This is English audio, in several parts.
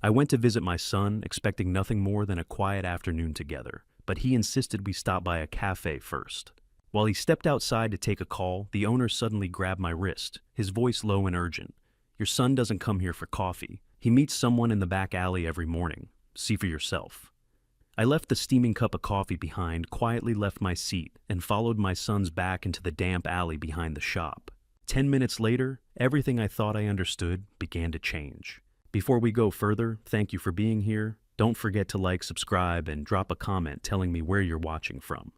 I went to visit my son, expecting nothing more than a quiet afternoon together, but he insisted we stop by a cafe first. While he stepped outside to take a call, the owner suddenly grabbed my wrist, his voice low and urgent. "Your son doesn't come here for coffee. He meets someone in the back alley every morning. See for yourself." I left the steaming cup of coffee behind, quietly left my seat, and followed my son's back into the damp alley behind the shop. 10 minutes later, everything I thought I understood began to change. Before we go further, thank you for being here. Don't forget to like, subscribe, and drop a comment telling me where you're watching from.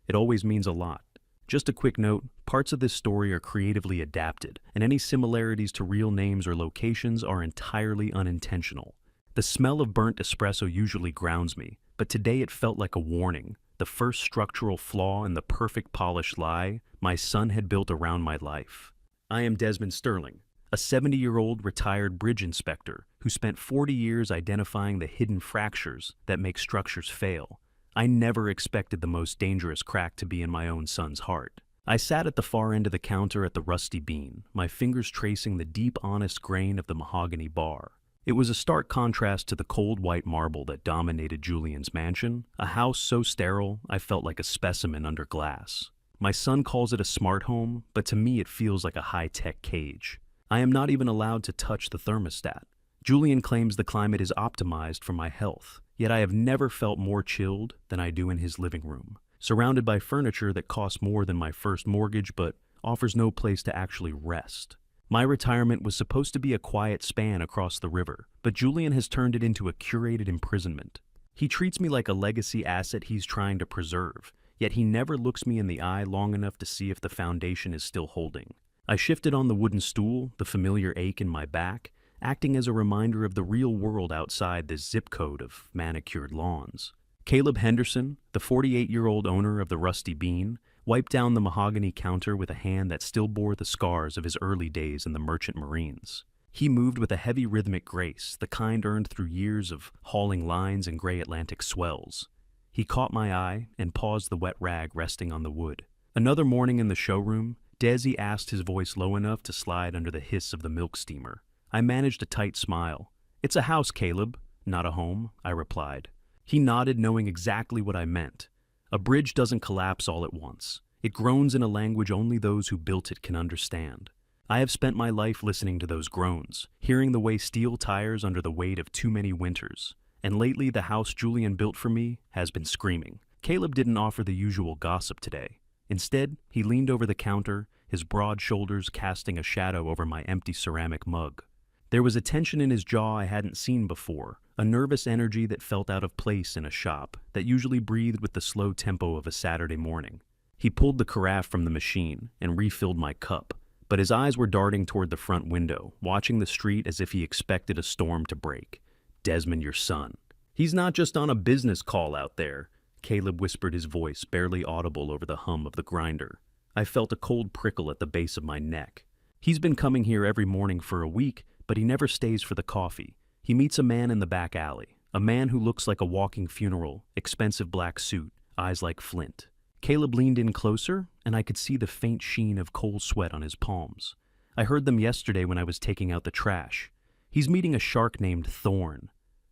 It always means a lot. Just a quick note, parts of this story are creatively adapted, and any similarities to real names or locations are entirely unintentional. The smell of burnt espresso usually grounds me, but today it felt like a warning, the first structural flaw in the perfect polished lie my son had built around my life. I am Desmond Sterling, a 70-year-old retired bridge inspector who spent 40 years identifying the hidden fractures that make structures fail. I never expected the most dangerous crack to be in my own son's heart. I sat at the far end of the counter at the Rusty Bean, my fingers tracing the deep, honest grain of the mahogany bar. It was a stark contrast to the cold white marble that dominated Julian's mansion, a house so sterile I felt like a specimen under glass. My son calls it a smart home, but to me it feels like a high-tech cage. I am not even allowed to touch the thermostat. Julian claims the climate is optimized for my health, yet I have never felt more chilled than I do in his living room, surrounded by furniture that costs more than my first mortgage but offers no place to actually rest. My retirement was supposed to be a quiet span across the river, but Julian has turned it into a curated imprisonment. He treats me like a legacy asset he's trying to preserve, yet he never looks me in the eye long enough to see if the foundation is still holding. I shifted on the wooden stool, the familiar ache in my back, acting as a reminder of the real world outside this zip code of manicured lawns. Caleb Henderson, the 48-year-old owner of the Rusty Bean, wiped down the mahogany counter with a hand that still bore the scars of his early days in the Merchant Marines. He moved with a heavy rhythmic grace, the kind earned through years of hauling lines in gray Atlantic swells. He caught my eye and paused the wet rag resting on the wood. Another morning in the showroom, Desi asked, his voice low enough to slide under the hiss of the milk steamer. I managed a tight smile. "It's a house, Caleb, not a home," I replied. He nodded, knowing exactly what I meant. A bridge doesn't collapse all at once. It groans in a language only those who built it can understand. I have spent my life listening to those groans, hearing the way steel tires under the weight of too many winters. And lately, the house Julian built for me has been screaming. Caleb didn't offer the usual gossip today. Instead, he leaned over the counter, his broad shoulders casting a shadow over my empty ceramic mug. There was a tension in his jaw I hadn't seen before, a nervous energy that felt out of place in a shop that usually breathed with the slow tempo of a Saturday morning. He pulled the carafe from the machine and refilled my cup, but his eyes were darting toward the front window, watching the street as if he expected a storm to break. "Desmond, your son. He's not just on a business call out there," Caleb whispered, his voice barely audible over the hum of the grinder. I felt a cold prickle at the base of my neck. "He's been coming here every morning for a week, but he never stays for the coffee. He meets a man in the back alley, a man who looks like a walking funeral, expensive black suit, eyes like flint." Caleb leaned in closer, and I could see the faint sheen of cold sweat on his palms. I heard them yesterday when I was taking out the trash. He's meeting a shark named Thorne.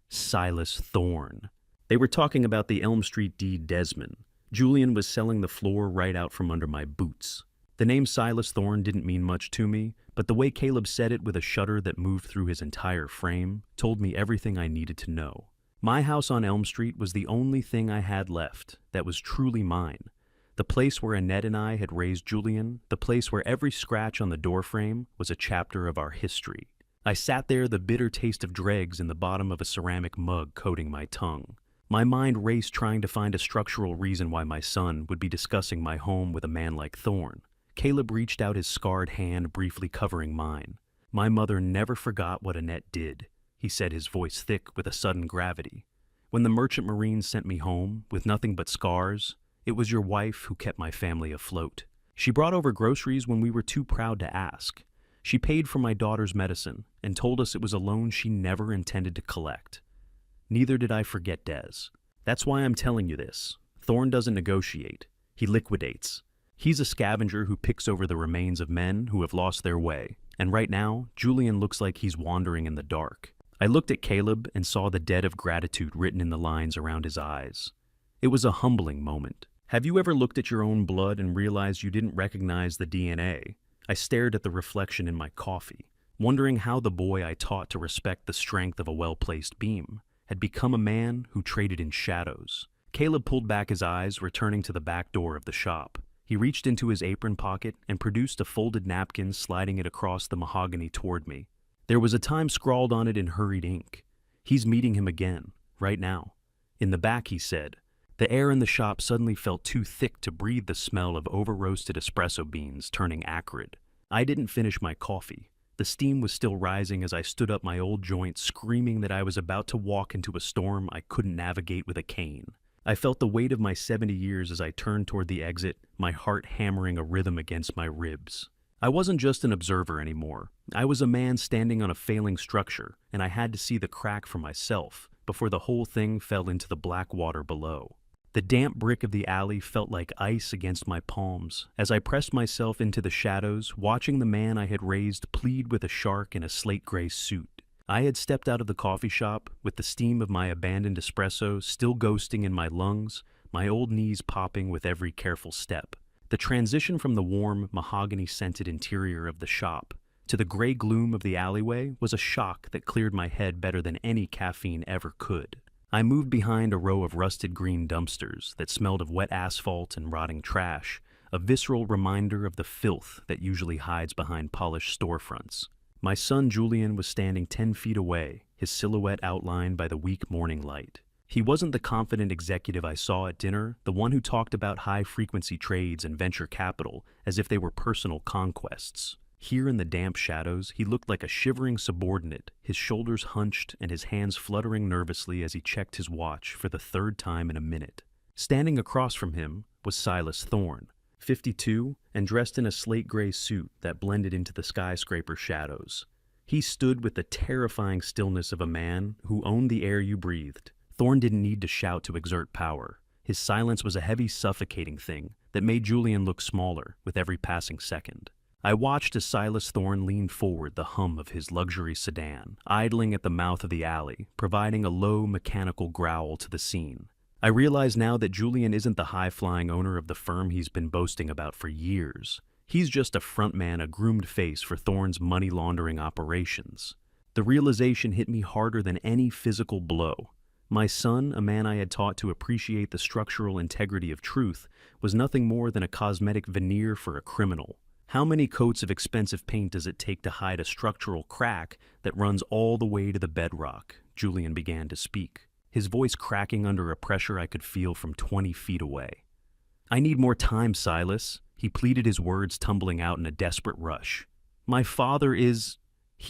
Silas Thorne. They were talking about the Elm Street deed Desmond. Julian was selling the floor right out from under my boots. The name Silas Thorne didn't mean much to me, but the way Caleb said it with a shudder that moved through his entire frame told me everything I needed to know. My house on Elm Street was the only thing I had left that was truly mine. The place where Annette and I had raised Julian, the place where every scratch on the doorframe was a chapter of our history. I sat there, the bitter taste of dregs in the bottom of a ceramic mug coating my tongue. My mind raced, trying to find a structural reason why my son would be discussing my home with a man like Thorne. Caleb reached out his scarred hand, briefly covering mine. "My mother never forgot what Annette did," he said, his voice thick with a sudden gravity. "When the Merchant Marines sent me home, with nothing but scars, it was your wife who kept my family afloat. She brought over groceries when we were too proud to ask. She paid for my daughter's medicine and told us it was a loan she never intended to collect. Neither did I forget Des. That's why I'm telling you this. Thorne doesn't negotiate. He liquidates. He's a scavenger who picks over the remains of men who have lost their way. And right now, Julian looks like he's wandering in the dark. I looked at Caleb and saw the debt of gratitude written in the lines around his eyes. It was a humbling moment. Have you ever looked at your own blood and realized you didn't recognize the DNA? I stared at the reflection in my coffee, wondering how the boy I taught to respect the strength of a well-placed beam had become a man who traded in shadows. Caleb pulled back his eyes, returning to the back door of the shop. He reached into his apron pocket and produced a folded napkin, sliding it across the mahogany toward me. There was a time scrawled on it in hurried ink. He's meeting him again, right now. In the back, he said. The air in the shop suddenly felt too thick to breathe the smell of over-roasted espresso beans turning acrid. I didn't finish my coffee. The steam was still rising as I stood up my old joint, screaming that I was about to walk into a storm I couldn't navigate with a cane. I felt the weight of my 70 years as I turned toward the exit, my heart hammering a rhythm against my ribs. I wasn't just an observer anymore. I was a man standing on a failing structure, and I had to see the crack for myself before the whole thing fell into the black water below. The damp brick of the alley felt like ice against my palms as I pressed myself into the shadows, watching the man I had raised plead with a shark in a slate-gray suit. I had stepped out of the coffee shop with the steam of my abandoned espresso still ghosting in my lungs, my old knees popping with every careful step. The transition from the warm, mahogany-scented interior of the shop to the gray gloom of the alleyway was a shock that cleared my head better than any caffeine ever could. I moved behind a row of rusted green dumpsters that smelled of wet asphalt and rotting trash, a visceral reminder of the filth that usually hides behind polished storefronts. My son Julian was standing 10 feet away, his silhouette outlined by the weak morning light. He wasn't the confident executive I saw at dinner, the one who talked about high-frequency trades and venture capital as if they were personal conquests. Here in the damp shadows, he looked like a shivering subordinate, his shoulders hunched and his hands fluttering nervously as he checked his watch for the third time in a minute. Standing across from him was Silas Thorne, 52, and dressed in a slate-gray suit that blended into the skyscraper shadows. He stood with the terrifying stillness of a man who owned the air you breathed. Thorne didn't need to shout to exert power. His silence was a heavy, suffocating thing that made Julian look smaller with every passing second. I watched as Silas Thorne leaned forward, the hum of his luxury sedan, idling at the mouth of the alley, providing a low, mechanical growl to the scene. I realize now that Julian isn't the high-flying owner of the firm he's been boasting about for years. He's just a frontman, a groomed face for Thorne's money-laundering operations. The realization hit me harder than any physical blow. My son, a man I had taught to appreciate the structural integrity of truth, was nothing more than a cosmetic veneer for a criminal. How many coats of expensive paint does it take to hide a structural crack that runs all the way to the bedrock? Julian began to speak, his voice cracking under a pressure I could feel from 20 feet away. I need more time, Silas, he pleaded, his words tumbling out in a desperate rush. My father he's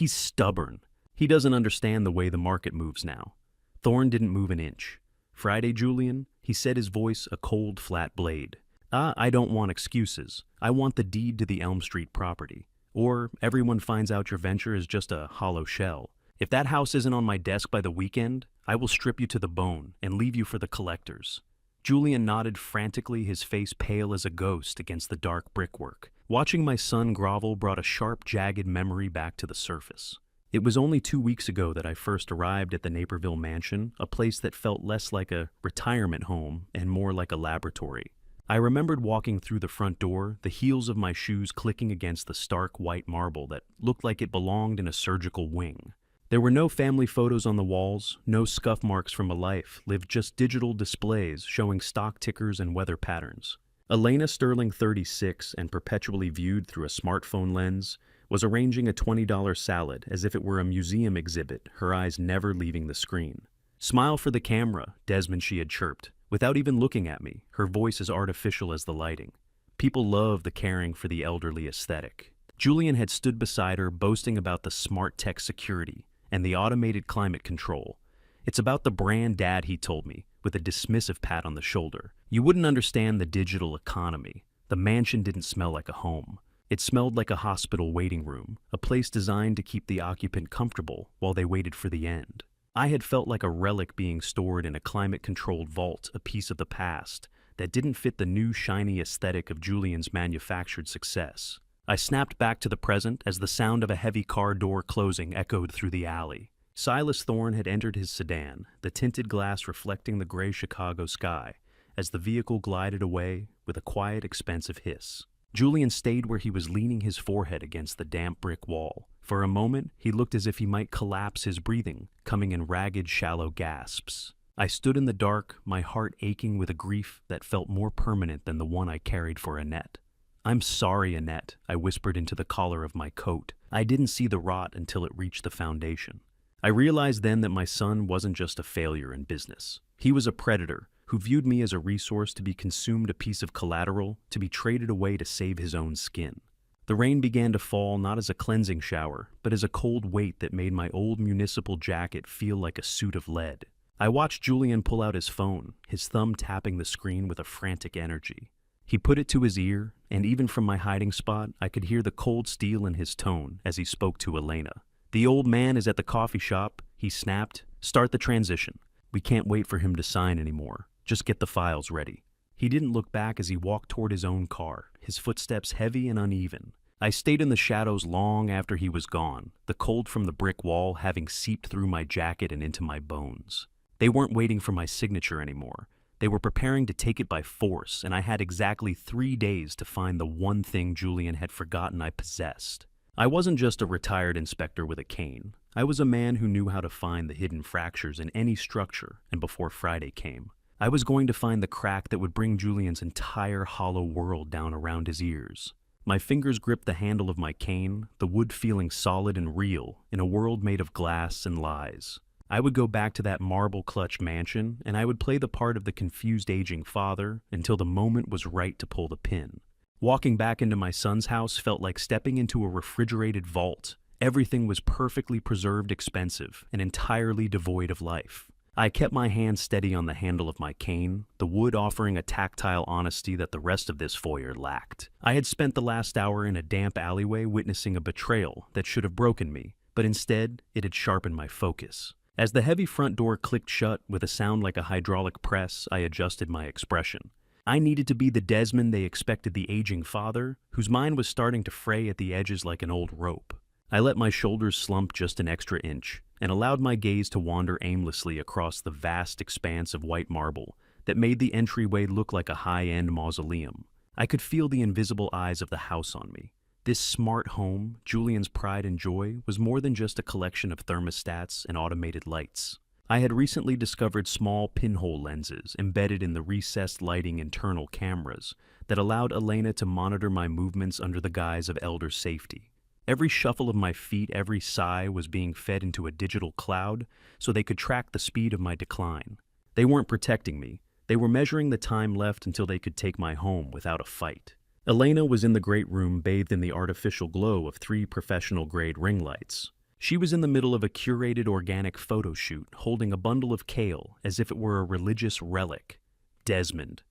stubborn. He doesn't understand the way the market moves now. Thorne didn't move an inch. Friday, Julian, he said, his voice a cold, flat blade. I don't want excuses. I want the deed to the Elm Street property. Or everyone finds out your venture is just a hollow shell. If that house isn't on my desk by the weekend, I will strip you to the bone and leave you for the collectors. Julian nodded frantically, his face pale as a ghost against the dark brickwork. Watching my son grovel brought a sharp, jagged memory back to the surface. It was only 2 weeks ago that I first arrived at the Naperville mansion, a place that felt less like a retirement home and more like a laboratory. I remembered walking through the front door, the heels of my shoes clicking against the stark white marble that looked like it belonged in a surgical wing. There were no family photos on the walls, no scuff marks from a life lived, just digital displays showing stock tickers and weather patterns. Elena Sterling, 36, and perpetually viewed through a smartphone lens, was arranging a $20 salad as if it were a museum exhibit, her eyes never leaving the screen. Smile for the camera, Desmond, she had chirped, without even looking at me, her voice as artificial as the lighting. People love the caring for the elderly aesthetic. Julian had stood beside her, boasting about the smart tech security and the automated climate control. It's about the brand, Dad, he told me, with a dismissive pat on the shoulder. You wouldn't understand the digital economy. The mansion didn't smell like a home. It smelled like a hospital waiting room, a place designed to keep the occupant comfortable while they waited for the end. I had felt like a relic being stored in a climate-controlled vault, a piece of the past that didn't fit the new shiny aesthetic of Julian's manufactured success. I snapped back to the present as the sound of a heavy car door closing echoed through the alley. Silas Thorne had entered his sedan, the tinted glass reflecting the gray Chicago sky, as the vehicle glided away with a quiet, expensive hiss. Julian stayed where he was, leaning his forehead against the damp brick wall. For a moment, he looked as if he might collapse, his breathing coming in ragged, shallow gasps. I stood in the dark, my heart aching with a grief that felt more permanent than the one I carried for Annette. "I'm sorry, Annette," I whispered into the collar of my coat. I didn't see the rot until it reached the foundation. I realized then that my son wasn't just a failure in business. He was a predator who viewed me as a resource to be consumed, a piece of collateral to be traded away to save his own skin. The rain began to fall not as a cleansing shower, but as a cold weight that made my old municipal jacket feel like a suit of lead. I watched Julian pull out his phone, his thumb tapping the screen with a frantic energy. He put it to his ear, and even from my hiding spot, I could hear the cold steel in his tone as he spoke to Elena. "The old man is at the coffee shop," he snapped. "Start the transition. We can't wait for him to sign anymore. Just get the files ready." He didn't look back as he walked toward his own car, his footsteps heavy and uneven. I stayed in the shadows long after he was gone, the cold from the brick wall having seeped through my jacket and into my bones. They weren't waiting for my signature anymore. They were preparing to take it by force, and I had exactly 3 days to find the one thing Julian had forgotten I possessed. I wasn't just a retired inspector with a cane. I was a man who knew how to find the hidden fractures in any structure, and before Friday came, I was going to find the crack that would bring Julian's entire hollow world down around his ears. My fingers gripped the handle of my cane, the wood feeling solid and real in a world made of glass and lies. I would go back to that marble-clutch mansion, and I would play the part of the confused aging father until the moment was right to pull the pin. Walking back into my son's house felt like stepping into a refrigerated vault. Everything was perfectly preserved, expensive, and entirely devoid of life. I kept my hand steady on the handle of my cane, the wood offering a tactile honesty that the rest of this foyer lacked. I had spent the last hour in a damp alleyway witnessing a betrayal that should have broken me, but instead it had sharpened my focus. As the heavy front door clicked shut with a sound like a hydraulic press, I adjusted my expression. I needed to be the Desmond they expected, the aging father, whose mind was starting to fray at the edges like an old rope. I let my shoulders slump just an extra inch, and allowed my gaze to wander aimlessly across the vast expanse of white marble that made the entryway look like a high-end mausoleum. I could feel the invisible eyes of the house on me. This smart home, Julian's pride and joy, was more than just a collection of thermostats and automated lights. I had recently discovered small pinhole lenses embedded in the recessed lighting internal cameras that allowed Elena to monitor my movements under the guise of elder safety. Every shuffle of my feet, every sigh was being fed into a digital cloud so they could track the speed of my decline. They weren't protecting me. They were measuring the time left until they could take my home without a fight. Elena was in the great room, bathed in the artificial glow of 3 professional-grade ring lights. She was in the middle of a curated organic photo shoot, holding a bundle of kale as if it were a religious relic. "Desmond,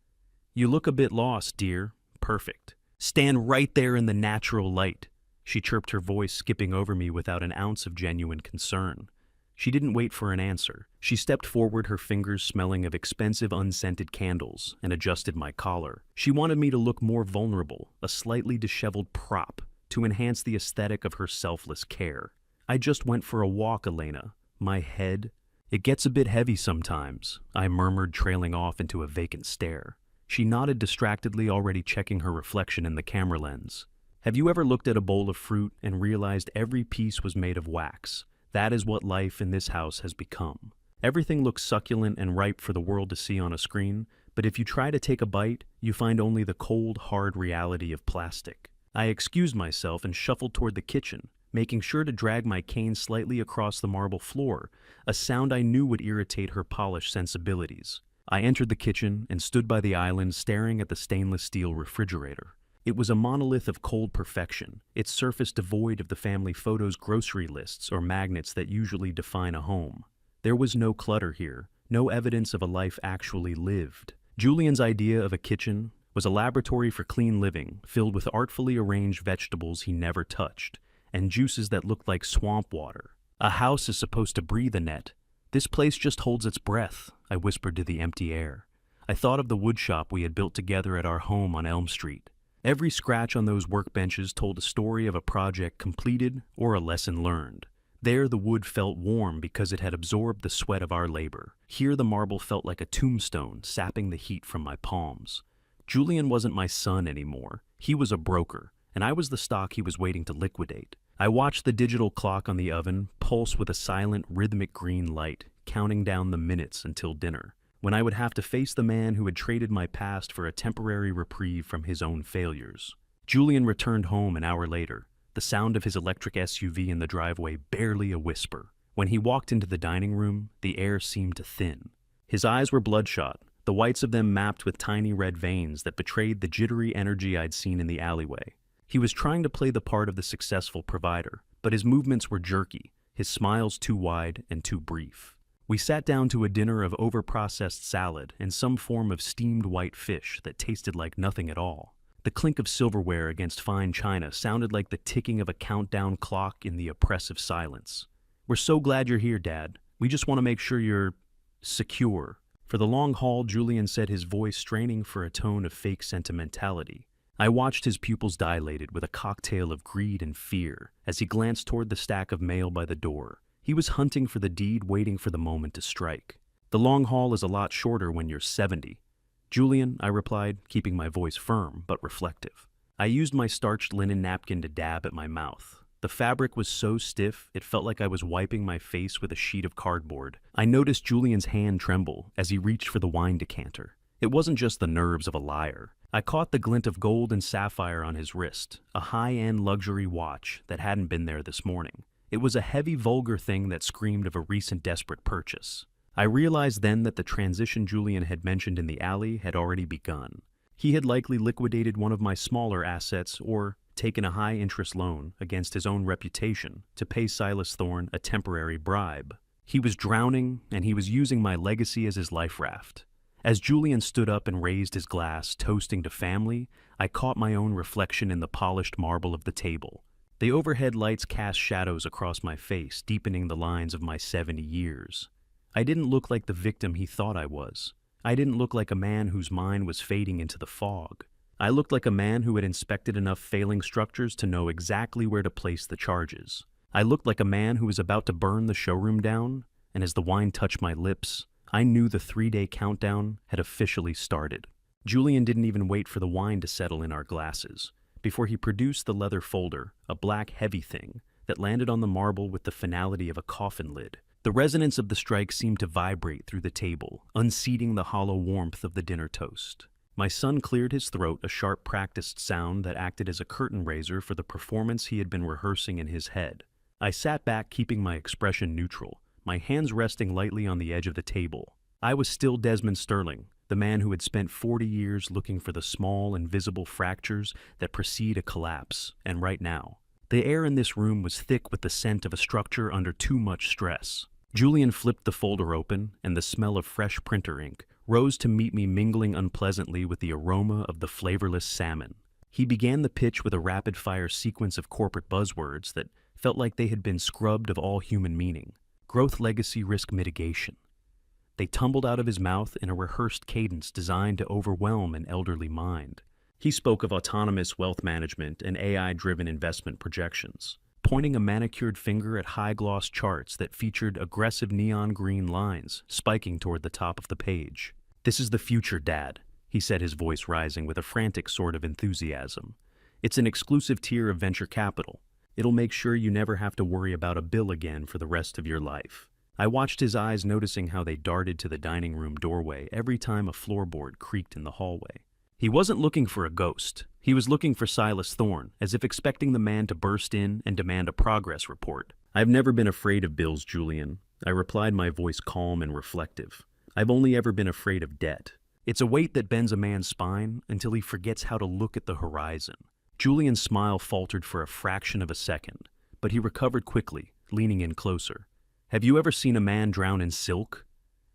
you look a bit lost, dear. Perfect. Stand right there in the natural light." She chirped, her voice skipping over me without an ounce of genuine concern. She didn't wait for an answer. She stepped forward, her fingers smelling of expensive unscented candles, and adjusted my collar. She wanted me to look more vulnerable, a slightly disheveled prop, to enhance the aesthetic of her selfless care. "I just went for a walk, Elena. My head... It gets a bit heavy sometimes," I murmured, trailing off into a vacant stare. She nodded distractedly, already checking her reflection in the camera lens. "Have you ever looked at a bowl of fruit and realized every piece was made of wax? That is what life in this house has become. Everything looks succulent and ripe for the world to see on a screen, but if you try to take a bite, you find only the cold, hard reality of plastic." I excused myself and shuffled toward the kitchen, making sure to drag my cane slightly across the marble floor, a sound I knew would irritate her polished sensibilities. I entered the kitchen and stood by the island, staring at the stainless steel refrigerator. It was a monolith of cold perfection, its surface devoid of the family photos, grocery lists, or magnets that usually define a home. There was no clutter here, no evidence of a life actually lived. Julian's idea of a kitchen was a laboratory for clean living, filled with artfully arranged vegetables he never touched, and juices that looked like swamp water. "A house is supposed to breathe, Annette. This place just holds its breath," I whispered to the empty air. I thought of the woodshop we had built together at our home on Elm Street. Every scratch on those workbenches told a story of a project completed or a lesson learned. There the wood felt warm because it had absorbed the sweat of our labor. Here the marble felt like a tombstone, sapping the heat from my palms. Julian wasn't my son anymore. He was a broker, and I was the stock he was waiting to liquidate. I watched the digital clock on the oven pulse with a silent, rhythmic green light, counting down the minutes until dinner, when I would have to face the man who had traded my past for a temporary reprieve from his own failures. Julian returned home an hour later, the sound of his electric SUV in the driveway barely a whisper. When he walked into the dining room, the air seemed to thin. His eyes were bloodshot, the whites of them mapped with tiny red veins that betrayed the jittery energy I'd seen in the alleyway. He was trying to play the part of the successful provider, but his movements were jerky, his smiles too wide and too brief. We sat down to a dinner of overprocessed salad and some form of steamed white fish that tasted like nothing at all. The clink of silverware against fine china sounded like the ticking of a countdown clock in the oppressive silence. "We're so glad you're here, Dad. We just want to make sure you're secure." For the long haul, Julian said, his voice straining for a tone of fake sentimentality. I watched his pupils dilated with a cocktail of greed and fear as he glanced toward the stack of mail by the door. He was hunting for the deed, waiting for the moment to strike. "The long haul is a lot shorter when you're 70. "Julian," I replied, keeping my voice firm but reflective. I used my starched linen napkin to dab at my mouth. The fabric was so stiff, it felt like I was wiping my face with a sheet of cardboard. I noticed Julian's hand tremble as he reached for the wine decanter. It wasn't just the nerves of a liar. I caught the glint of gold and sapphire on his wrist, a high-end luxury watch that hadn't been there this morning. It was a heavy, vulgar thing that screamed of a recent desperate purchase. I realized then that the transition Julian had mentioned in the alley had already begun. He had likely liquidated one of my smaller assets or taken a high-interest loan against his own reputation to pay Silas Thorne a temporary bribe. He was drowning, and he was using my legacy as his life raft. As Julian stood up and raised his glass, toasting to family, I caught my own reflection in the polished marble of the table. The overhead lights cast shadows across my face, deepening the lines of my 70 years. I didn't look like the victim he thought I was. I didn't look like a man whose mind was fading into the fog. I looked like a man who had inspected enough failing structures to know exactly where to place the charges. I looked like a man who was about to burn the showroom down, and as the wine touched my lips, I knew the 3-day countdown had officially started. Julian didn't even wait for the wine to settle in our glasses before he produced the leather folder, a black heavy thing that landed on the marble with the finality of a coffin lid. The resonance of the strike seemed to vibrate through the table, unseating the hollow warmth of the dinner toast. My son cleared his throat, a sharp practiced sound that acted as a curtain raiser for the performance he had been rehearsing in his head. I sat back, keeping my expression neutral, my hands resting lightly on the edge of the table. I was still Desmond Sterling, the man who had spent 40 years looking for the small, invisible fractures that precede a collapse, and right now, the air in this room was thick with the scent of a structure under too much stress. Julian flipped the folder open, and the smell of fresh printer ink rose to meet me, mingling unpleasantly with the aroma of the flavorless salmon. He began the pitch with a rapid-fire sequence of corporate buzzwords that felt like they had been scrubbed of all human meaning. Growth, legacy, risk mitigation. They tumbled out of his mouth in a rehearsed cadence designed to overwhelm an elderly mind. He spoke of autonomous wealth management and AI-driven investment projections, pointing a manicured finger at high-gloss charts that featured aggressive neon green lines spiking toward the top of the page. "This is the future, Dad," he said, his voice rising with a frantic sort of enthusiasm. "It's an exclusive tier of venture capital. It'll make sure you never have to worry about a bill again for the rest of your life." I watched his eyes, noticing how they darted to the dining room doorway every time a floorboard creaked in the hallway. He wasn't looking for a ghost. He was looking for Silas Thorne, as if expecting the man to burst in and demand a progress report. "I've never been afraid of bills, Julian," I replied, my voice calm and reflective. "I've only ever been afraid of debt. It's a weight that bends a man's spine until he forgets how to look at the horizon." Julian's smile faltered for a fraction of a second, but he recovered quickly, leaning in closer. "Have you ever seen a man drown in silk?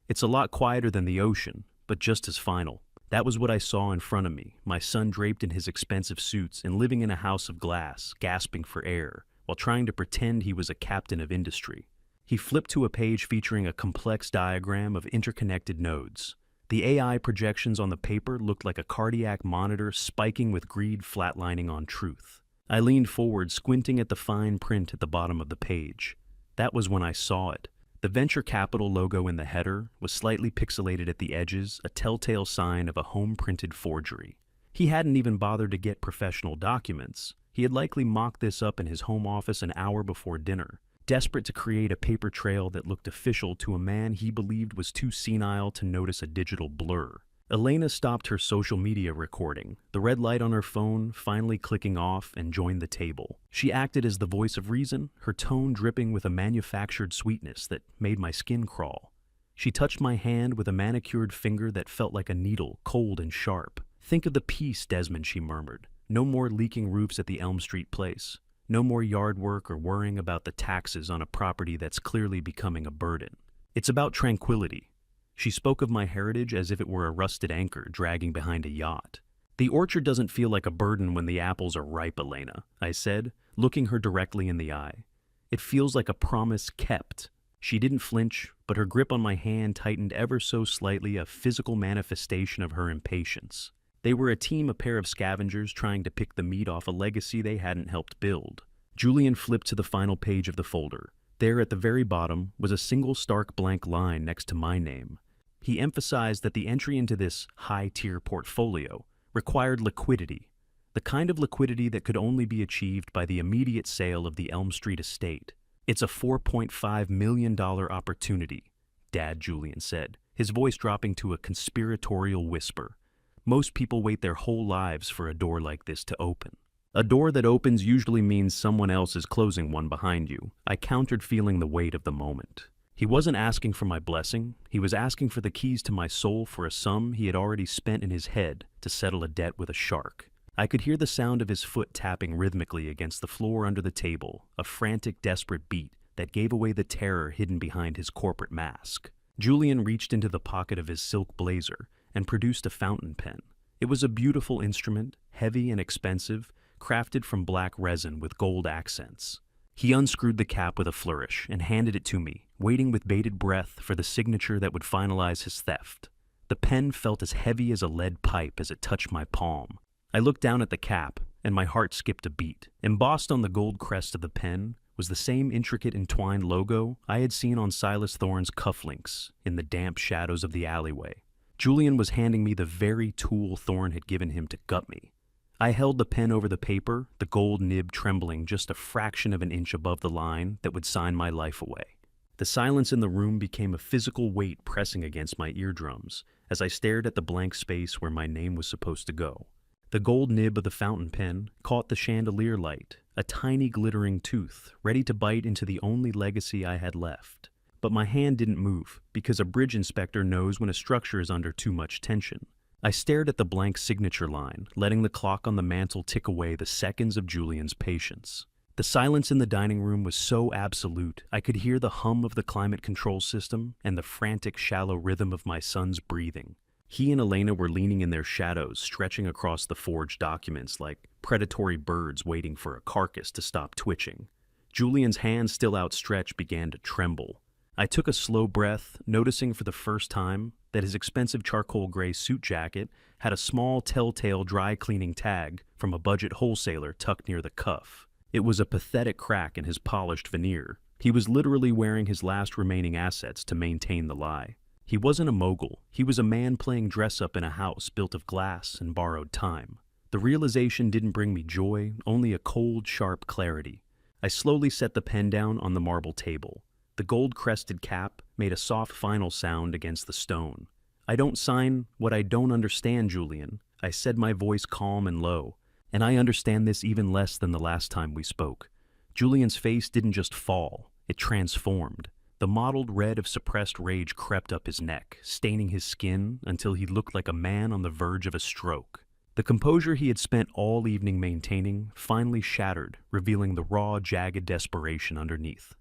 It's a lot quieter than the ocean, but just as final." That was what I saw in front of me, my son draped in his expensive suits and living in a house of glass, gasping for air, while trying to pretend he was a captain of industry. He flipped to a page featuring a complex diagram of interconnected nodes. The AI projections on the paper looked like a cardiac monitor spiking with greed flatlining on truth. I leaned forward, squinting at the fine print at the bottom of the page. That was when I saw it. The venture capital logo in the header was slightly pixelated at the edges, a telltale sign of a home-printed forgery. He hadn't even bothered to get professional documents. He had likely mocked this up in his home office an hour before dinner, desperate to create a paper trail that looked official to a man he believed was too senile to notice a digital blur. Elena stopped her social media recording, the red light on her phone finally clicking off, and joined the table. She acted as the voice of reason, her tone dripping with a manufactured sweetness that made my skin crawl. She touched my hand with a manicured finger that felt like a needle, cold and sharp. "Think of the peace, Desmond," she murmured. "No more leaking roofs at the Elm Street place. No more yard work or worrying about the taxes on a property that's clearly becoming a burden. It's about tranquility." She spoke of my heritage as if it were a rusted anchor dragging behind a yacht. "The orchard doesn't feel like a burden when the apples are ripe, Elena," I said, looking her directly in the eye. "It feels like a promise kept." She didn't flinch, but her grip on my hand tightened ever so slightly, a physical manifestation of her impatience. They were a team, a pair of scavengers trying to pick the meat off a legacy they hadn't helped build. Julian flipped to the final page of the folder. There at the very bottom was a single stark blank line next to my name. He emphasized that the entry into this high-tier portfolio required liquidity, the kind of liquidity that could only be achieved by the immediate sale of the Elm Street estate. "It's a $4.5 million opportunity," Dad Julian said, his voice dropping to a conspiratorial whisper. "Most people wait their whole lives for a door like this to open." "A door that opens usually means someone else is closing one behind you," I countered, feeling the weight of the moment. He wasn't asking for my blessing. He was asking for the keys to my soul for a sum he had already spent in his head to settle a debt with a shark. I could hear the sound of his foot tapping rhythmically against the floor under the table, a frantic, desperate beat that gave away the terror hidden behind his corporate mask. Julian reached into the pocket of his silk blazer and produced a fountain pen. It was a beautiful instrument, heavy and expensive, crafted from black resin with gold accents. He unscrewed the cap with a flourish and handed it to me, waiting with bated breath for the signature that would finalize his theft. The pen felt as heavy as a lead pipe as it touched my palm. I looked down at the cap, and my heart skipped a beat. Embossed on the gold crest of the pen was the same intricate entwined logo I had seen on Silas Thorne's cufflinks in the damp shadows of the alleyway. Julian was handing me the very tool Thorne had given him to gut me. I held the pen over the paper, the gold nib trembling just a fraction of an inch above the line that would sign my life away. The silence in the room became a physical weight pressing against my eardrums as I stared at the blank space where my name was supposed to go. The gold nib of the fountain pen caught the chandelier light, a tiny glittering tooth, ready to bite into the only legacy I had left. But my hand didn't move, because a bridge inspector knows when a structure is under too much tension. I stared at the blank signature line, letting the clock on the mantel tick away the seconds of Julian's patience. The silence in the dining room was so absolute, I could hear the hum of the climate control system and the frantic, shallow rhythm of my son's breathing. He and Elena were leaning in their shadows, stretching across the forged documents like predatory birds waiting for a carcass to stop twitching. Julian's hand, still outstretched, began to tremble. I took a slow breath, noticing for the first time that his expensive charcoal gray suit jacket had a small telltale dry cleaning tag from a budget wholesaler tucked near the cuff. It was a pathetic crack in his polished veneer. He was literally wearing his last remaining assets to maintain the lie. He wasn't a mogul. He was a man playing dress-up in a house built of glass and borrowed time. The realization didn't bring me joy, only a cold, sharp clarity. I slowly set the pen down on the marble table. The gold-crested cap made a soft final sound against the stone. "I don't sign what I don't understand, Julian," I said, my voice calm and low. "And I understand this even less than the last time we spoke." Julian's face didn't just fall, it transformed. The mottled red of suppressed rage crept up his neck, staining his skin until he looked like a man on the verge of a stroke. The composure he had spent all evening maintaining finally shattered, revealing the raw, jagged desperation underneath.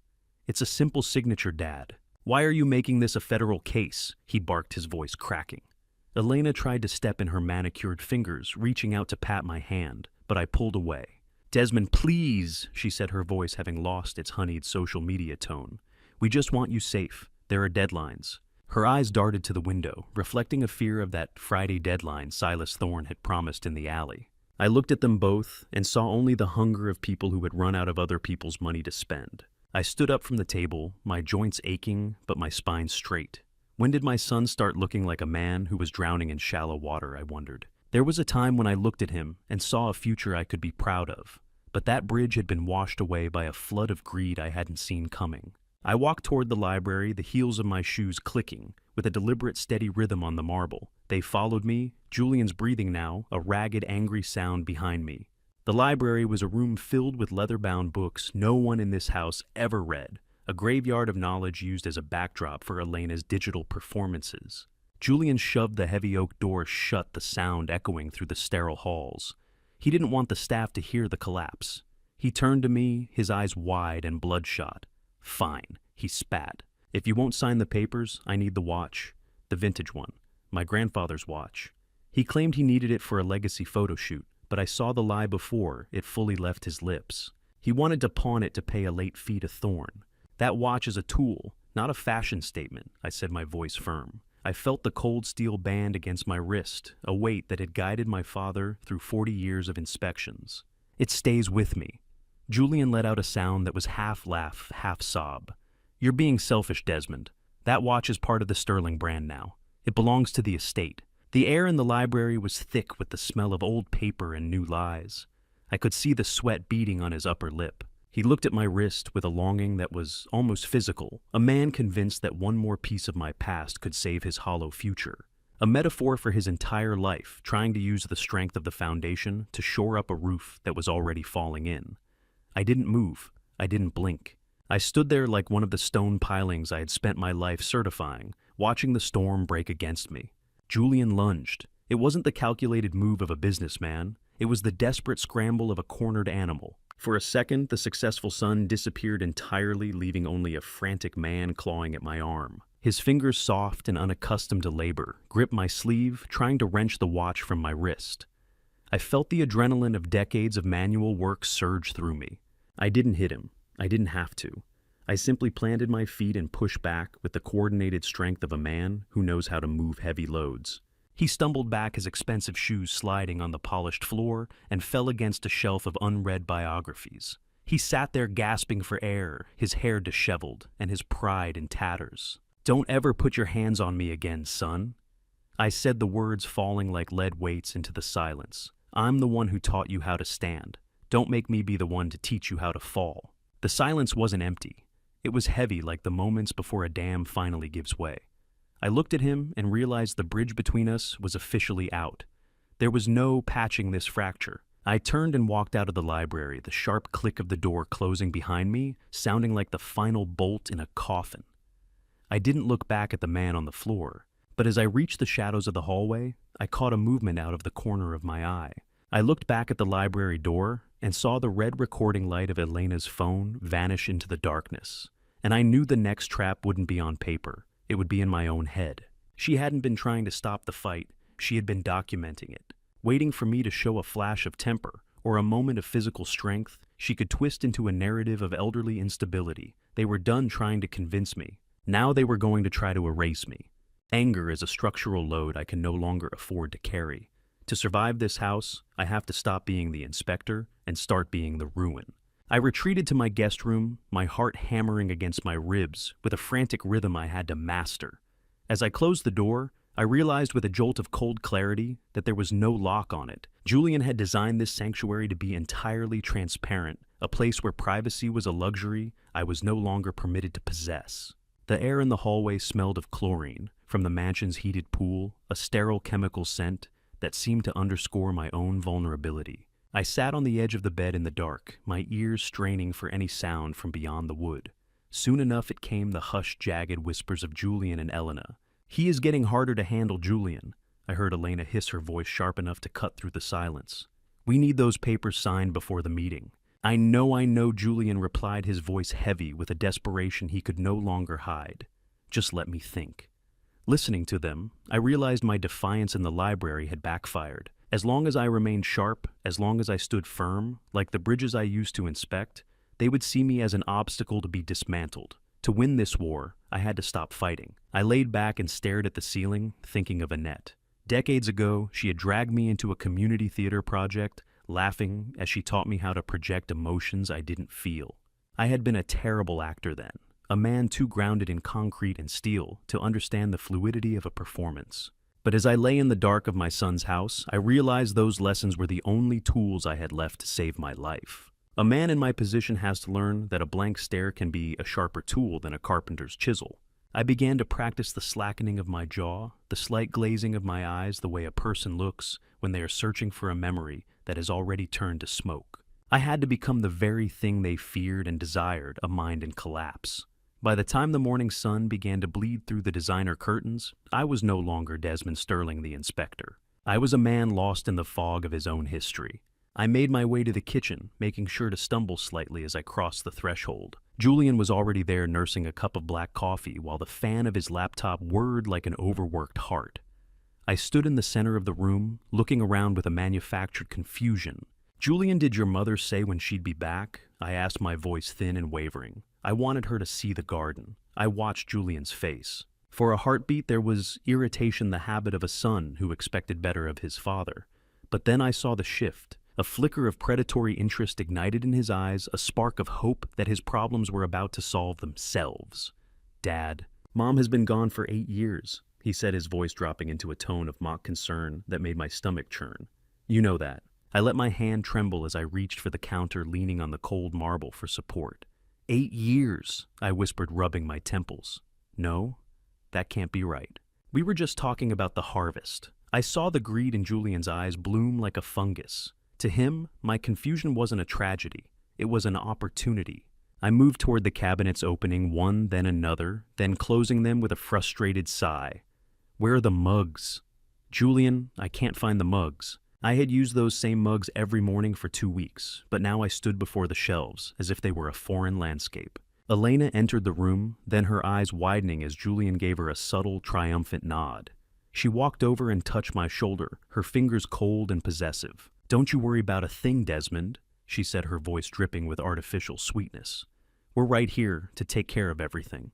"It's a simple signature, Dad. Why are you making this a federal case?" he barked, his voice cracking. Elena tried to step in her manicured fingers, reaching out to pat my hand, but I pulled away. "Desmond, please," she said, her voice having lost its honeyed social media tone. "We just want you safe. There are deadlines." Her eyes darted to the window, reflecting a fear of that Friday deadline Silas Thorne had promised in the alley. I looked at them both and saw only the hunger of people who had run out of other people's money to spend. I stood up from the table, my joints aching, but my spine straight. When did my son start looking like a man who was drowning in shallow water, I wondered. There was a time when I looked at him and saw a future I could be proud of, but that bridge had been washed away by a flood of greed I hadn't seen coming. I walked toward the library, the heels of my shoes clicking, with a deliberate steady rhythm on the marble. They followed me, Julian's breathing now, a ragged, angry sound behind me. The library was a room filled with leather-bound books no one in this house ever read, a graveyard of knowledge used as a backdrop for Elena's digital performances. Julian shoved the heavy oak door shut, the sound echoing through the sterile halls. He didn't want the staff to hear the collapse. He turned to me, his eyes wide and bloodshot. "Fine," he spat. "If you won't sign the papers, I need the watch. The vintage one. My grandfather's watch. He claimed he needed it for a legacy photo shoot, but I saw the lie before it fully left his lips. He wanted to pawn it to pay a late fee to Thorne. That watch is a tool, not a fashion statement," I said, my voice firm. I felt the cold steel band against my wrist, a weight that had guided my father through 40 years of inspections. "It stays with me." Julian let out a sound that was half laugh, half sob. "You're being selfish, Desmond. That watch is part of the Sterling brand now. It belongs to the estate." The air in the library was thick with the smell of old paper and new lies. I could see the sweat beading on his upper lip. He looked at my wrist with a longing that was almost physical, a man convinced that one more piece of my past could save his hollow future. A metaphor for his entire life, trying to use the strength of the foundation to shore up a roof that was already falling in. I didn't move. I didn't blink. I stood there like one of the stone pilings I had spent my life certifying, watching the storm break against me. Julian lunged. It wasn't the calculated move of a businessman. It was the desperate scramble of a cornered animal. For a second, the successful son disappeared entirely, leaving only a frantic man clawing at my arm. His fingers, soft and unaccustomed to labor, gripped my sleeve, trying to wrench the watch from my wrist. I felt the adrenaline of decades of manual work surge through me. I didn't hit him. I didn't have to. I simply planted my feet and pushed back with the coordinated strength of a man who knows how to move heavy loads. He stumbled back, his expensive shoes sliding on the polished floor, and fell against a shelf of unread biographies. He sat there gasping for air, his hair disheveled, and his pride in tatters. "Don't ever put your hands on me again, son." I said the words falling like lead weights into the silence. "I'm the one who taught you how to stand. Don't make me be the one to teach you how to fall." The silence wasn't empty. It was heavy, like the moments before a dam finally gives way. I looked at him and realized the bridge between us was officially out. There was no patching this fracture. I turned and walked out of the library, the sharp click of the door closing behind me, sounding like the final bolt in a coffin. I didn't look back at the man on the floor, but as I reached the shadows of the hallway, I caught a movement out of the corner of my eye. I looked back at the library door and saw the red recording light of Elena's phone vanish into the darkness. And I knew the next trap wouldn't be on paper. It would be in my own head. She hadn't been trying to stop the fight. She had been documenting it, waiting for me to show a flash of temper or a moment of physical strength she could twist into a narrative of elderly instability. They were done trying to convince me. Now they were going to try to erase me. Anger is a structural load I can no longer afford to carry. To survive this house, I have to stop being the inspector and start being the ruin. I retreated to my guest room, my heart hammering against my ribs with a frantic rhythm I had to master. As I closed the door, I realized with a jolt of cold clarity that there was no lock on it. Julian had designed this sanctuary to be entirely transparent, a place where privacy was a luxury I was no longer permitted to possess. The air in the hallway smelled of chlorine from the mansion's heated pool, a sterile chemical scent that seemed to underscore my own vulnerability. I sat on the edge of the bed in the dark, my ears straining for any sound from beyond the wood. Soon enough it came, the hushed, jagged whispers of Julian and Elena. "He is getting harder to handle, Julian," I heard Elena hiss, her voice sharp enough to cut through the silence. "We need those papers signed before the meeting." I know, Julian replied, his voice heavy with a desperation he could no longer hide. "Just let me think." Listening to them, I realized my defiance in the library had backfired. As long as I remained sharp, as long as I stood firm, like the bridges I used to inspect, they would see me as an obstacle to be dismantled. To win this war, I had to stop fighting. I laid back and stared at the ceiling, thinking of Annette. Decades ago, she had dragged me into a community theater project, laughing as she taught me how to project emotions I didn't feel. I had been a terrible actor then, a man too grounded in concrete and steel to understand the fluidity of a performance. But as I lay in the dark of my son's house, I realized those lessons were the only tools I had left to save my life. A man in my position has to learn that a blank stare can be a sharper tool than a carpenter's chisel. I began to practice the slackening of my jaw, the slight glazing of my eyes the way a person looks when they are searching for a memory that has already turned to smoke. I had to become the very thing they feared and desired, a mind in collapse. By the time the morning sun began to bleed through the designer curtains, I was no longer Desmond Sterling the inspector. I was a man lost in the fog of his own history. I made my way to the kitchen, making sure to stumble slightly as I crossed the threshold. Julian was already there nursing a cup of black coffee while the fan of his laptop whirred like an overworked heart. I stood in the center of the room, looking around with a manufactured confusion. "Julian, did your mother say when she'd be back?" I asked, my voice thin and wavering. I wanted her to see the garden. I watched Julian's face. For a heartbeat, there was irritation, the habit of a son who expected better of his father. But then I saw the shift. A flicker of predatory interest ignited in his eyes, a spark of hope that his problems were about to solve themselves. "Dad, Mom has been gone for 8 years, he said, his voice dropping into a tone of mock concern that made my stomach churn. "You know that." I let my hand tremble as I reached for the counter, leaning on the cold marble for support. 8 years, I whispered, rubbing my temples. "No, that can't be right. We were just talking about the harvest." I saw the greed in Julian's eyes bloom like a fungus. To him, my confusion wasn't a tragedy. It was an opportunity. I moved toward the cabinets, opening one, then another, then closing them with a frustrated sigh. "Where are the mugs?" "Julian, I can't find the mugs." I had used those same mugs every morning for 2 weeks, but now I stood before the shelves as if they were a foreign landscape. Elena entered the room, then her eyes widening as Julian gave her a subtle, triumphant nod. She walked over and touched my shoulder, her fingers cold and possessive. "Don't you worry about a thing, Desmond," she said, her voice dripping with artificial sweetness. "We're right here to take care of everything."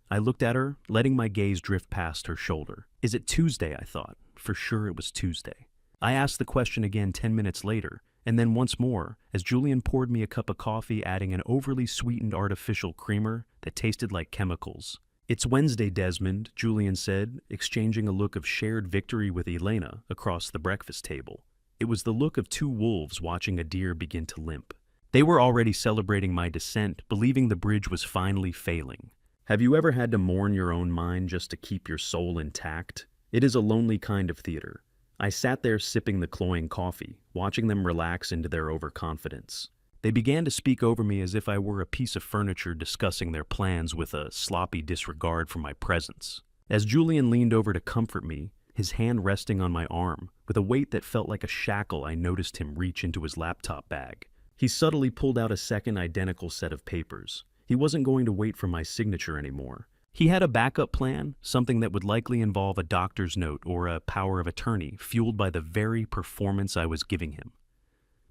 I looked at her, letting my gaze drift past her shoulder. Is it Tuesday, I thought. For sure it was Tuesday. I asked the question again 10 minutes later, and then once more, as Julian poured me a cup of coffee, adding an overly sweetened artificial creamer that tasted like chemicals. "It's Wednesday, Desmond," Julian said, exchanging a look of shared victory with Elena across the breakfast table. It was the look of two wolves watching a deer begin to limp. They were already celebrating my descent, believing the bridge was finally failing. Have you ever had to mourn your own mind just to keep your soul intact? It is a lonely kind of theater. I sat there sipping the cloying coffee, watching them relax into their overconfidence. They began to speak over me as if I were a piece of furniture, discussing their plans with a sloppy disregard for my presence. As Julian leaned over to comfort me, his hand resting on my arm, with a weight that felt like a shackle, I noticed him reach into his laptop bag. He subtly pulled out a second identical set of papers. He wasn't going to wait for my signature anymore. He had a backup plan, something that would likely involve a doctor's note or a power of attorney, fueled by the very performance I was giving him.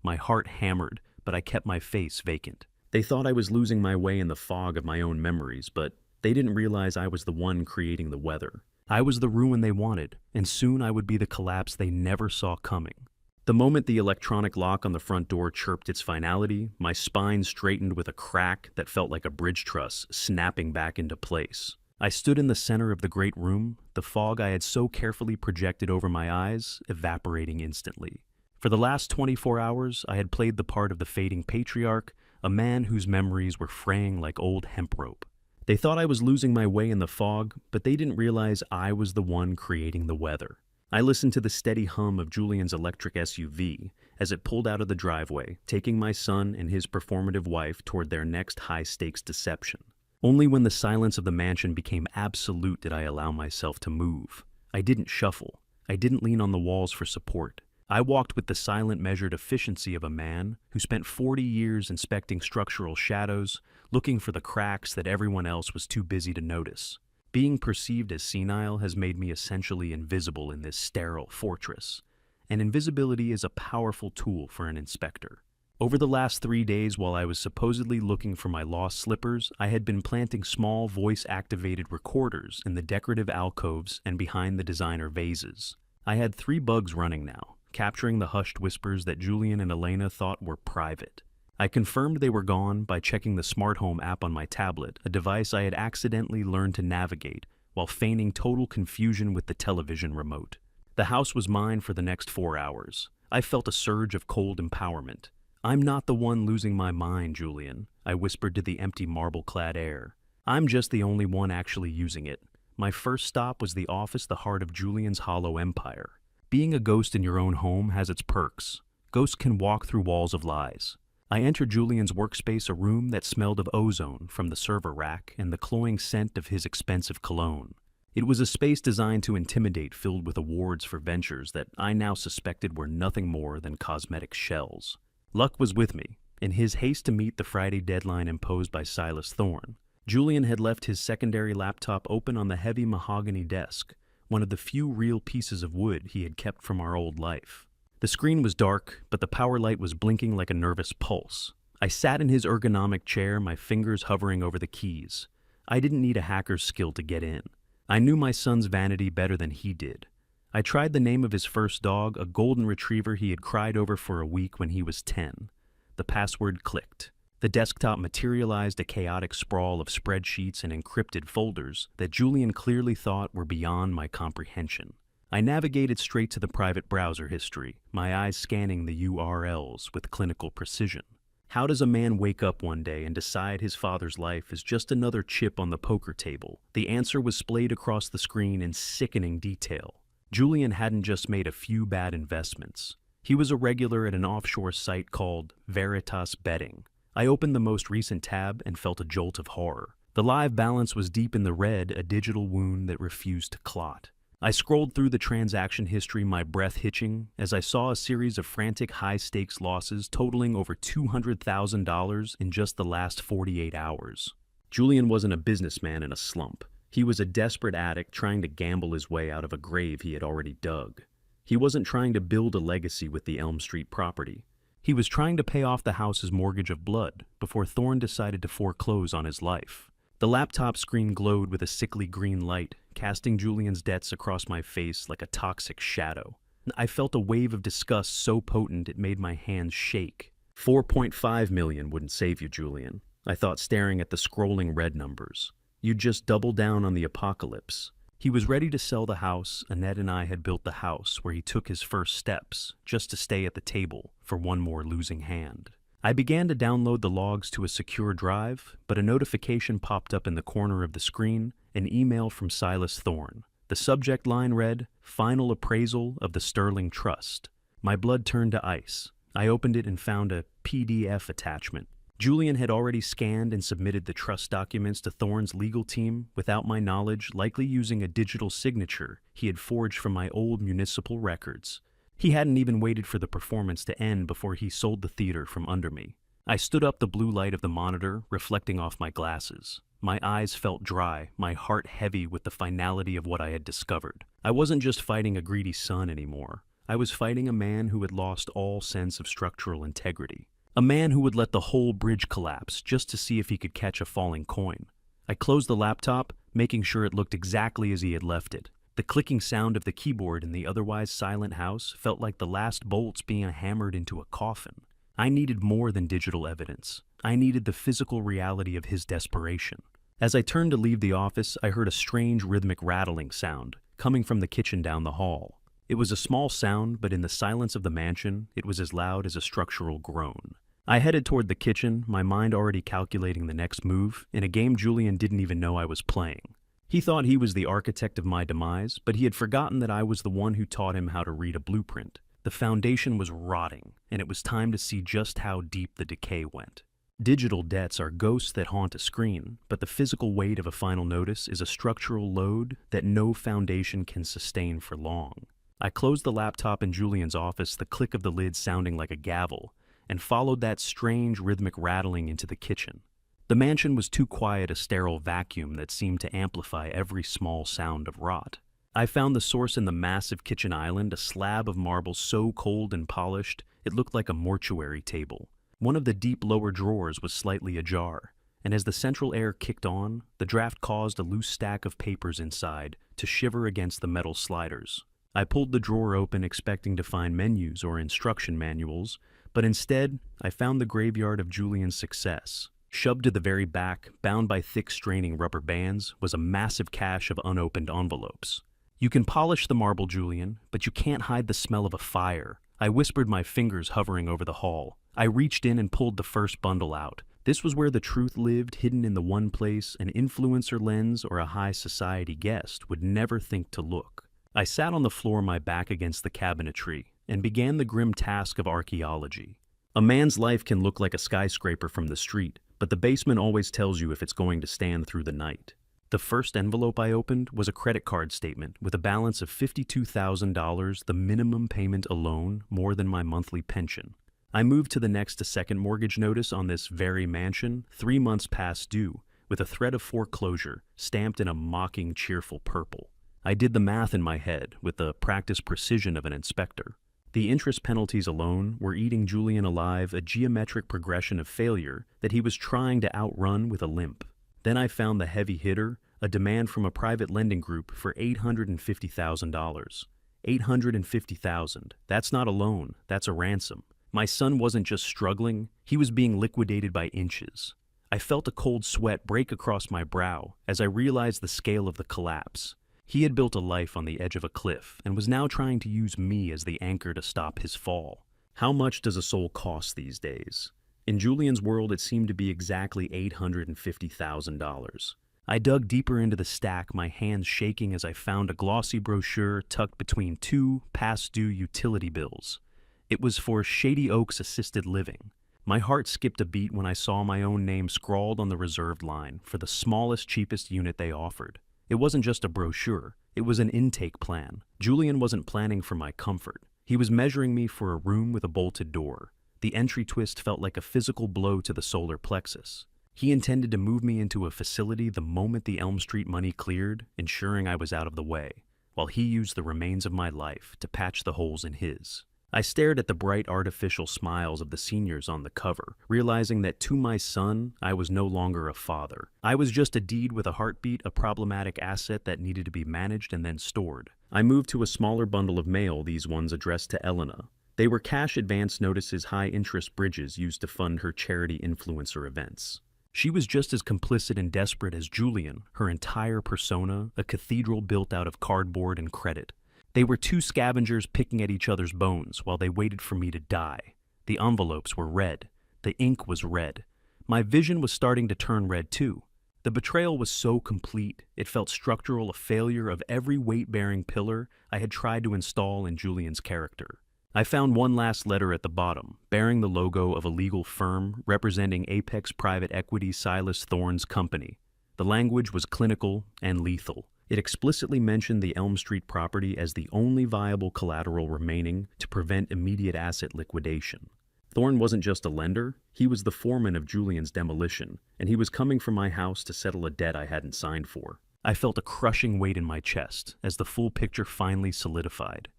My heart hammered, but I kept my face vacant. They thought I was losing my way in the fog of my own memories, but they didn't realize I was the one creating the weather. I was the ruin they wanted, and soon I would be the collapse they never saw coming. The moment the electronic lock on the front door chirped its finality, my spine straightened with a crack that felt like a bridge truss snapping back into place. I stood in the center of the great room, the fog I had so carefully projected over my eyes evaporating instantly. For the last 24 hours, I had played the part of the fading patriarch, a man whose memories were fraying like old hemp rope. They thought I was losing my way in the fog, but they didn't realize I was the one creating the weather. I listened to the steady hum of Julian's electric SUV as it pulled out of the driveway, taking my son and his performative wife toward their next high-stakes deception. Only when the silence of the mansion became absolute did I allow myself to move. I didn't shuffle. I didn't lean on the walls for support. I walked with the silent, measured efficiency of a man who spent 40 years inspecting structural shadows, looking for the cracks that everyone else was too busy to notice. Being perceived as senile has made me essentially invisible in this sterile fortress, and invisibility is a powerful tool for an inspector. Over the last 3 days, while I was supposedly looking for my lost slippers, I had been planting small voice-activated recorders in the decorative alcoves and behind the designer vases. I had 3 bugs running now, capturing the hushed whispers that Julian and Elena thought were private. I confirmed they were gone by checking the smart home app on my tablet, a device I had accidentally learned to navigate while feigning total confusion with the television remote. The house was mine for the next 4 hours. I felt a surge of cold empowerment. "I'm not the one losing my mind, Julian," I whispered to the empty marble-clad air. "I'm just the only one actually using it." My first stop was the office, the heart of Julian's hollow empire. Being a ghost in your own home has its perks. Ghosts can walk through walls of lies. I entered Julian's workspace, a room that smelled of ozone from the server rack and the cloying scent of his expensive cologne. It was a space designed to intimidate, filled with awards for ventures that I now suspected were nothing more than cosmetic shells. Luck was with me. In his haste to meet the Friday deadline imposed by Silas Thorne, Julian had left his secondary laptop open on the heavy mahogany desk, one of the few real pieces of wood he had kept from our old life. The screen was dark, but the power light was blinking like a nervous pulse. I sat in his ergonomic chair, my fingers hovering over the keys. I didn't need a hacker's skill to get in. I knew my son's vanity better than he did. I tried the name of his first dog, a golden retriever he had cried over for a week when he was 10. The password clicked. The desktop materialized a chaotic sprawl of spreadsheets and encrypted folders that Julian clearly thought were beyond my comprehension. I navigated straight to the private browser history, my eyes scanning the URLs with clinical precision. How does a man wake up one day and decide his father's life is just another chip on the poker table? The answer was splayed across the screen in sickening detail. Julian hadn't just made a few bad investments. He was a regular at an offshore site called Veritas Betting. I opened the most recent tab and felt a jolt of horror. The live balance was deep in the red, a digital wound that refused to clot. I scrolled through the transaction history, my breath hitching, as I saw a series of frantic high-stakes losses totaling over $200,000 in just the last 48 hours. Julian wasn't a businessman in a slump. He was a desperate addict trying to gamble his way out of a grave he had already dug. He wasn't trying to build a legacy with the Elm Street property. He was trying to pay off the house's mortgage of blood before Thorne decided to foreclose on his life. The laptop screen glowed with a sickly green light, casting Julian's debts across my face like a toxic shadow. I felt a wave of disgust so potent it made my hands shake. 4.5 million wouldn't save you, Julian, I thought, staring at the scrolling red numbers. You'd just double down on the apocalypse. He was ready to sell the house. Annette and I had built the house where he took his first steps, just to stay at the table for one more losing hand. I began to download the logs to a secure drive, but a notification popped up in the corner of the screen, an email from Silas Thorne. The subject line read, "Final appraisal of the Sterling Trust." My blood turned to ice. I opened it and found a PDF attachment. Julian had already scanned and submitted the trust documents to Thorne's legal team without my knowledge, likely using a digital signature he had forged from my old municipal records. He hadn't even waited for the performance to end before he sold the theater from under me. I stood up, the blue light of the monitor reflecting off my glasses. My eyes felt dry, my heart heavy with the finality of what I had discovered. I wasn't just fighting a greedy son anymore. I was fighting a man who had lost all sense of structural integrity. A man who would let the whole bridge collapse just to see if he could catch a falling coin. I closed the laptop, making sure it looked exactly as he had left it. The clicking sound of the keyboard in the otherwise silent house felt like the last bolts being hammered into a coffin. I needed more than digital evidence. I needed the physical reality of his desperation. As I turned to leave the office, I heard a strange rhythmic rattling sound coming from the kitchen down the hall. It was a small sound, but in the silence of the mansion, it was as loud as a structural groan. I headed toward the kitchen, my mind already calculating the next move, in a game Julian didn't even know I was playing. He thought he was the architect of my demise, but he had forgotten that I was the one who taught him how to read a blueprint. The foundation was rotting, and it was time to see just how deep the decay went. Digital debts are ghosts that haunt a screen, but the physical weight of a final notice is a structural load that no foundation can sustain for long. I closed the laptop in Julian's office, the click of the lid sounding like a gavel, and followed that strange rhythmic rattling into the kitchen. The mansion was too quiet, a sterile vacuum that seemed to amplify every small sound of rot. I found the source in the massive kitchen island, a slab of marble so cold and polished it looked like a mortuary table. One of the deep lower drawers was slightly ajar, and as the central air kicked on, the draft caused a loose stack of papers inside to shiver against the metal sliders. I pulled the drawer open, expecting to find menus or instruction manuals, But instead, I found the graveyard of Julian's success. Shoved to the very back, bound by thick straining rubber bands, was a massive cache of unopened envelopes. "You can polish the marble, Julian, but you can't hide the smell of a fire." I whispered, my fingers hovering over the hull. I reached in and pulled the first bundle out. This was where the truth lived, hidden in the one place an influencer lens or a high society guest would never think to look. I sat on the floor, my back against the cabinetry, and began the grim task of archaeology. A man's life can look like a skyscraper from the street, but the basement always tells you if it's going to stand through the night. The first envelope I opened was a credit card statement with a balance of $52,000, the minimum payment alone more than my monthly pension. I moved to the next a second mortgage notice on this very mansion, 3 months past due, with a threat of foreclosure stamped in a mocking, cheerful purple. I did the math in my head with the practiced precision of an inspector. The interest penalties alone were eating Julian alive, a geometric progression of failure that he was trying to outrun with a limp. Then I found the heavy hitter, a demand from a private lending group for $850,000. $850,000. That's not a loan, that's a ransom. My son wasn't just struggling, he was being liquidated by inches. I felt a cold sweat break across my brow as I realized the scale of the collapse. He had built a life on the edge of a cliff and was now trying to use me as the anchor to stop his fall. How much does a soul cost these days? In Julian's world, it seemed to be exactly $850,000. I dug deeper into the stack, my hands shaking as I found a glossy brochure tucked between 2 past-due utility bills. It was for Shady Oaks Assisted Living. My heart skipped a beat when I saw my own name scrawled on the reserved line for the smallest, cheapest unit they offered. It wasn't just a brochure, it was an intake plan. Julian wasn't planning for my comfort. He was measuring me for a room with a bolted door. The entry twist felt like a physical blow to the solar plexus. He intended to move me into a facility the moment the Elm Street money cleared, ensuring I was out of the way, while he used the remains of my life to patch the holes in his. I stared at the bright artificial smiles of the seniors on the cover, realizing that to my son, I was no longer a father. I was just a deed with a heartbeat, a problematic asset that needed to be managed and then stored. I moved to a smaller bundle of mail, these ones addressed to Elena. They were cash advance notices, high-interest bridges used to fund her charity influencer events. She was just as complicit and desperate as Julian, her entire persona, a cathedral built out of cardboard and credit. They were 2 scavengers picking at each other's bones while they waited for me to die. The envelopes were red. The ink was red. My vision was starting to turn red too. The betrayal was so complete, it felt structural, a failure of every weight-bearing pillar I had tried to install in Julian's character. I found one last letter at the bottom, bearing the logo of a legal firm representing Apex Private Equity Silas Thorne's company. The language was clinical and lethal. It explicitly mentioned the Elm Street property as the only viable collateral remaining to prevent immediate asset liquidation. Thorne wasn't just a lender, he was the foreman of Julian's demolition, and he was coming for my house to settle a debt I hadn't signed for. I felt a crushing weight in my chest as the full picture finally solidified.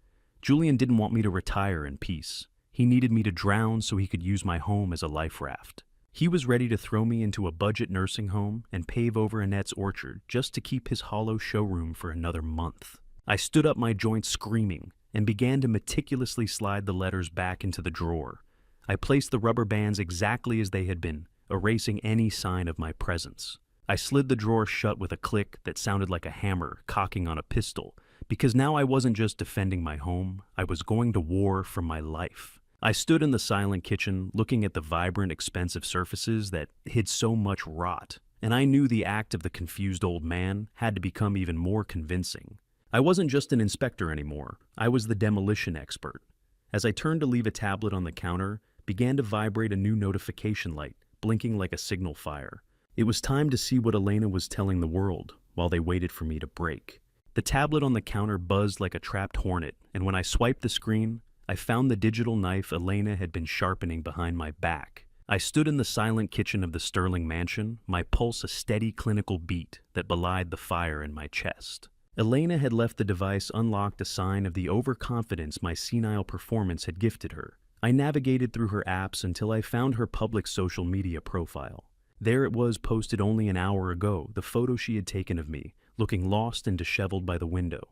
Julian didn't want me to retire in peace. He needed me to drown so he could use my home as a life raft. He was ready to throw me into a budget nursing home and pave over Annette's orchard just to keep his hollow showroom for another month. I stood up, my joints screaming, and began to meticulously slide the letters back into the drawer. I placed the rubber bands exactly as they had been, erasing any sign of my presence. I slid the drawer shut with a click that sounded like a hammer cocking on a pistol, because now I wasn't just defending my home, I was going to war for my life. I stood in the silent kitchen, looking at the vibrant, expensive surfaces that hid so much rot, and I knew the act of the confused old man had to become even more convincing. I wasn't just an inspector anymore, I was the demolition expert. As I turned to leave a tablet on the counter, began to vibrate a new notification light, blinking like a signal fire. It was time to see what Elena was telling the world, while they waited for me to break. The tablet on the counter buzzed like a trapped hornet, and when I swiped the screen, I found the digital knife Elena had been sharpening behind my back. I stood in the silent kitchen of the Sterling mansion, my pulse a steady clinical beat that belied the fire in my chest. Elena had left the device unlocked, a sign of the overconfidence my senile performance had gifted her. I navigated through her apps until I found her public social media profile. There it was, posted only an hour ago, the photo she had taken of me, looking lost and disheveled by the window.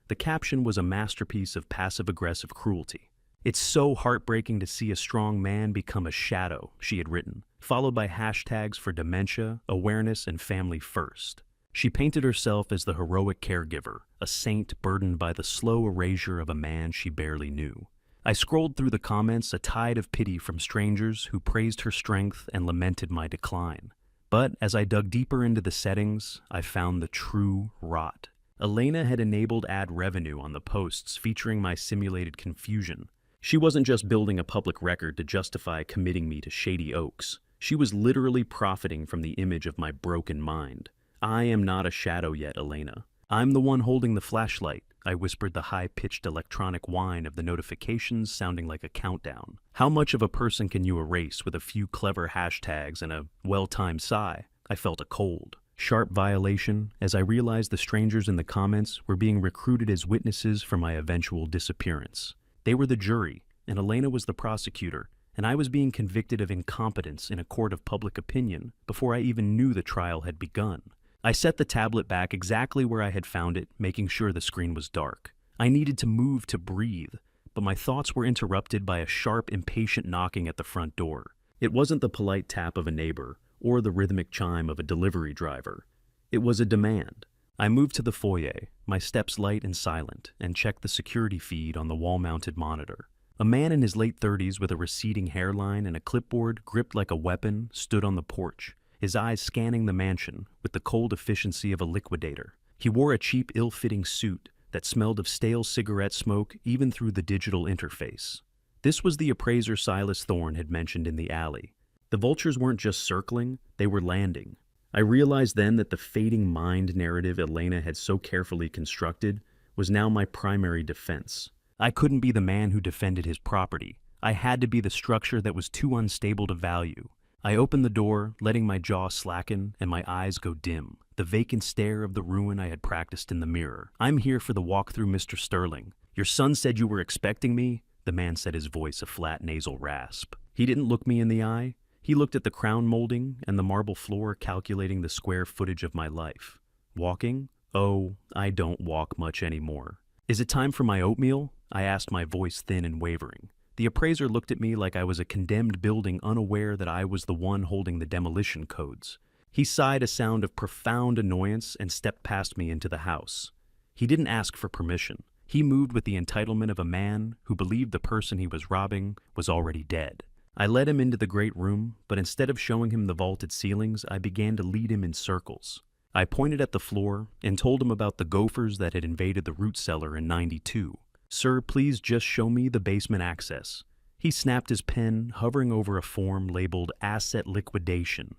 The caption was a masterpiece of passive-aggressive cruelty. "It's so heartbreaking to see a strong man become a shadow," she had written, followed by hashtags for dementia, awareness, and family first. She painted herself as the heroic caregiver, a saint burdened by the slow erasure of a man she barely knew. I scrolled through the comments, a tide of pity from strangers who praised her strength and lamented my decline. But as I dug deeper into the settings, I found the true rot. Elena had enabled ad revenue on the posts featuring my simulated confusion. She wasn't just building a public record to justify committing me to Shady Oaks. She was literally profiting from the image of my broken mind. "I am not a shadow yet, Elena. I'm the one holding the flashlight," I whispered, the high-pitched electronic whine of the notifications sounding like a countdown. How much of a person can you erase with a few clever hashtags and a well-timed sigh? I felt a cold, sharp violation as I realized the strangers in the comments were being recruited as witnesses for my eventual disappearance. They were the jury, and Elena was the prosecutor, and I was being convicted of incompetence in a court of public opinion before I even knew the trial had begun. I set the tablet back exactly where I had found it, making sure the screen was dark. I needed to move to breathe, but my thoughts were interrupted by a sharp, impatient knocking at the front door. It wasn't the polite tap of a neighbor or the rhythmic chime of a delivery driver. It was a demand. I moved to the foyer, my steps light and silent, and checked the security feed on the wall-mounted monitor. A man in his late 30s with a receding hairline and a clipboard gripped like a weapon stood on the porch, his eyes scanning the mansion with the cold efficiency of a liquidator. He wore a cheap, ill-fitting suit that smelled of stale cigarette smoke even through the digital interface. This was the appraiser Silas Thorne had mentioned in the alley. The vultures weren't just circling, they were landing. I realized then that the fading mind narrative Elena had so carefully constructed was now my primary defense. I couldn't be the man who defended his property. I had to be the structure that was too unstable to value. I opened the door, letting my jaw slacken and my eyes go dim, the vacant stare of the ruin I had practiced in the mirror. "I'm here for the walkthrough, Mr. Sterling. Your son said you were expecting me?" The man said, his voice a flat nasal rasp. He didn't look me in the eye. He looked at the crown molding and the marble floor, calculating the square footage of my life. "Walking? Oh, I don't walk much anymore." "Is it time for my oatmeal?" I asked, my voice thin and wavering. The appraiser looked at me like I was a condemned building, unaware that I was the one holding the demolition codes. He sighed a sound of profound annoyance and stepped past me into the house. He didn't ask for permission. He moved with the entitlement of a man who believed the person he was robbing was already dead. I led him into the great room, but instead of showing him the vaulted ceilings, I began to lead him in circles. I pointed at the floor and told him about the gophers that had invaded the root cellar in '92. "Sir, please just show me the basement access." He snapped his pen, hovering over a form labeled Asset Liquidation.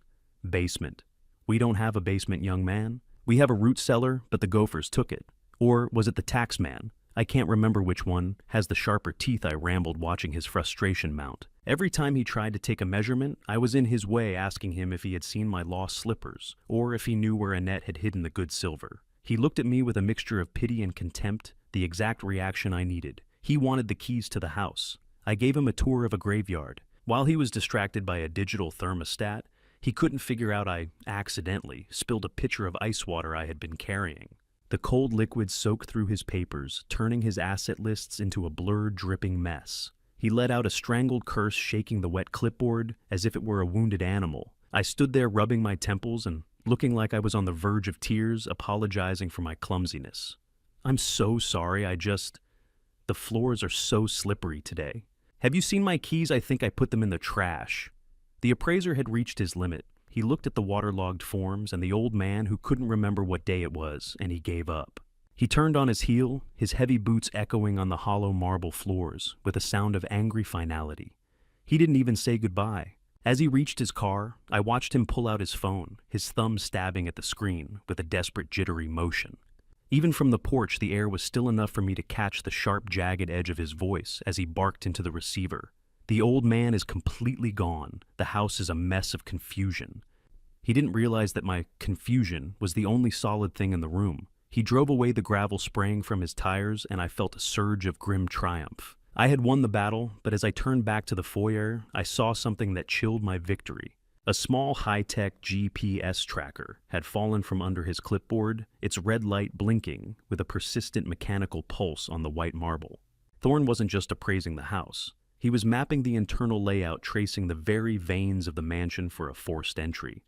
"Basement. We don't have a basement, young man. We have a root cellar, but the gophers took it. Or was it the tax man? I can't remember which one has the sharper teeth," I rambled, watching his frustration mount. Every time he tried to take a measurement, I was in his way, asking him if he had seen my lost slippers, or if he knew where Annette had hidden the good silver. He looked at me with a mixture of pity and contempt, the exact reaction I needed. He wanted the keys to the house. I gave him a tour of a graveyard. While he was distracted by a digital thermostat, he couldn't figure out I accidentally spilled a pitcher of ice water I had been carrying. The cold liquid soaked through his papers, turning his asset lists into a blurred, dripping mess. He let out a strangled curse, shaking the wet clipboard as if it were a wounded animal. I stood there rubbing my temples and looking like I was on the verge of tears, apologizing for my clumsiness. "I'm so sorry, the floors are so slippery today. Have you seen my keys? I think I put them in the trash." The appraiser had reached his limit. He looked at the waterlogged forms and the old man who couldn't remember what day it was, and he gave up. He turned on his heel, his heavy boots echoing on the hollow marble floors with a sound of angry finality. He didn't even say goodbye. As he reached his car, I watched him pull out his phone, his thumb stabbing at the screen with a desperate, jittery motion. Even from the porch, the air was still enough for me to catch the sharp, jagged edge of his voice as he barked into the receiver. "The old man is completely gone. The house is a mess of confusion." He didn't realize that my confusion was the only solid thing in the room. He drove away, the gravel spraying from his tires, and I felt a surge of grim triumph. I had won the battle, but as I turned back to the foyer, I saw something that chilled my victory. A small high-tech GPS tracker had fallen from under his clipboard, its red light blinking with a persistent mechanical pulse on the white marble. Thorne wasn't just appraising the house. He was mapping the internal layout, tracing the very veins of the mansion for a forced entry.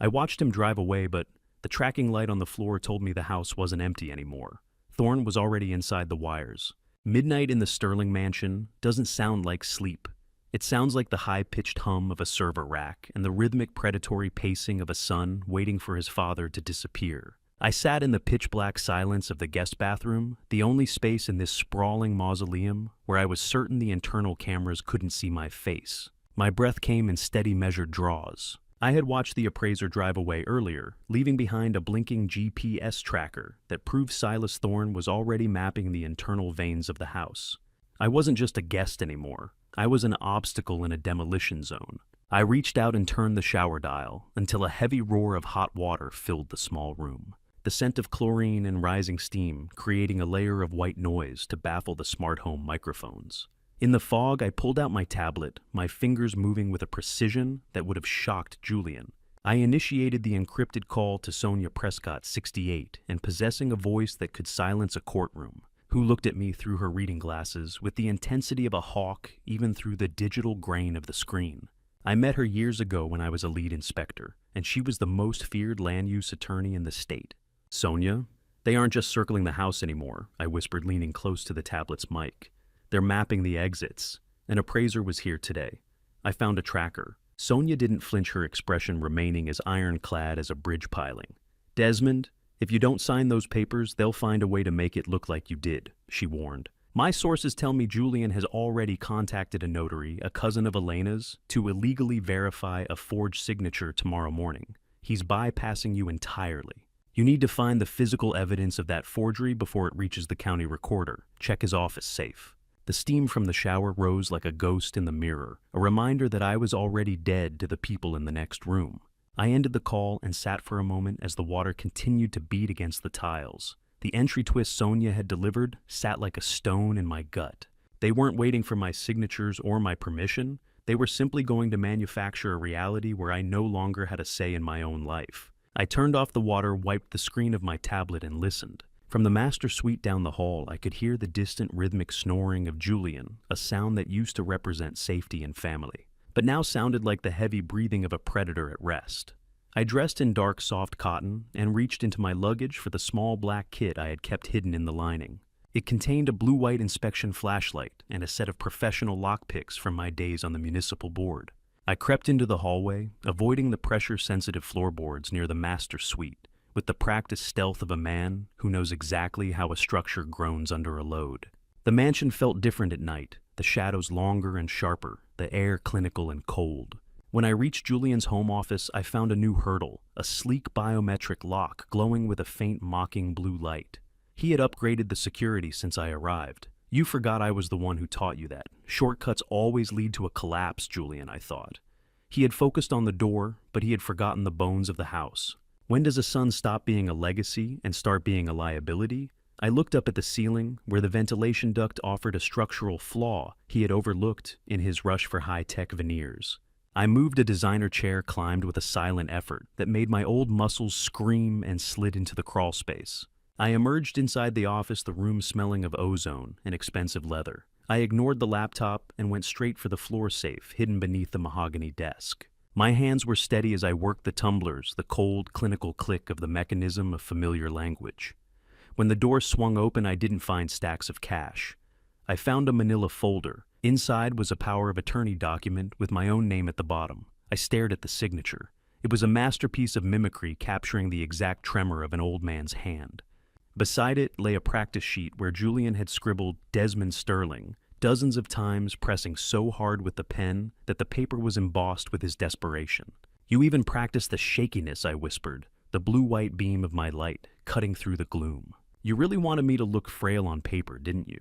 I watched him drive away, but the tracking light on the floor told me the house wasn't empty anymore. Thorne was already inside the wires. Midnight in the Sterling mansion doesn't sound like sleep. It sounds like the high-pitched hum of a server rack and the rhythmic predatory pacing of a son waiting for his father to disappear. I sat in the pitch-black silence of the guest bathroom, the only space in this sprawling mausoleum where I was certain the internal cameras couldn't see my face. My breath came in steady, measured draws. I had watched the appraiser drive away earlier, leaving behind a blinking GPS tracker that proved Silas Thorne was already mapping the internal veins of the house. I wasn't just a guest anymore. I was an obstacle in a demolition zone. I reached out and turned the shower dial until a heavy roar of hot water filled the small room. The scent of chlorine and rising steam creating a layer of white noise to baffle the smart home microphones. In the fog, I pulled out my tablet, my fingers moving with a precision that would have shocked Julian. I initiated the encrypted call to Sonia Prescott, 68, and possessing a voice that could silence a courtroom, who looked at me through her reading glasses with the intensity of a hawk even through the digital grain of the screen. I met her years ago when I was a lead inspector, and she was the most feared land use attorney in the state. Sonia, they aren't just circling the house anymore, I whispered, leaning close to the tablet's mic. They're mapping the exits. An appraiser was here today. I found a tracker. Sonia didn't flinch, her expression remaining as ironclad as a bridge piling. Desmond, if you don't sign those papers, they'll find a way to make it look like you did, she warned. My sources tell me Julian has already contacted a notary, a cousin of Elena's, to illegally verify a forged signature tomorrow morning. He's bypassing you entirely. You need to find the physical evidence of that forgery before it reaches the county recorder. Check his office safe. The steam from the shower rose like a ghost in the mirror, a reminder that I was already dead to the people in the next room. I ended the call and sat for a moment as the water continued to beat against the tiles. The entry twist Sonia had delivered sat like a stone in my gut. They weren't waiting for my signatures or my permission. They were simply going to manufacture a reality where I no longer had a say in my own life. I turned off the water, wiped the screen of my tablet, and listened. From the master suite down the hall, I could hear the distant rhythmic snoring of Julian, a sound that used to represent safety and family, but now sounded like the heavy breathing of a predator at rest. I dressed in dark, soft cotton and reached into my luggage for the small black kit I had kept hidden in the lining. It contained a blue-white inspection flashlight and a set of professional lockpicks from my days on the municipal board. I crept into the hallway, avoiding the pressure-sensitive floorboards near the master suite, with the practiced stealth of a man who knows exactly how a structure groans under a load. The mansion felt different at night, the shadows longer and sharper, the air clinical and cold. When I reached Julian's home office, I found a new hurdle, a sleek biometric lock glowing with a faint mocking blue light. He had upgraded the security since I arrived. You forgot I was the one who taught you that. Shortcuts always lead to a collapse, Julian, I thought. He had focused on the door, but he had forgotten the bones of the house. When does a son stop being a legacy and start being a liability? I looked up at the ceiling, where the ventilation duct offered a structural flaw he had overlooked in his rush for high-tech veneers. I moved a designer chair, climbed with a silent effort that made my old muscles scream, and slid into the crawl space. I emerged inside the office, the room smelling of ozone and expensive leather. I ignored the laptop and went straight for the floor safe hidden beneath the mahogany desk. My hands were steady as I worked the tumblers, the cold, clinical click of the mechanism of familiar language. When the door swung open, I didn't find stacks of cash. I found a manila folder. Inside was a power of attorney document with my own name at the bottom. I stared at the signature. It was a masterpiece of mimicry, capturing the exact tremor of an old man's hand. Beside it lay a practice sheet where Julian had scribbled Desmond Sterling dozens of times, pressing so hard with the pen that the paper was embossed with his desperation. You even practiced the shakiness, I whispered, the blue-white beam of my light cutting through the gloom. You really wanted me to look frail on paper, didn't you?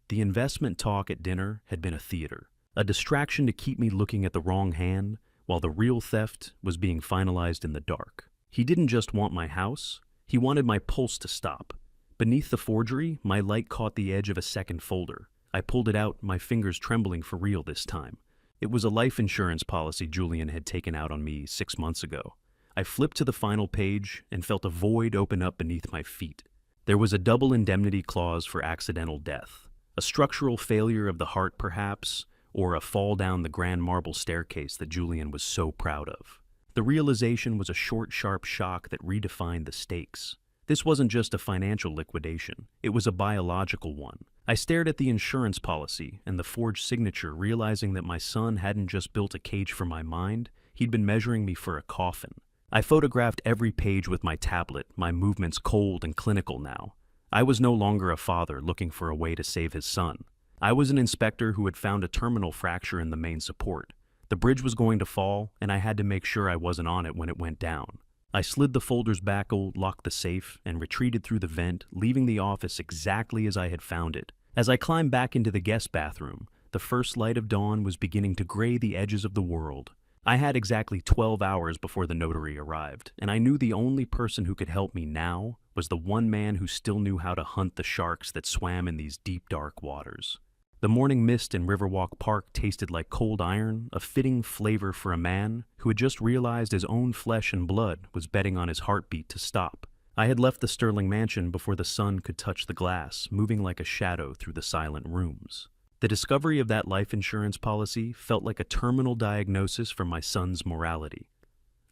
The investment talk at dinner had been a theater, a distraction to keep me looking at the wrong hand, while the real theft was being finalized in the dark. He didn't just want my house. He wanted my pulse to stop. Beneath the forgery, my light caught the edge of a second folder. I pulled it out, my fingers trembling for real this time. It was a life insurance policy Julian had taken out on me 6 months ago. I flipped to the final page and felt a void open up beneath my feet. There was a double indemnity clause for accidental death, A structural failure of the heart, perhaps, or a fall down the grand marble staircase that Julian was so proud of. The realization was a short, sharp shock that redefined the stakes. This wasn't just a financial liquidation, it was a biological one. I stared at the insurance policy and the forged signature, realizing that my son hadn't just built a cage for my mind, he'd been measuring me for a coffin. I photographed every page with my tablet, my movements cold and clinical now. I was no longer a father looking for a way to save his son. I was an inspector who had found a terminal fracture in the main support. The bridge was going to fall, and I had to make sure I wasn't on it when it went down. I slid the folders back, locked the safe, and retreated through the vent, leaving the office exactly as I had found it. As I climbed back into the guest bathroom, the first light of dawn was beginning to gray the edges of the world. I had exactly 12 hours before the notary arrived, and I knew the only person who could help me now was the one man who still knew how to hunt the sharks that swam in these deep, dark waters. The morning mist in Riverwalk Park tasted like cold iron, a fitting flavor for a man who had just realized his own flesh and blood was betting on his heartbeat to stop. I had left the Sterling mansion before the sun could touch the glass, moving like a shadow through the silent rooms. The discovery of that life insurance policy felt like a terminal diagnosis for my son's morality.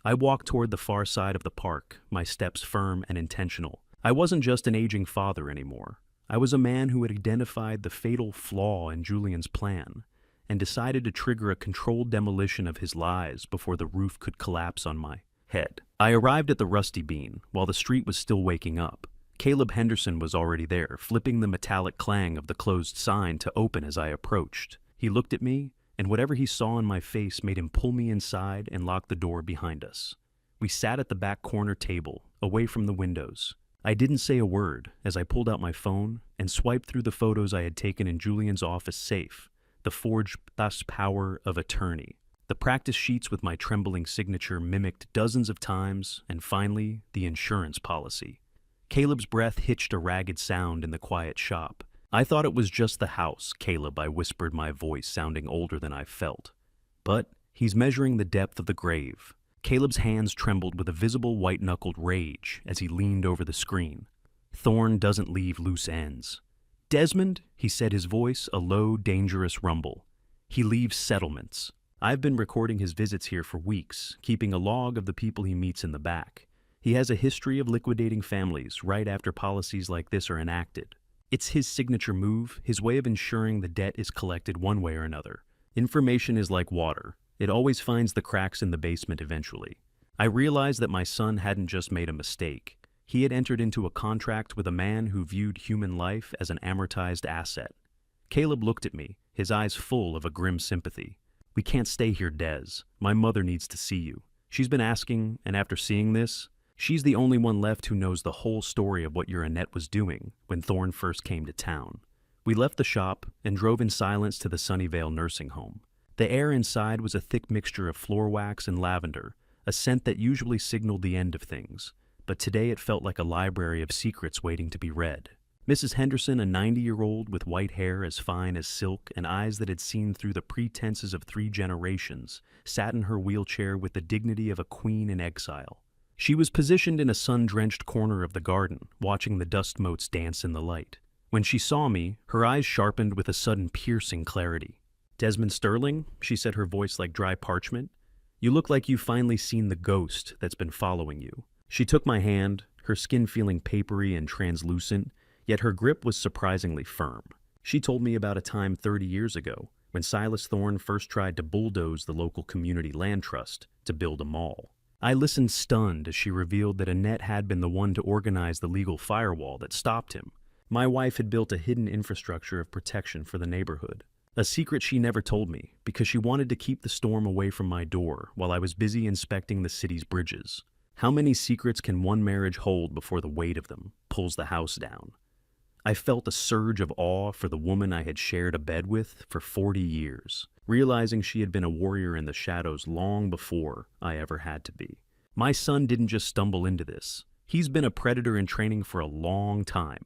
I walked toward the far side of the park, my steps firm and intentional. I wasn't just an aging father anymore. I was a man who had identified the fatal flaw in Julian's plan and decided to trigger a controlled demolition of his lies before the roof could collapse on my head. I arrived at the Rusty Bean while the street was still waking up. Caleb Henderson was already there, flipping the metallic clang of the closed sign to open as I approached. He looked at me, and whatever he saw in my face made him pull me inside and lock the door behind us. We sat at the back corner table, away from the windows. I didn't say a word as I pulled out my phone and swiped through the photos I had taken in Julian's office safe, the forged thus power of attorney. The practice sheets with my trembling signature mimicked dozens of times, and finally, the insurance policy. Caleb's breath hitched a ragged sound in the quiet shop. I thought it was just the house, Caleb, I whispered, my voice sounding older than I felt. But he's measuring the depth of the grave. Caleb's hands trembled with a visible white-knuckled rage as he leaned over the screen. Thorne doesn't leave loose ends. Desmond, he said, his voice a low, dangerous rumble. He leaves settlements. I've been recording his visits here for weeks, keeping a log of the people he meets in the back. He has a history of liquidating families right after policies like this are enacted. It's his signature move, his way of ensuring the debt is collected one way or another. Information is like water. It always finds the cracks in the basement eventually. I realized that my son hadn't just made a mistake. He had entered into a contract with a man who viewed human life as an amortized asset. Caleb looked at me, his eyes full of a grim sympathy. "We can't stay here, Des. My mother needs to see you. She's been asking, and after seeing this, she's the only one left who knows the whole story of what your Annette was doing when Thorne first came to town." We left the shop and drove in silence to the Sunnyvale nursing home. The air inside was a thick mixture of floor wax and lavender, a scent that usually signaled the end of things, but today it felt like a library of secrets waiting to be read. Mrs. Henderson, a 90-year-old with white hair as fine as silk and eyes that had seen through the pretenses of 3 generations, sat in her wheelchair with the dignity of a queen in exile. She was positioned in a sun-drenched corner of the garden, watching the dust motes dance in the light. When she saw me, her eyes sharpened with a sudden piercing clarity. "Desmond Sterling," she said, her voice like dry parchment, "you look like you've finally seen the ghost that's been following you." She took my hand, her skin feeling papery and translucent, yet her grip was surprisingly firm. She told me about a time 30 years ago, when Silas Thorne first tried to bulldoze the local community land trust to build a mall. I listened stunned as she revealed that Annette had been the one to organize the legal firewall that stopped him. My wife had built a hidden infrastructure of protection for the neighborhood. A secret she never told me, because she wanted to keep the storm away from my door while I was busy inspecting the city's bridges. How many secrets can one marriage hold before the weight of them pulls the house down? I felt a surge of awe for the woman I had shared a bed with for 40 years, realizing she had been a warrior in the shadows long before I ever had to be. My son didn't just stumble into this. He's been a predator in training for a long time.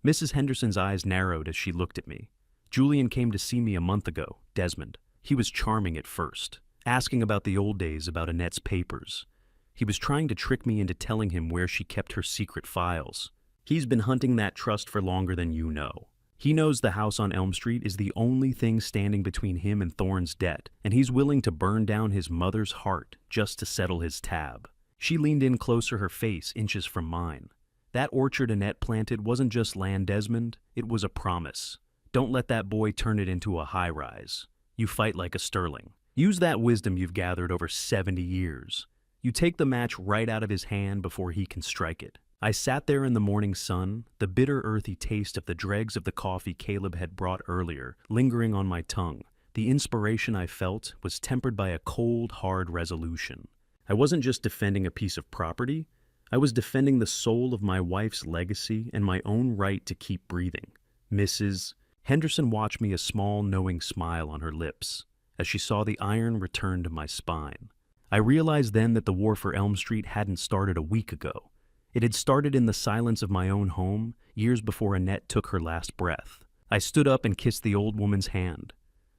Mrs. Henderson's eyes narrowed as she looked at me. "Julian came to see me a month ago, Desmond. He was charming at first, asking about the old days, about Annette's papers. He was trying to trick me into telling him where she kept her secret files. He's been hunting that trust for longer than you know. He knows the house on Elm Street is the only thing standing between him and Thorne's debt, and he's willing to burn down his mother's heart just to settle his tab. She leaned in closer, her face inches from mine. That orchard Annette planted wasn't just land, Desmond, it was a promise. Don't let that boy turn it into a high-rise. You fight like a Sterling. Use that wisdom you've gathered over 70 years. You take the match right out of his hand before he can strike it. I sat there in the morning sun, the bitter earthy taste of the dregs of the coffee Caleb had brought earlier, lingering on my tongue. The inspiration I felt was tempered by a cold, hard resolution. I wasn't just defending a piece of property, I was defending the soul of my wife's legacy and my own right to keep breathing. Mrs. Henderson watched me, a small, knowing smile on her lips, as she saw the iron return to my spine. I realized then that the war for Elm Street hadn't started a week ago. It had started in the silence of my own home, years before Annette took her last breath. I stood up and kissed the old woman's hand.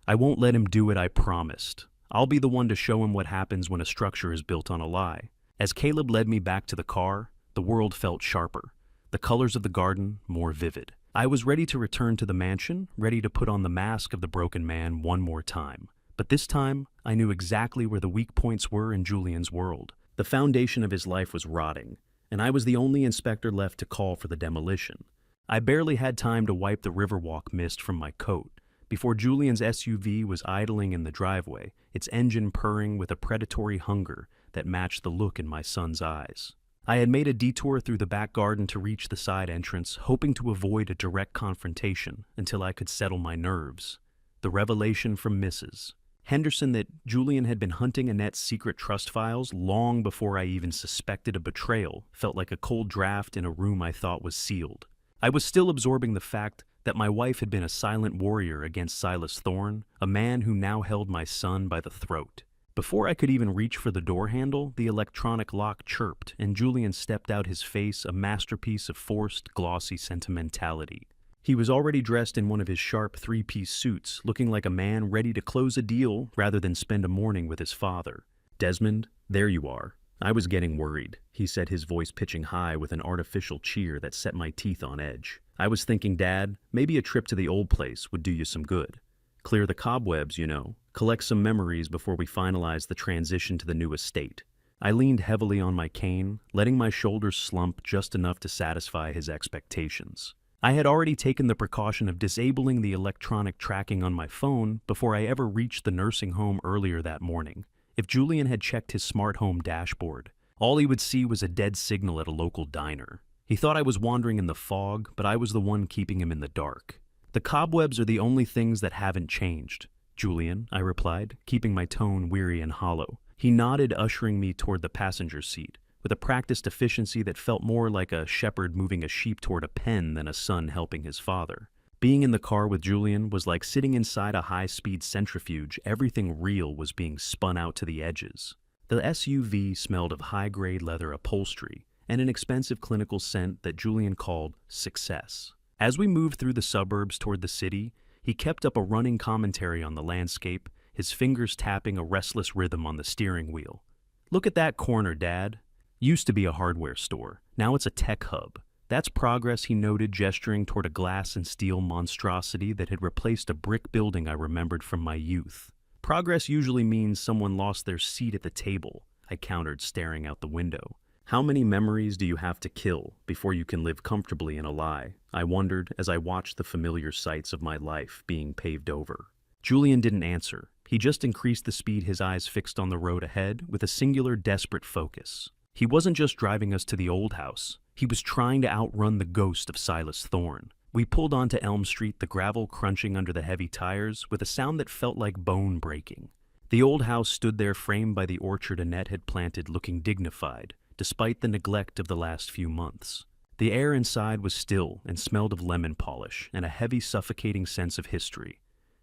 I won't let him do it, I promised. I'll be the one to show him what happens when a structure is built on a lie. As Caleb led me back to the car, the world felt sharper, the colors of the garden more vivid. I was ready to return to the mansion, ready to put on the mask of the broken man one more time. But this time, I knew exactly where the weak points were in Julian's world. The foundation of his life was rotting, and I was the only inspector left to call for the demolition. I barely had time to wipe the Riverwalk mist from my coat before Julian's SUV was idling in the driveway, its engine purring with a predatory hunger that matched the look in my son's eyes. I had made a detour through the back garden to reach the side entrance, hoping to avoid a direct confrontation until I could settle my nerves. The revelation from Mrs. Henderson that Julian had been hunting Annette's secret trust files long before I even suspected a betrayal felt like a cold draft in a room I thought was sealed. I was still absorbing the fact that my wife had been a silent warrior against Silas Thorne, a man who now held my son by the throat. Before I could even reach for the door handle, the electronic lock chirped, and Julian stepped out, his face a masterpiece of forced, glossy sentimentality. He was already dressed in one of his sharp three-piece suits, looking like a man ready to close a deal rather than spend a morning with his father. "Desmond, there you are. I was getting worried," he said, his voice pitching high with an artificial cheer that set my teeth on edge. "I was thinking, Dad, maybe a trip to the old place would do you some good. Clear the cobwebs, you know. Collect some memories before we finalize the transition to the new estate." I leaned heavily on my cane, letting my shoulders slump just enough to satisfy his expectations. I had already taken the precaution of disabling the electronic tracking on my phone before I ever reached the nursing home earlier that morning. If Julian had checked his smart home dashboard, all he would see was a dead signal at a local diner. He thought I was wandering in the fog, but I was the one keeping him in the dark. "The cobwebs are the only things that haven't changed, Julian," I replied, keeping my tone weary and hollow. He nodded, ushering me toward the passenger seat, with a practiced efficiency that felt more like a shepherd moving a sheep toward a pen than a son helping his father. Being in the car with Julian was like sitting inside a high-speed centrifuge. Everything real was being spun out to the edges. The SUV smelled of high-grade leather upholstery and an expensive clinical scent that Julian called success. As we moved through the suburbs toward the city, he kept up a running commentary on the landscape, his fingers tapping a restless rhythm on the steering wheel. "Look at that corner, Dad. Used to be a hardware store. Now it's a tech hub. That's progress," he noted, gesturing toward a glass and steel monstrosity that had replaced a brick building I remembered from my youth. "Progress usually means someone lost their seat at the table," I countered, staring out the window. "How many memories do you have to kill before you can live comfortably in a lie?" I wondered as I watched the familiar sights of my life being paved over. Julian didn't answer. He just increased the speed, his eyes fixed on the road ahead with a singular, desperate focus. He wasn't just driving us to the old house. He was trying to outrun the ghost of Silas Thorne. We pulled onto Elm Street, the gravel crunching under the heavy tires, with a sound that felt like bone breaking. The old house stood there, framed by the orchard Annette had planted, looking dignified, despite the neglect of the last few months. The air inside was still and smelled of lemon polish and a heavy, suffocating sense of history.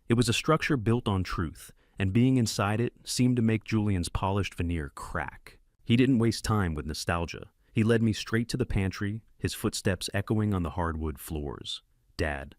It was a structure built on truth, and being inside it seemed to make Julian's polished veneer crack. He didn't waste time with nostalgia. He led me straight to the pantry, his footsteps echoing on the hardwood floors. "Dad,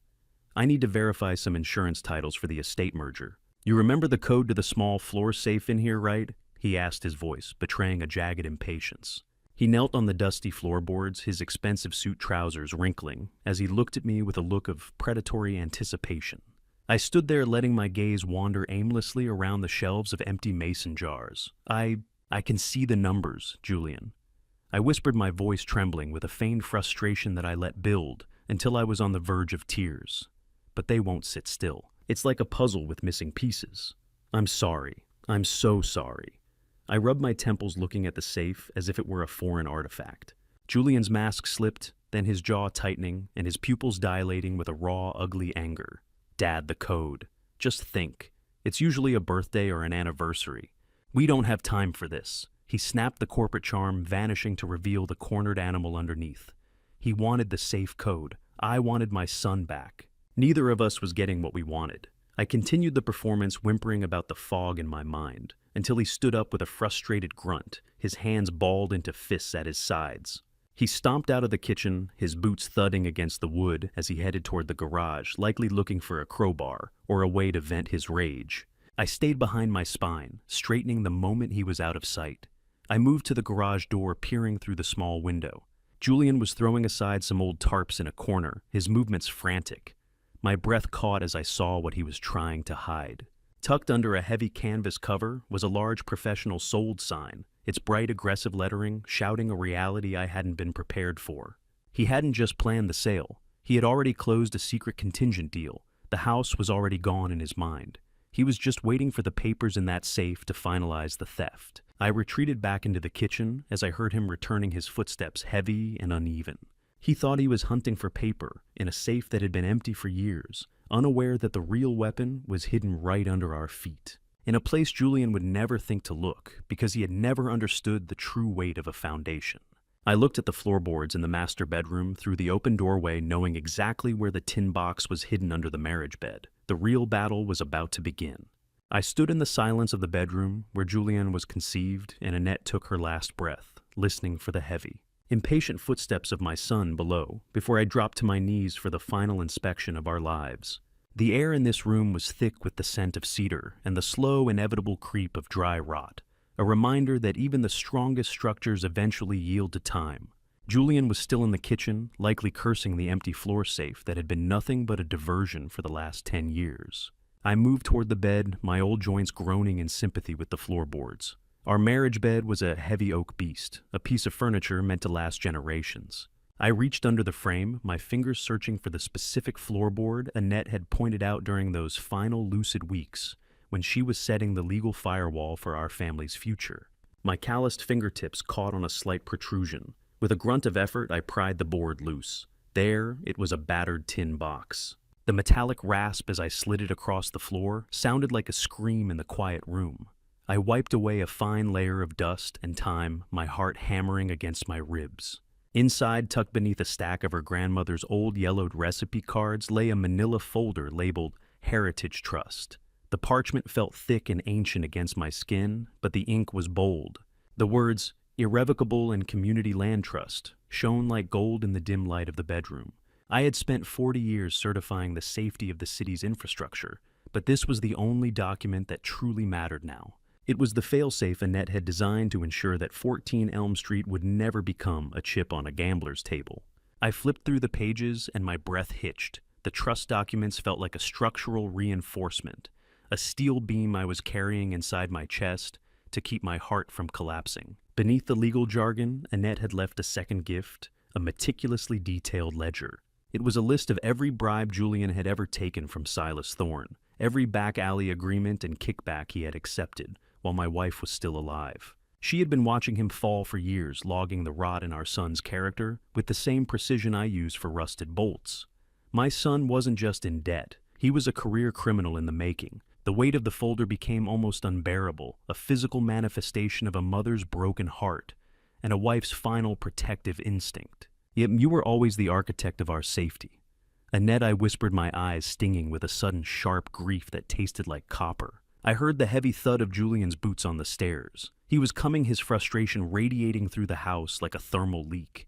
I need to verify some insurance titles for the estate merger. You remember the code to the small floor safe in here, right?" he asked, his voice betraying a jagged impatience. He knelt on the dusty floorboards, his expensive suit trousers wrinkling, as he looked at me with a look of predatory anticipation. I stood there letting my gaze wander aimlessly around the shelves of empty mason jars. I can see the numbers, Julian. I whispered, my voice trembling with a feigned frustration that I let build until I was on the verge of tears. But they won't sit still. It's like a puzzle with missing pieces. I'm sorry. I'm so sorry. I rubbed my temples looking at the safe as if it were a foreign artifact. Julian's mask slipped, then his jaw tightening and his pupils dilating with a raw, ugly anger. Dad, the code. Just think. It's usually a birthday or an anniversary. We don't have time for this. He snapped the corporate charm, vanishing to reveal the cornered animal underneath. He wanted the safe code. I wanted my son back. Neither of us was getting what we wanted. I continued the performance, whimpering about the fog in my mind, until he stood up with a frustrated grunt, his hands balled into fists at his sides. He stomped out of the kitchen, his boots thudding against the wood as he headed toward the garage, likely looking for a crowbar or a way to vent his rage. I stayed behind my spine, straightening the moment he was out of sight. I moved to the garage door, peering through the small window. Julian was throwing aside some old tarps in a corner, his movements frantic. My breath caught as I saw what he was trying to hide. Tucked under a heavy canvas cover was a large professional sold sign, its bright aggressive lettering shouting a reality I hadn't been prepared for. He hadn't just planned the sale. He had already closed a secret contingent deal. The house was already gone in his mind. He was just waiting for the papers in that safe to finalize the theft. I retreated back into the kitchen as I heard him returning, his footsteps heavy and uneven. He thought he was hunting for paper in a safe that had been empty for years, unaware that the real weapon was hidden right under our feet, in a place Julian would never think to look because he had never understood the true weight of a foundation. I looked at the floorboards in the master bedroom through the open doorway, knowing exactly where the tin box was hidden under the marriage bed. The real battle was about to begin. I stood in the silence of the bedroom where Julian was conceived and Annette took her last breath, listening for the heavy, impatient footsteps of my son below before I dropped to my knees for the final inspection of our lives. The air in this room was thick with the scent of cedar and the slow, inevitable creep of dry rot, a reminder that even the strongest structures eventually yield to time. Julian was still in the kitchen, likely cursing the empty floor safe that had been nothing but a diversion for the last 10 years. I moved toward the bed, my old joints groaning in sympathy with the floorboards. Our marriage bed was a heavy oak beast, a piece of furniture meant to last generations. I reached under the frame, my fingers searching for the specific floorboard Annette had pointed out during those final lucid weeks when she was setting the legal firewall for our family's future. My calloused fingertips caught on a slight protrusion. With a grunt of effort, I pried the board loose. There, it was a battered tin box. The metallic rasp as I slid it across the floor sounded like a scream in the quiet room. I wiped away a fine layer of dust and time, my heart hammering against my ribs. Inside, tucked beneath a stack of her grandmother's old yellowed recipe cards, lay a manila folder labeled Heritage Trust. The parchment felt thick and ancient against my skin, but the ink was bold. The words, Irrevocable and Community Land Trust, shone like gold in the dim light of the bedroom. I had spent 40 years certifying the safety of the city's infrastructure, but this was the only document that truly mattered now. It was the failsafe Annette had designed to ensure that 14 Elm Street would never become a chip on a gambler's table. I flipped through the pages and my breath hitched. The trust documents felt like a structural reinforcement, a steel beam I was carrying inside my chest to keep my heart from collapsing. Beneath the legal jargon, Annette had left a second gift, a meticulously detailed ledger. It was a list of every bribe Julian had ever taken from Silas Thorne, every back alley agreement and kickback he had accepted while my wife was still alive. She had been watching him fall for years, logging the rot in our son's character with the same precision I use for rusted bolts. My son wasn't just in debt. He was a career criminal in the making. The weight of the folder became almost unbearable, a physical manifestation of a mother's broken heart and a wife's final protective instinct. Yet you were always the architect of our safety. Annette, I whispered, my eyes stinging with a sudden sharp grief that tasted like copper. I heard the heavy thud of Julian's boots on the stairs. He was coming, his frustration radiating through the house like a thermal leak.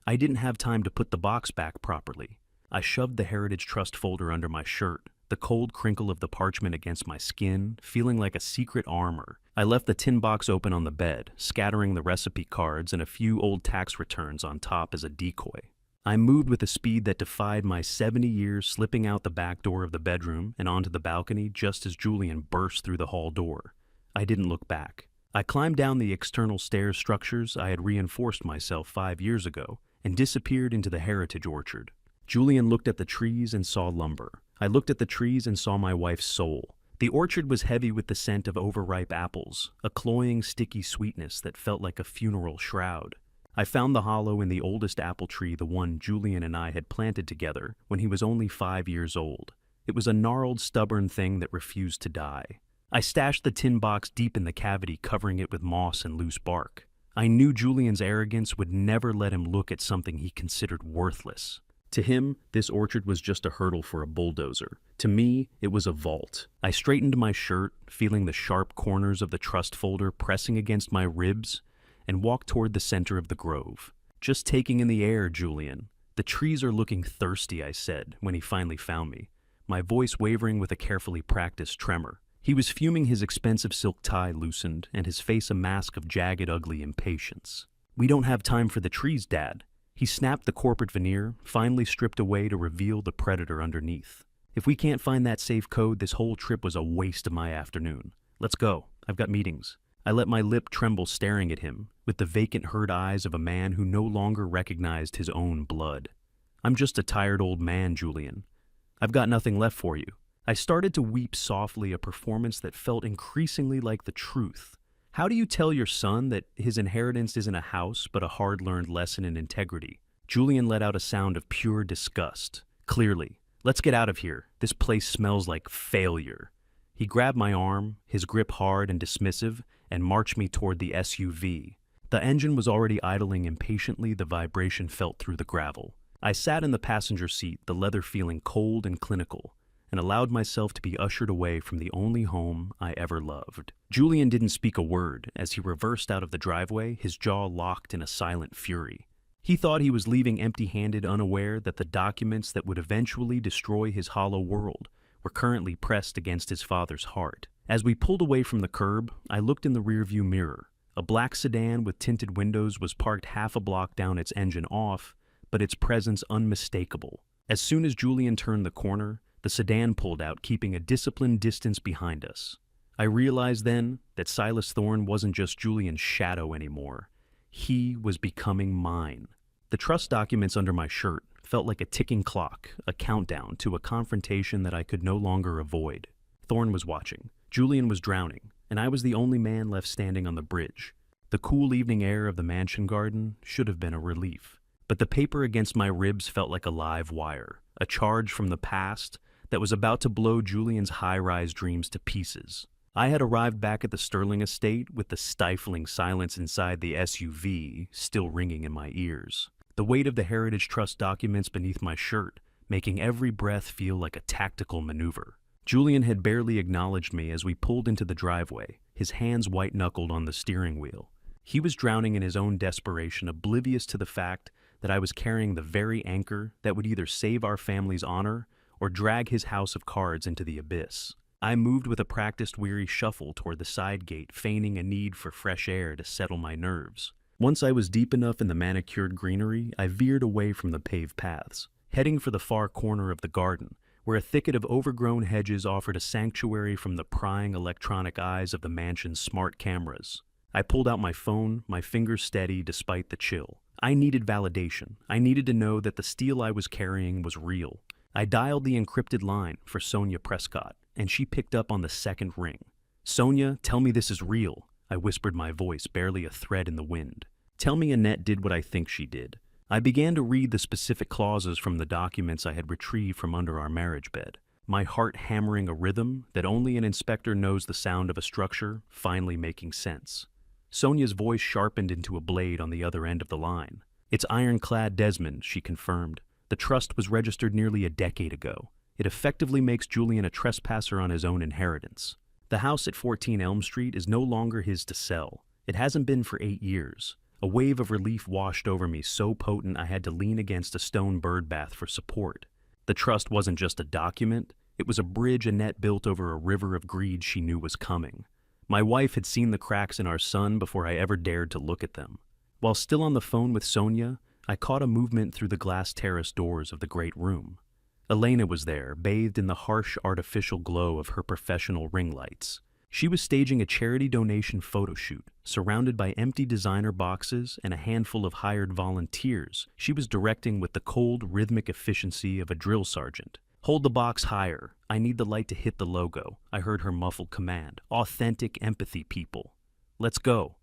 I didn't have time to put the box back properly. I shoved the Heritage Trust folder under my shirt, the cold crinkle of the parchment against my skin, feeling like a secret armor. I left the tin box open on the bed, scattering the recipe cards and a few old tax returns on top as a decoy. I moved with a speed that defied my 70 years, slipping out the back door of the bedroom and onto the balcony just as Julian burst through the hall door. I didn't look back. I climbed down the external stairs structures I had reinforced myself 5 years ago and disappeared into the heritage orchard. Julian looked at the trees and saw lumber. I looked at the trees and saw my wife's soul. The orchard was heavy with the scent of overripe apples, a cloying, sticky sweetness that felt like a funeral shroud. I found the hollow in the oldest apple tree, the one Julian and I had planted together when he was only 5 years old. It was a gnarled, stubborn thing that refused to die. I stashed the tin box deep in the cavity, covering it with moss and loose bark. I knew Julian's arrogance would never let him look at something he considered worthless. To him, this orchard was just a hurdle for a bulldozer. To me, it was a vault. I straightened my shirt, feeling the sharp corners of the trust folder pressing against my ribs, and walked toward the center of the grove. "Just taking in the air, Julian. The trees are looking thirsty," I said when he finally found me, my voice wavering with a carefully practiced tremor. He was fuming, his expensive silk tie loosened, and his face a mask of jagged, ugly impatience. "We don't have time for the trees, Dad." He snapped the corporate veneer, finally stripped away to reveal the predator underneath. "If we can't find that safe code, this whole trip was a waste of my afternoon. Let's go. I've got meetings." I let my lip tremble, staring at him, with the vacant hurt eyes of a man who no longer recognized his own blood. "I'm just a tired old man, Julian. I've got nothing left for you." I started to weep softly, a performance that felt increasingly like the truth. How do you tell your son that his inheritance isn't a house, but a hard-learned lesson in integrity? Julian let out a sound of pure disgust. "Clearly. Let's get out of here. This place smells like failure." He grabbed my arm, his grip hard and dismissive, and marched me toward the SUV. The engine was already idling impatiently, the vibration felt through the gravel. I sat in the passenger seat, the leather feeling cold and clinical, and allowed myself to be ushered away from the only home I ever loved. Julian didn't speak a word as he reversed out of the driveway, his jaw locked in a silent fury. He thought he was leaving empty-handed, unaware that the documents that would eventually destroy his hollow world were currently pressed against his father's heart. As we pulled away from the curb, I looked in the rearview mirror. A black sedan with tinted windows was parked half a block down, its engine off, but its presence unmistakable. As soon as Julian turned the corner, the sedan pulled out, keeping a disciplined distance behind us. I realized then that Silas Thorne wasn't just Julian's shadow anymore. He was becoming mine. The trust documents under my shirt felt like a ticking clock, a countdown to a confrontation that I could no longer avoid. Thorne was watching. Julian was drowning, and I was the only man left standing on the bridge. The cool evening air of the mansion garden should have been a relief. But the paper against my ribs felt like a live wire, a charge from the past that was about to blow Julian's high-rise dreams to pieces. I had arrived back at the Sterling estate with the stifling silence inside the SUV still ringing in my ears. The weight of the Heritage Trust documents beneath my shirt, making every breath feel like a tactical maneuver. Julian had barely acknowledged me as we pulled into the driveway, his hands white-knuckled on the steering wheel. He was drowning in his own desperation, oblivious to the fact that I was carrying the very anchor that would either save our family's honor or drag his house of cards into the abyss. I moved with a practiced, weary shuffle toward the side gate, feigning a need for fresh air to settle my nerves. Once I was deep enough in the manicured greenery, I veered away from the paved paths, heading for the far corner of the garden, where a thicket of overgrown hedges offered a sanctuary from the prying electronic eyes of the mansion's smart cameras. I pulled out my phone, my fingers steady despite the chill. I needed validation. I needed to know that the steel I was carrying was real. I dialed the encrypted line for Sonia Prescott, and she picked up on the second ring. "Sonia, tell me this is real," I whispered, my voice barely a thread in the wind. "Tell me Annette did what I think she did." I began to read the specific clauses from the documents I had retrieved from under our marriage bed, my heart hammering a rhythm that only an inspector knows the sound of a structure finally making sense. Sonia's voice sharpened into a blade on the other end of the line. "It's ironclad, Desmond," she confirmed. "The trust was registered nearly a decade ago. It effectively makes Julian a trespasser on his own inheritance. The house at 14 Elm Street is no longer his to sell. It hasn't been for 8 years. A wave of relief washed over me, so potent I had to lean against a stone bird bath for support. The trust wasn't just a document, It was a bridge Annette built over a river of greed she knew was coming. My wife had seen the cracks in our son before I ever dared to look at them. While still on the phone with Sonia, I caught a movement through the glass terrace doors of the great room. Elena was there, bathed in the harsh artificial glow of her professional ring lights. She was staging a charity donation photo shoot. Surrounded by empty designer boxes and a handful of hired volunteers, she was directing with the cold, rhythmic efficiency of a drill sergeant. "Hold the box higher. I need the light to hit the logo," I heard her muffled command. "Authentic empathy, people. Let's go."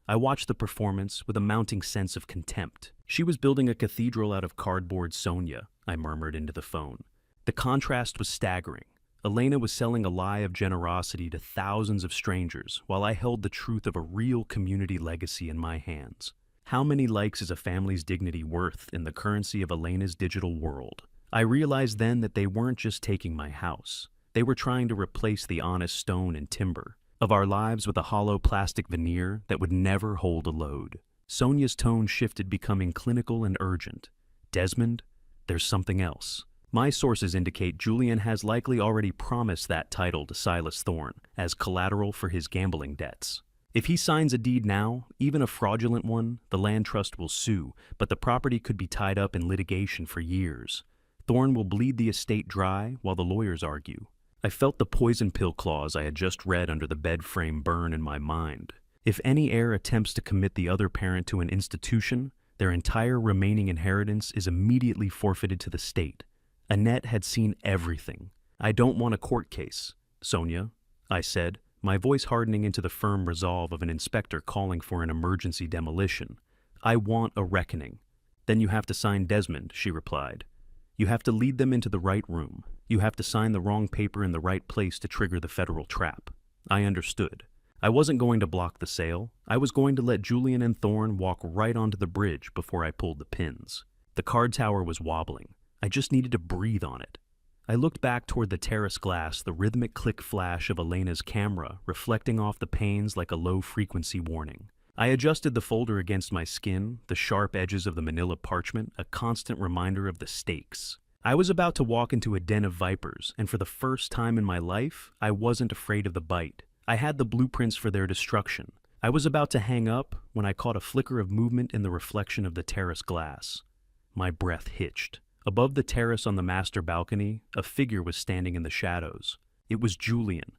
I watched the performance with a mounting sense of contempt. "She was building a cathedral out of cardboard, Sonia," I murmured into the phone. The contrast was staggering. Elena was selling a lie of generosity to thousands of strangers, while I held the truth of a real community legacy in my hands. How many likes is a family's dignity worth in the currency of Elena's digital world? I realized then that they weren't just taking my house. They were trying to replace the honest stone and timber of our lives with a hollow plastic veneer that would never hold a load. Sonia's tone shifted, becoming clinical and urgent. "Desmond, there's something else. My sources indicate Julian has likely already promised that title to Silas Thorne as collateral for his gambling debts. If he signs a deed now, even a fraudulent one, the land trust will sue, but the property could be tied up in litigation for years. Thorne will bleed the estate dry while the lawyers argue." I felt the poison pill clause I had just read under the bed frame burn in my mind. If any heir attempts to commit the other parent to an institution, their entire remaining inheritance is immediately forfeited to the state. Annette had seen everything. "I don't want a court case, Sonia," I said, my voice hardening into the firm resolve of an inspector calling for an emergency demolition. "I want a reckoning." "Then you have to sign Desmond," she replied. "You have to lead them into the right room. You have to sign the wrong paper in the right place to trigger the federal trap." I understood. I wasn't going to block the sale. I was going to let Julian and Thorne walk right onto the bridge before I pulled the pins. The card tower was wobbling. I just needed to breathe on it. I looked back toward the terrace glass, the rhythmic click flash of Elena's camera reflecting off the panes like a low-frequency warning. I adjusted the folder against my skin, the sharp edges of the manila parchment, a constant reminder of the stakes. I was about to walk into a den of vipers, and for the first time in my life, I wasn't afraid of the bite. I had the blueprints for their destruction. I was about to hang up when I caught a flicker of movement in the reflection of the terrace glass. My breath hitched. Above the terrace on the master balcony, a figure was standing in the shadows. It was Julian.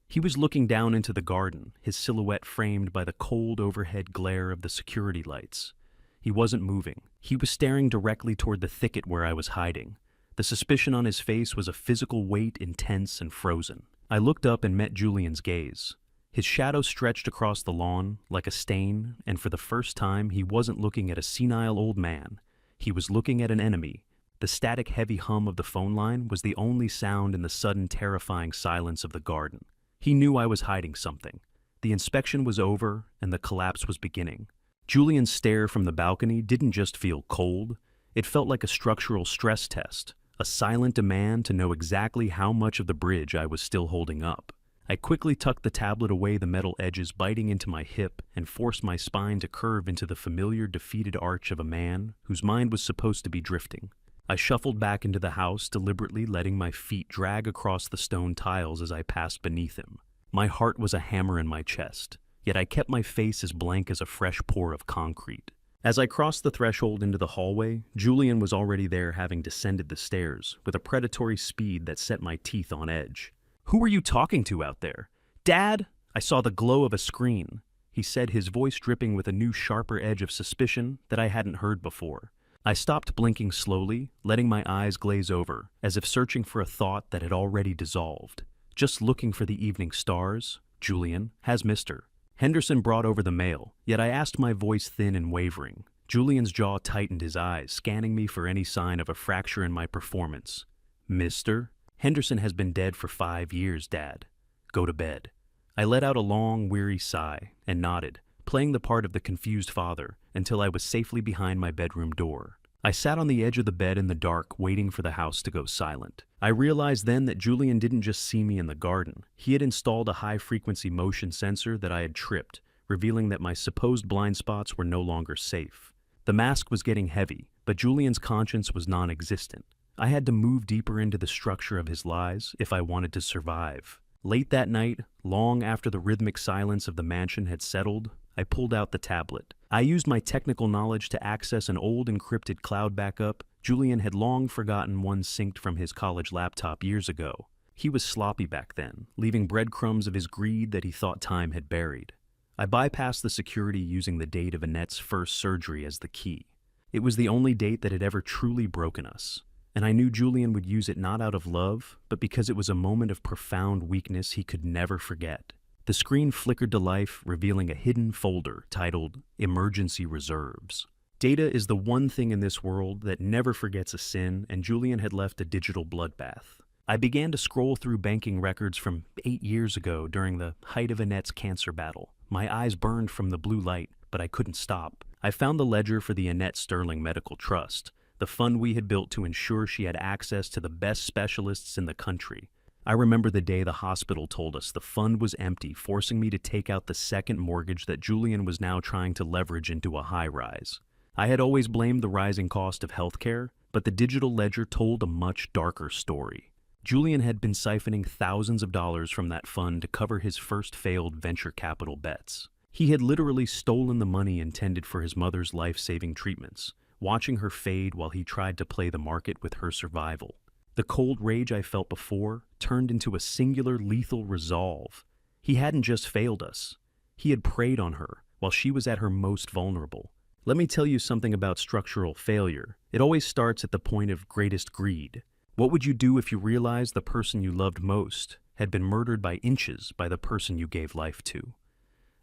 He was looking down into the garden, his silhouette framed by the cold overhead glare of the security lights. He wasn't moving. He was staring directly toward the thicket where I was hiding. The suspicion on his face was a physical weight, intense and frozen. I looked up and met Julian's gaze. His shadow stretched across the lawn like a stain, and for the first time he wasn't looking at a senile old man. He was looking at an enemy. The static, heavy hum of the phone line was the only sound in the sudden, terrifying silence of the garden. He knew I was hiding something. The inspection was over, and the collapse was beginning. Julian's stare from the balcony didn't just feel cold. It felt like a structural stress test, a silent demand to know exactly how much of the bridge I was still holding up. I quickly tucked the tablet away, the metal edges biting into my hip, and forced my spine to curve into the familiar, defeated arch of a man whose mind was supposed to be drifting. I shuffled back into the house, deliberately letting my feet drag across the stone tiles as I passed beneath him. My heart was a hammer in my chest, yet I kept my face as blank as a fresh pour of concrete. As I crossed the threshold into the hallway, Julian was already there, having descended the stairs, with a predatory speed that set my teeth on edge. "Who are you talking to out there?" "Dad!" I saw the glow of a screen, he said, his voice dripping with a new, sharper edge of suspicion that I hadn't heard before. I stopped blinking slowly, letting my eyes glaze over, as if searching for a thought that had already dissolved. "Just looking for the evening stars, Julian. Has Mr. Henderson brought over the mail?" Yet I asked, my voice thin and wavering. Julian's jaw tightened, his eyes scanning me for any sign of a fracture in my performance. "Mr. Henderson has been dead for 5 years, Dad. Go to bed." I let out a long, weary sigh and nodded, playing the part of the confused father, until I was safely behind my bedroom door. I sat on the edge of the bed in the dark, waiting for the house to go silent. I realized then that Julian didn't just see me in the garden. He had installed a high-frequency motion sensor that I had tripped, revealing that my supposed blind spots were no longer safe. The mask was getting heavy, but Julian's conscience was non-existent. I had to move deeper into the structure of his lies if I wanted to survive. Late that night, long after the rhythmic silence of the mansion had settled, I pulled out the tablet. I used my technical knowledge to access an old encrypted cloud backup. Julian had long forgotten one synced from his college laptop years ago. He was sloppy back then, leaving breadcrumbs of his greed that he thought time had buried. I bypassed the security using the date of Annette's first surgery as the key. It was the only date that had ever truly broken us, and I knew Julian would use it not out of love, but because it was a moment of profound weakness he could never forget. The screen flickered to life, revealing a hidden folder titled Emergency Reserves. Data is the one thing in this world that never forgets a sin, and Julian had left a digital bloodbath. I began to scroll through banking records from 8 years ago during the height of Annette's cancer battle. My eyes burned from the blue light, but I couldn't stop. I found the ledger for the Annette Sterling Medical Trust, the fund we had built to ensure she had access to the best specialists in the country. I remember the day the hospital told us the fund was empty, forcing me to take out the second mortgage that Julian was now trying to leverage into a high-rise. I had always blamed the rising cost of healthcare, but the digital ledger told a much darker story. Julian had been siphoning thousands of dollars from that fund to cover his first failed venture capital bets. He had literally stolen the money intended for his mother's life-saving treatments, watching her fade while he tried to play the market with her survival. The cold rage I felt before turned into a singular lethal resolve. He hadn't just failed us. He had preyed on her while she was at her most vulnerable. Let me tell you something about structural failure. It always starts at the point of greatest greed. What would you do if you realized the person you loved most had been murdered by inches by the person you gave life to?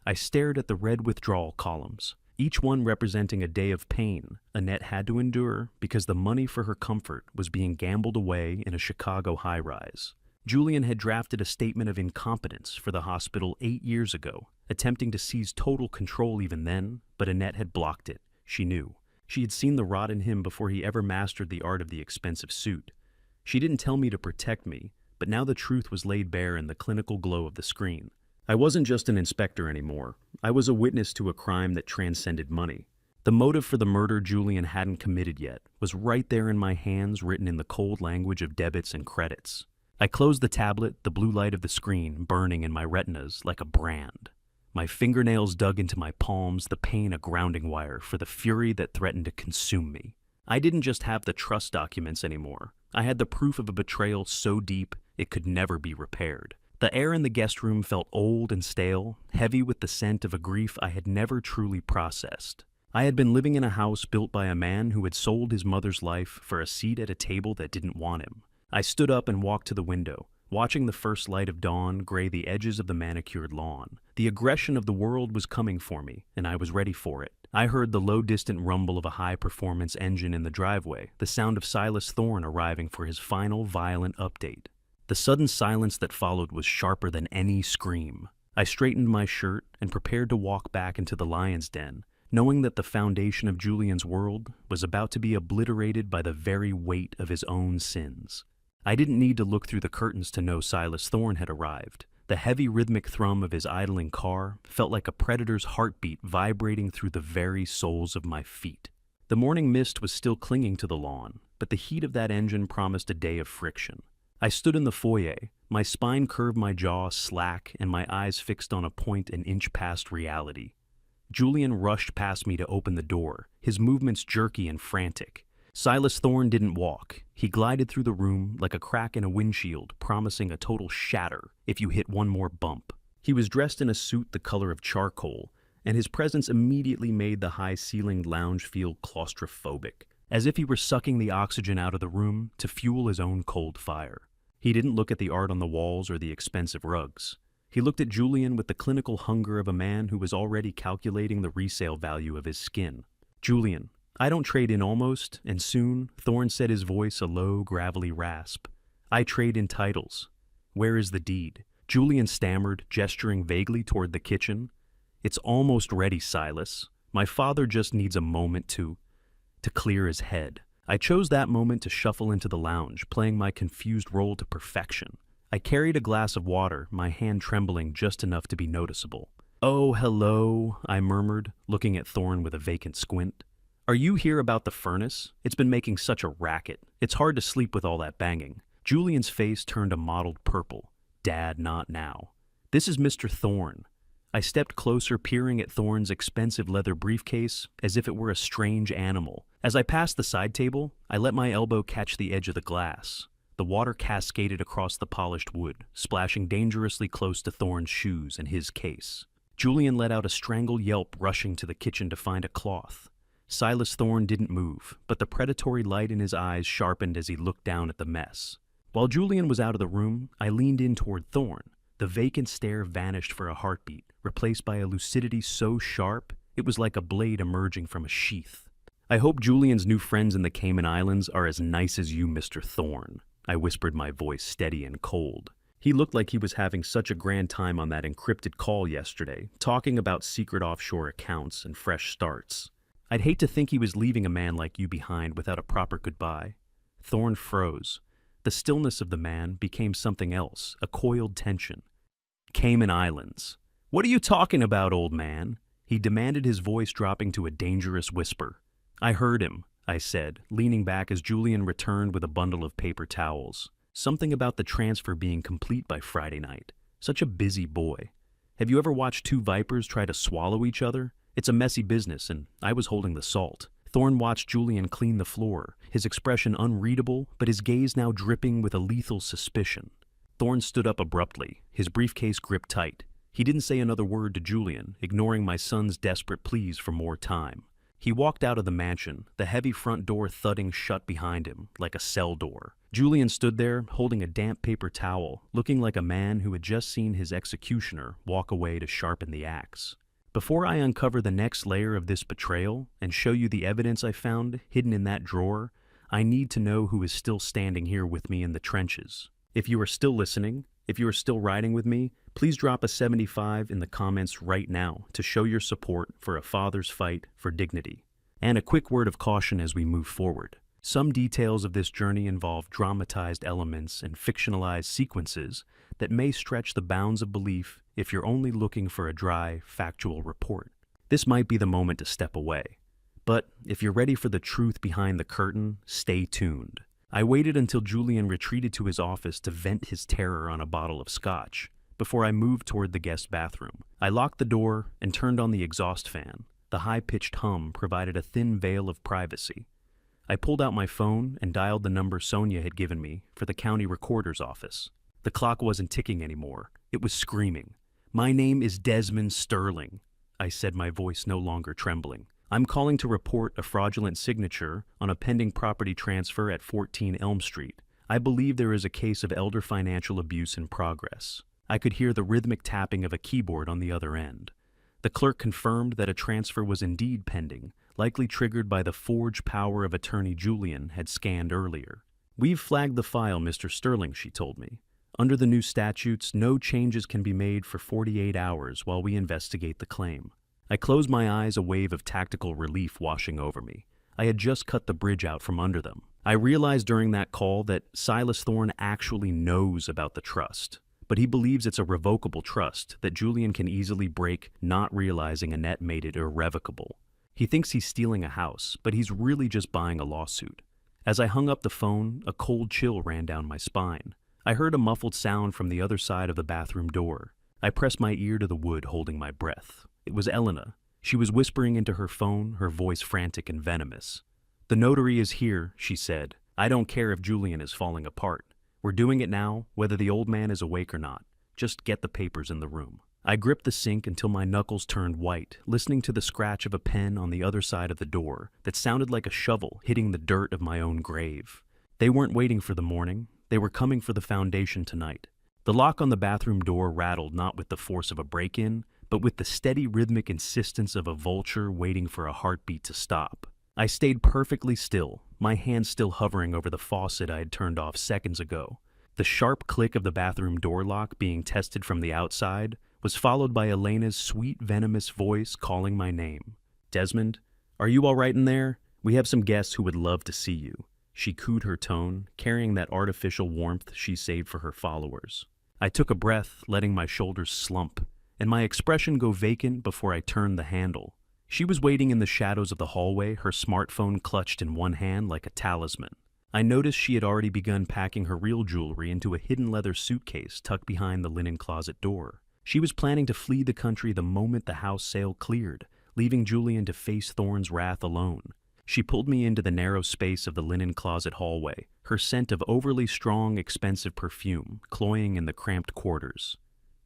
I stared at the red withdrawal columns, each one representing a day of pain Annette had to endure because the money for her comfort was being gambled away in a Chicago high-rise. Julian had drafted a statement of incompetence for the hospital 8 years ago, attempting to seize total control even then, but Annette had blocked it. She knew. She had seen the rot in him before he ever mastered the art of the expensive suit. She didn't tell me to protect me, but now the truth was laid bare in the clinical glow of the screen. I wasn't just an inspector anymore. I was a witness to a crime that transcended money. The motive for the murder Julian hadn't committed yet was right there in my hands, written in the cold language of debits and credits. I closed the tablet, the blue light of the screen burning in my retinas like a brand. My fingernails dug into my palms, the pain a grounding wire for the fury that threatened to consume me. I didn't just have the trust documents anymore. I had the proof of a betrayal so deep it could never be repaired. The air in the guest room felt old and stale, heavy with the scent of a grief I had never truly processed. I had been living in a house built by a man who had sold his mother's life for a seat at a table that didn't want him. I stood up and walked to the window, watching the first light of dawn gray the edges of the manicured lawn. The aggression of the world was coming for me, and I was ready for it. I heard the low, distant rumble of a high-performance engine in the driveway, the sound of Silas Thorne arriving for his final violent update. The sudden silence that followed was sharper than any scream. I straightened my shirt and prepared to walk back into the lion's den, knowing that the foundation of Julian's world was about to be obliterated by the very weight of his own sins. I didn't need to look through the curtains to know Silas Thorne had arrived. The heavy rhythmic thrum of his idling car felt like a predator's heartbeat vibrating through the very soles of my feet. The morning mist was still clinging to the lawn, but the heat of that engine promised a day of friction. I stood in the foyer, my spine curved, my jaw slack, and my eyes fixed on a point an inch past reality. Julian rushed past me to open the door, his movements jerky and frantic. Silas Thorne didn't walk. He glided through the room like a crack in a windshield, promising a total shatter if you hit one more bump. He was dressed in a suit the color of charcoal, and his presence immediately made the high-ceilinged lounge feel claustrophobic, as if he were sucking the oxygen out of the room to fuel his own cold fire. He didn't look at the art on the walls or the expensive rugs. He looked at Julian with the clinical hunger of a man who was already calculating the resale value of his skin. "Julian, I don't trade in almost, and soon," Thorne said, his voice a low, gravelly rasp. "I trade in titles. Where is the deed?" Julian stammered, gesturing vaguely toward the kitchen. "It's almost ready, Silas. My father just needs a moment to clear his head." I chose that moment to shuffle into the lounge, playing my confused role to perfection. I carried a glass of water, my hand trembling just enough to be noticeable. "Oh, hello," I murmured, looking at Thorne with a vacant squint. Are you here about the furnace? It's been making such a racket. It's hard to sleep with all that banging. Julian's face turned a mottled purple. Dad, not now. This is Mr. Thorne. I stepped closer, peering at Thorne's expensive leather briefcase as if it were a strange animal. As I passed the side table, I let my elbow catch the edge of the glass. The water cascaded across the polished wood, splashing dangerously close to Thorne's shoes and his case. Julian let out a strangled yelp, rushing to the kitchen to find a cloth. Silas Thorne didn't move, but the predatory light in his eyes sharpened as he looked down at the mess. While Julian was out of the room, I leaned in toward Thorne. The vacant stare vanished for a heartbeat, replaced by a lucidity so sharp it was like a blade emerging from a sheath. I hope Julian's new friends in the Cayman Islands are as nice as you, Mr. Thorne, I whispered, my voice steady and cold. He looked like he was having such a grand time on that encrypted call yesterday, talking about secret offshore accounts and fresh starts. I'd hate to think he was leaving a man like you behind without a proper goodbye. Thorne froze. The stillness of the man became something else, a coiled tension. Cayman Islands. What are you talking about, old man? He demanded, his voice dropping to a dangerous whisper. I heard him, I said, leaning back as Julian returned with a bundle of paper towels. Something about the transfer being complete by Friday night. Such a busy boy. Have you ever watched two vipers try to swallow each other? It's a messy business, and I was holding the salt. Thorne watched Julian clean the floor, his expression unreadable, but his gaze now dripping with a lethal suspicion. Thorne stood up abruptly, his briefcase gripped tight. He didn't say another word to Julian, ignoring my son's desperate pleas for more time. He walked out of the mansion, the heavy front door thudding shut behind him, like a cell door. Julian stood there, holding a damp paper towel, looking like a man who had just seen his executioner walk away to sharpen the axe. Before I uncover the next layer of this betrayal and show you the evidence I found hidden in that drawer, I need to know who is still standing here with me in the trenches. If you are still listening, if you are still riding with me, please drop a 75 in the comments right now to show your support for a father's fight for dignity. And a quick word of caution as we move forward. Some details of this journey involve dramatized elements and fictionalized sequences that may stretch the bounds of belief if you're only looking for a dry, factual report. This might be the moment to step away. But if you're ready for the truth behind the curtain, stay tuned. I waited until Julian retreated to his office to vent his terror on a bottle of scotch before I moved toward the guest bathroom. I locked the door and turned on the exhaust fan. The high-pitched hum provided a thin veil of privacy. I pulled out my phone and dialed the number Sonia had given me for the county recorder's office. The clock wasn't ticking anymore. It was screaming. "My name is Desmond Sterling," I said, my voice no longer trembling. "I'm calling to report a fraudulent signature on a pending property transfer at 14 Elm Street. I believe there is a case of elder financial abuse in progress." I could hear the rhythmic tapping of a keyboard on the other end. The clerk confirmed that a transfer was indeed pending, likely triggered by the forged power of attorney Julian had scanned earlier. "We've flagged the file, Mr. Sterling," she told me. "Under the new statutes, no changes can be made for 48 hours while we investigate the claim." I closed my eyes, a wave of tactical relief washing over me. I had just cut the bridge out from under them. I realized during that call that Silas Thorne actually knows about the trust, but he believes it's a revocable trust that Julian can easily break, not realizing Annette made it irrevocable. He thinks he's stealing a house, but he's really just buying a lawsuit. As I hung up the phone, a cold chill ran down my spine. I heard a muffled sound from the other side of the bathroom door. I pressed my ear to the wood, holding my breath. It was Elena. She was whispering into her phone, her voice frantic and venomous. "The notary is here," she said. "I don't care if Julian is falling apart. We're doing it now, whether the old man is awake or not. Just get the papers in the room." I gripped the sink until my knuckles turned white, listening to the scratch of a pen on the other side of the door that sounded like a shovel hitting the dirt of my own grave. They weren't waiting for the morning. They were coming for the foundation tonight. The lock on the bathroom door rattled not with the force of a break-in, but with the steady rhythmic insistence of a vulture waiting for a heartbeat to stop. I stayed perfectly still, my hand still hovering over the faucet I had turned off seconds ago. The sharp click of the bathroom door lock being tested from the outside was followed by Elena's sweet, venomous voice calling my name. "Desmond, are you all right in there? We have some guests who would love to see you." She cooed her tone, carrying that artificial warmth she saved for her followers. I took a breath, letting my shoulders slump, and my expression go vacant before I turned the handle. She was waiting in the shadows of the hallway, her smartphone clutched in one hand like a talisman. I noticed she had already begun packing her real jewelry into a hidden leather suitcase tucked behind the linen closet door. She was planning to flee the country the moment the house sale cleared, leaving Julian to face Thorne's wrath alone. She pulled me into the narrow space of the linen closet hallway, her scent of overly strong, expensive perfume cloying in the cramped quarters.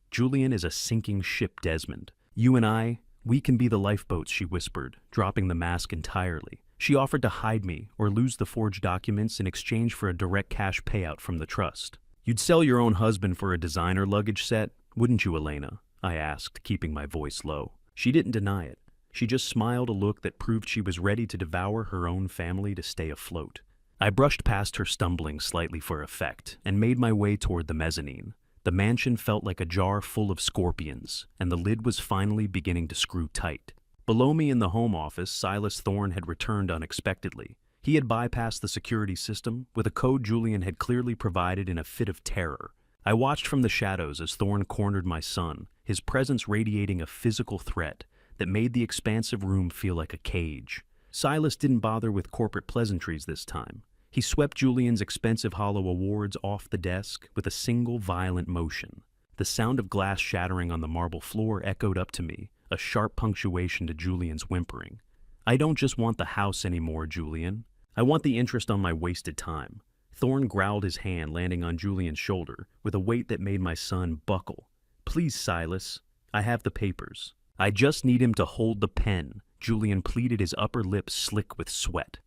"Julian is a sinking ship, Desmond. You and I, we can be the lifeboats," she whispered, dropping the mask entirely. She offered to hide me or lose the forged documents in exchange for a direct cash payout from the trust. "You'd sell your own husband for a designer luggage set, wouldn't you, Elena?" I asked, keeping my voice low. She didn't deny it. She just smiled, a look that proved she was ready to devour her own family to stay afloat. I brushed past her, stumbling slightly for effect, and made my way toward the mezzanine. The mansion felt like a jar full of scorpions, and the lid was finally beginning to screw tight. Below me in the home office, Silas Thorne had returned unexpectedly. He had bypassed the security system with a code Julian had clearly provided in a fit of terror. I watched from the shadows as Thorne cornered my son, his presence radiating a physical threat that made the expansive room feel like a cage. Silas didn't bother with corporate pleasantries this time. He swept Julian's expensive hollow awards off the desk with a single violent motion. The sound of glass shattering on the marble floor echoed up to me, a sharp punctuation to Julian's whimpering. "I don't just want the house anymore, Julian. I want the interest on my wasted time." Thorne growled, his hand landing on Julian's shoulder with a weight that made my son buckle. "Please, Silas, I have the papers. I just need him to hold the pen," Julian pleaded, his upper lip slick with sweat.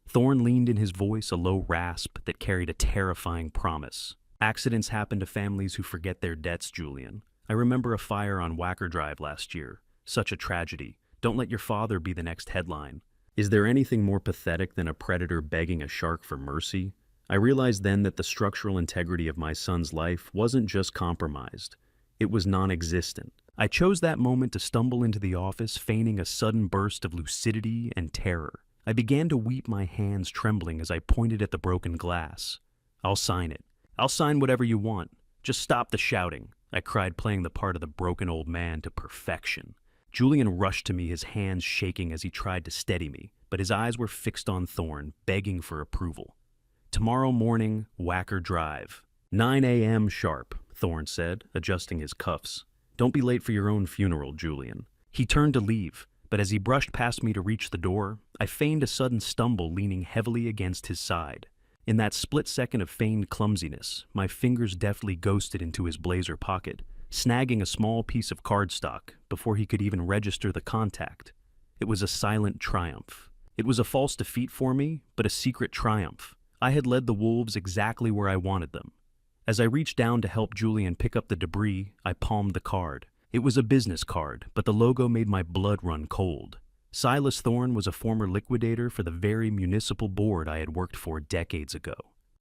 Thorne leaned in, his voice a low rasp that carried a terrifying promise. "Accidents happen to families who forget their debts, Julian. I remember a fire on Wacker Drive last year. Such a tragedy. Don't let your father be the next headline." Is there anything more pathetic than a predator begging a shark for mercy? I realized then that the structural integrity of my son's life wasn't just compromised. It was non-existent. I chose that moment to stumble into the office, feigning a sudden burst of lucidity and terror. I began to weep, my hands trembling as I pointed at the broken glass. "I'll sign it. I'll sign whatever you want. Just stop the shouting," I cried, playing the part of the broken old man to perfection. Julian rushed to me, his hands shaking as he tried to steady me, but his eyes were fixed on Thorne, begging for approval. "Tomorrow morning, Wacker Drive. 9 a.m. sharp," Thorne said, adjusting his cuffs. "Don't be late for your own funeral, Julian." He turned to leave, but as he brushed past me to reach the door, I feigned a sudden stumble, leaning heavily against his side. In that split second of feigned clumsiness, my fingers deftly ghosted into his blazer pocket, snagging a small piece of cardstock before he could even register the contact. It was a silent triumph. It was a false defeat for me, but a secret triumph. I had led the wolves exactly where I wanted them. As I reached down to help Julian pick up the debris, I palmed the card. It was a business card, but the logo made my blood run cold. Silas Thorne was a former liquidator for the very municipal board I had worked for decades ago.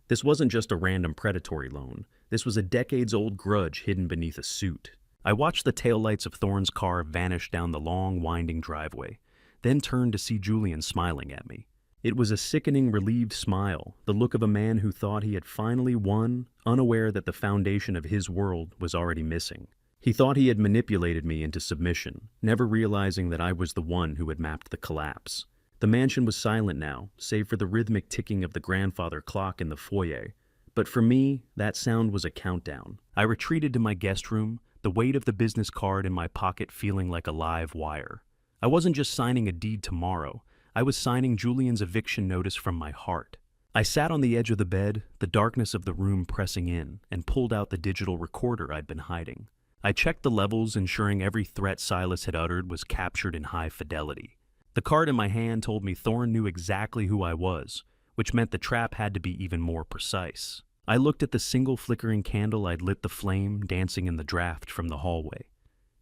This wasn't just a random predatory loan. This was a decades-old grudge hidden beneath a suit. I watched the taillights of Thorne's car vanish down the long, winding driveway, then turned to see Julian smiling at me. It was a sickening, relieved smile, the look of a man who thought he had finally won, unaware that the foundation of his world was already missing. He thought he had manipulated me into submission, never realizing that I was the one who had mapped the collapse. The mansion was silent now, save for the rhythmic ticking of the grandfather clock in the foyer. But for me, that sound was a countdown. I retreated to my guest room, the weight of the business card in my pocket feeling like a live wire. I wasn't just signing a deed tomorrow. I was signing Julian's eviction notice from my heart. I sat on the edge of the bed, the darkness of the room pressing in, and pulled out the digital recorder I'd been hiding. I checked the levels, ensuring every threat Silas had uttered was captured in high fidelity. The card in my hand told me Thorne knew exactly who I was, which meant the trap had to be even more precise. I looked at the single flickering candle I'd lit, the flame dancing in the draft from the hallway.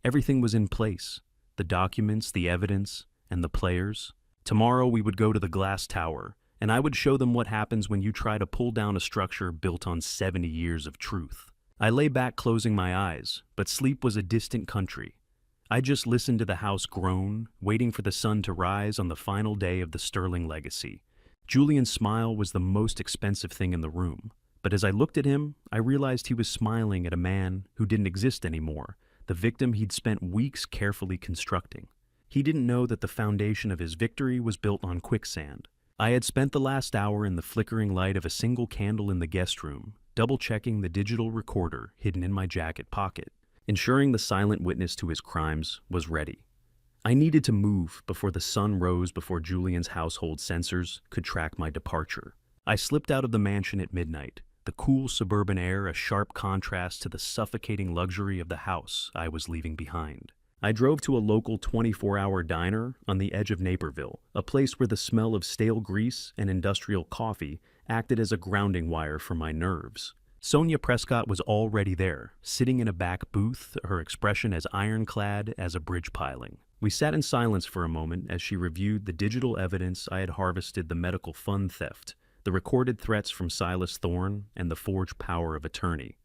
Everything was in place. The documents, the evidence, and the players. Tomorrow we would go to the glass tower, and I would show them what happens when you try to pull down a structure built on 70 years of truth. I lay back, closing my eyes, but sleep was a distant country. I just listened to the house groan, waiting for the sun to rise on the final day of the Sterling legacy. Julian's smile was the most expensive thing in the room, but as I looked at him, I realized he was smiling at a man who didn't exist anymore, the victim he'd spent weeks carefully constructing. He didn't know that the foundation of his victory was built on quicksand. I had spent the last hour in the flickering light of a single candle in the guest room, double-checking the digital recorder hidden in my jacket pocket, ensuring the silent witness to his crimes was ready. I needed to move before the sun rose, before Julian's household sensors could track my departure. I slipped out of the mansion at midnight, the cool suburban air a sharp contrast to the suffocating luxury of the house I was leaving behind. I drove to a local 24-hour diner on the edge of Naperville, a place where the smell of stale grease and industrial coffee acted as a grounding wire for my nerves. Sonia Prescott was already there, sitting in a back booth, her expression as ironclad as a bridge piling. We sat in silence for a moment as she reviewed the digital evidence I had harvested: the medical fund theft, the recorded threats from Silas Thorne, and the forged power of attorney.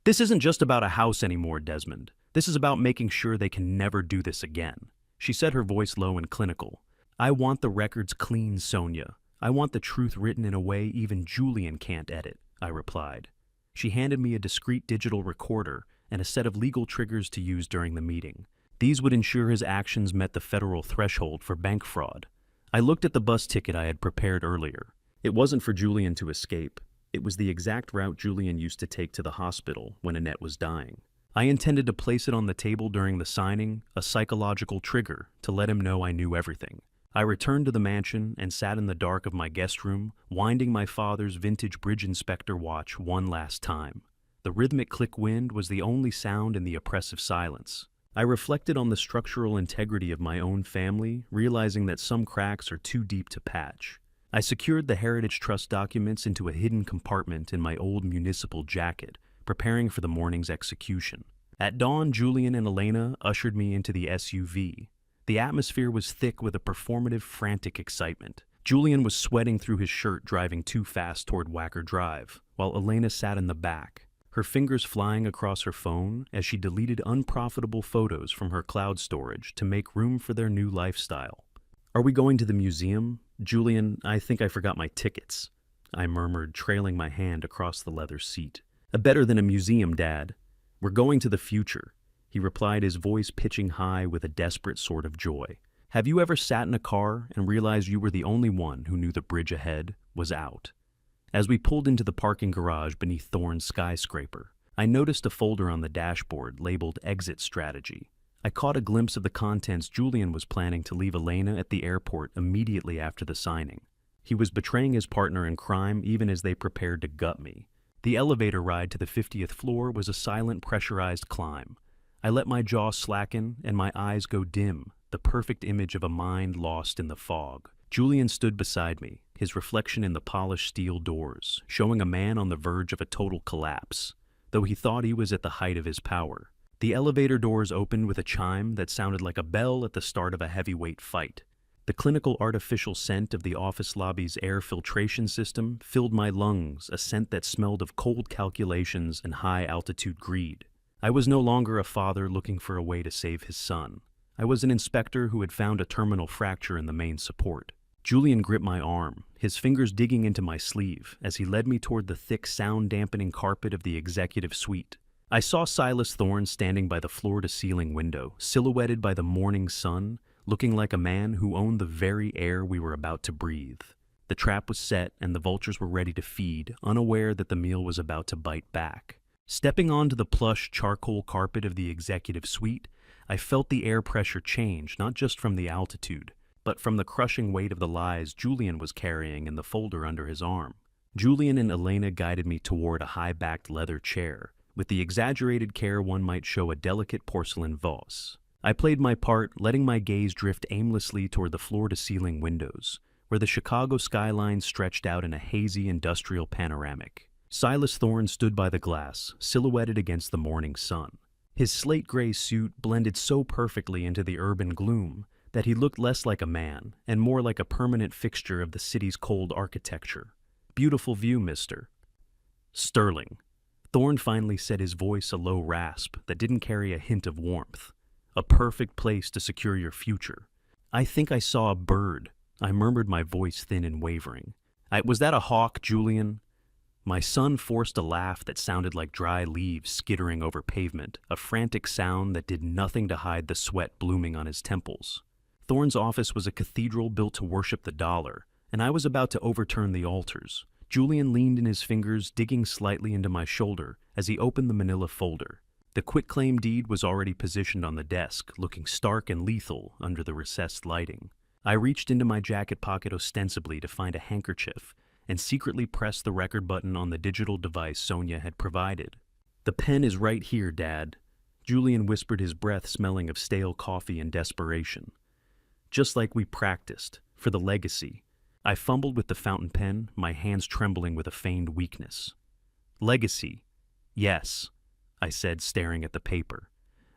"This isn't just about a house anymore, Desmond. This is about making sure they can never do this again," she said, her voice low and clinical. "I want the records clean, Sonia. I want the truth written in a way even Julian can't edit," I replied. She handed me a discreet digital recorder and a set of legal triggers to use during the meeting. These would ensure his actions met the federal threshold for bank fraud. I looked at the bus ticket I had prepared earlier. It wasn't for Julian to escape. It was the exact route Julian used to take to the hospital when Annette was dying. I intended to place it on the table during the signing, a psychological trigger to let him know I knew everything. I returned to the mansion and sat in the dark of my guest room, winding my father's vintage bridge inspector watch one last time. The rhythmic click wind was the only sound in the oppressive silence. I reflected on the structural integrity of my own family, realizing that some cracks are too deep to patch. I secured the Heritage Trust documents into a hidden compartment in my old municipal jacket, preparing for the morning's execution. At dawn, Julian and Elena ushered me into the SUV. The atmosphere was thick with a performative, frantic excitement. Julian was sweating through his shirt, driving too fast toward Wacker Drive, while Elena sat in the back, her fingers flying across her phone as she deleted unprofitable photos from her cloud storage to make room for their new lifestyle. "Are we going to the museum? Julian, I think I forgot my tickets," I murmured, trailing my hand across the leather seat. "Better than a museum, Dad. We're going to the future," he replied, his voice pitching high with a desperate sort of joy. "Have you ever sat in a car and realized you were the only one who knew the bridge ahead was out?" As we pulled into the parking garage beneath Thorne's skyscraper, I noticed a folder on the dashboard labeled Exit Strategy. I caught a glimpse of the contents. Julian was planning to leave Elena at the airport immediately after the signing. He was betraying his partner in crime even as they prepared to gut me. The elevator ride to the 50th floor was a silent, pressurized climb. I let my jaw slacken and my eyes go dim, the perfect image of a mind lost in the fog. Julian stood beside me, his reflection in the polished steel doors, showing a man on the verge of a total collapse, though he thought he was at the height of his power. The elevator doors opened with a chime that sounded like a bell at the start of a heavyweight fight. The clinical artificial scent of the office lobby's air filtration system filled my lungs, a scent that smelled of cold calculations and high-altitude greed. I was no longer a father looking for a way to save his son. I was an inspector who had found a terminal fracture in the main support. Julian gripped my arm, his fingers digging into my sleeve as he led me toward the thick, sound-dampening carpet of the executive suite. I saw Silas Thorne standing by the floor-to-ceiling window, silhouetted by the morning sun, looking like a man who owned the very air we were about to breathe. The trap was set and the vultures were ready to feed, unaware that the meal was about to bite back. Stepping onto the plush charcoal carpet of the executive suite, I felt the air pressure change, not just from the altitude, but from the crushing weight of the lies Julian was carrying in the folder under his arm. Julian and Elena guided me toward a high-backed leather chair, with the exaggerated care one might show a delicate porcelain vase. I played my part, letting my gaze drift aimlessly toward the floor-to-ceiling windows, where the Chicago skyline stretched out in a hazy industrial panoramic. Silas Thorne stood by the glass, silhouetted against the morning sun. His slate-gray suit blended so perfectly into the urban gloom that he looked less like a man and more like a permanent fixture of the city's cold architecture. "Beautiful view, mister." "Sterling." Thorne finally said, his voice a low rasp that didn't carry a hint of warmth. "A perfect place to secure your future." "I think I saw a bird," I murmured, my voice thin and wavering. Was that a hawk, Julian?" My son forced a laugh that sounded like dry leaves skittering over pavement, a frantic sound that did nothing to hide the sweat blooming on his temples. Thorne's office was a cathedral built to worship the dollar, and I was about to overturn the altars. Julian leaned in his fingers, digging slightly into my shoulder as he opened the manila folder. The quitclaim deed was already positioned on the desk, looking stark and lethal under the recessed lighting. I reached into my jacket pocket ostensibly to find a handkerchief and secretly pressed the record button on the digital device Sonia had provided. "The pen is right here, Dad," Julian whispered, his breath smelling of stale coffee and desperation. "Just like we practiced, for the legacy." I fumbled with the fountain pen, my hands trembling with a feigned weakness. "Legacy? Yes," I said, staring at the paper.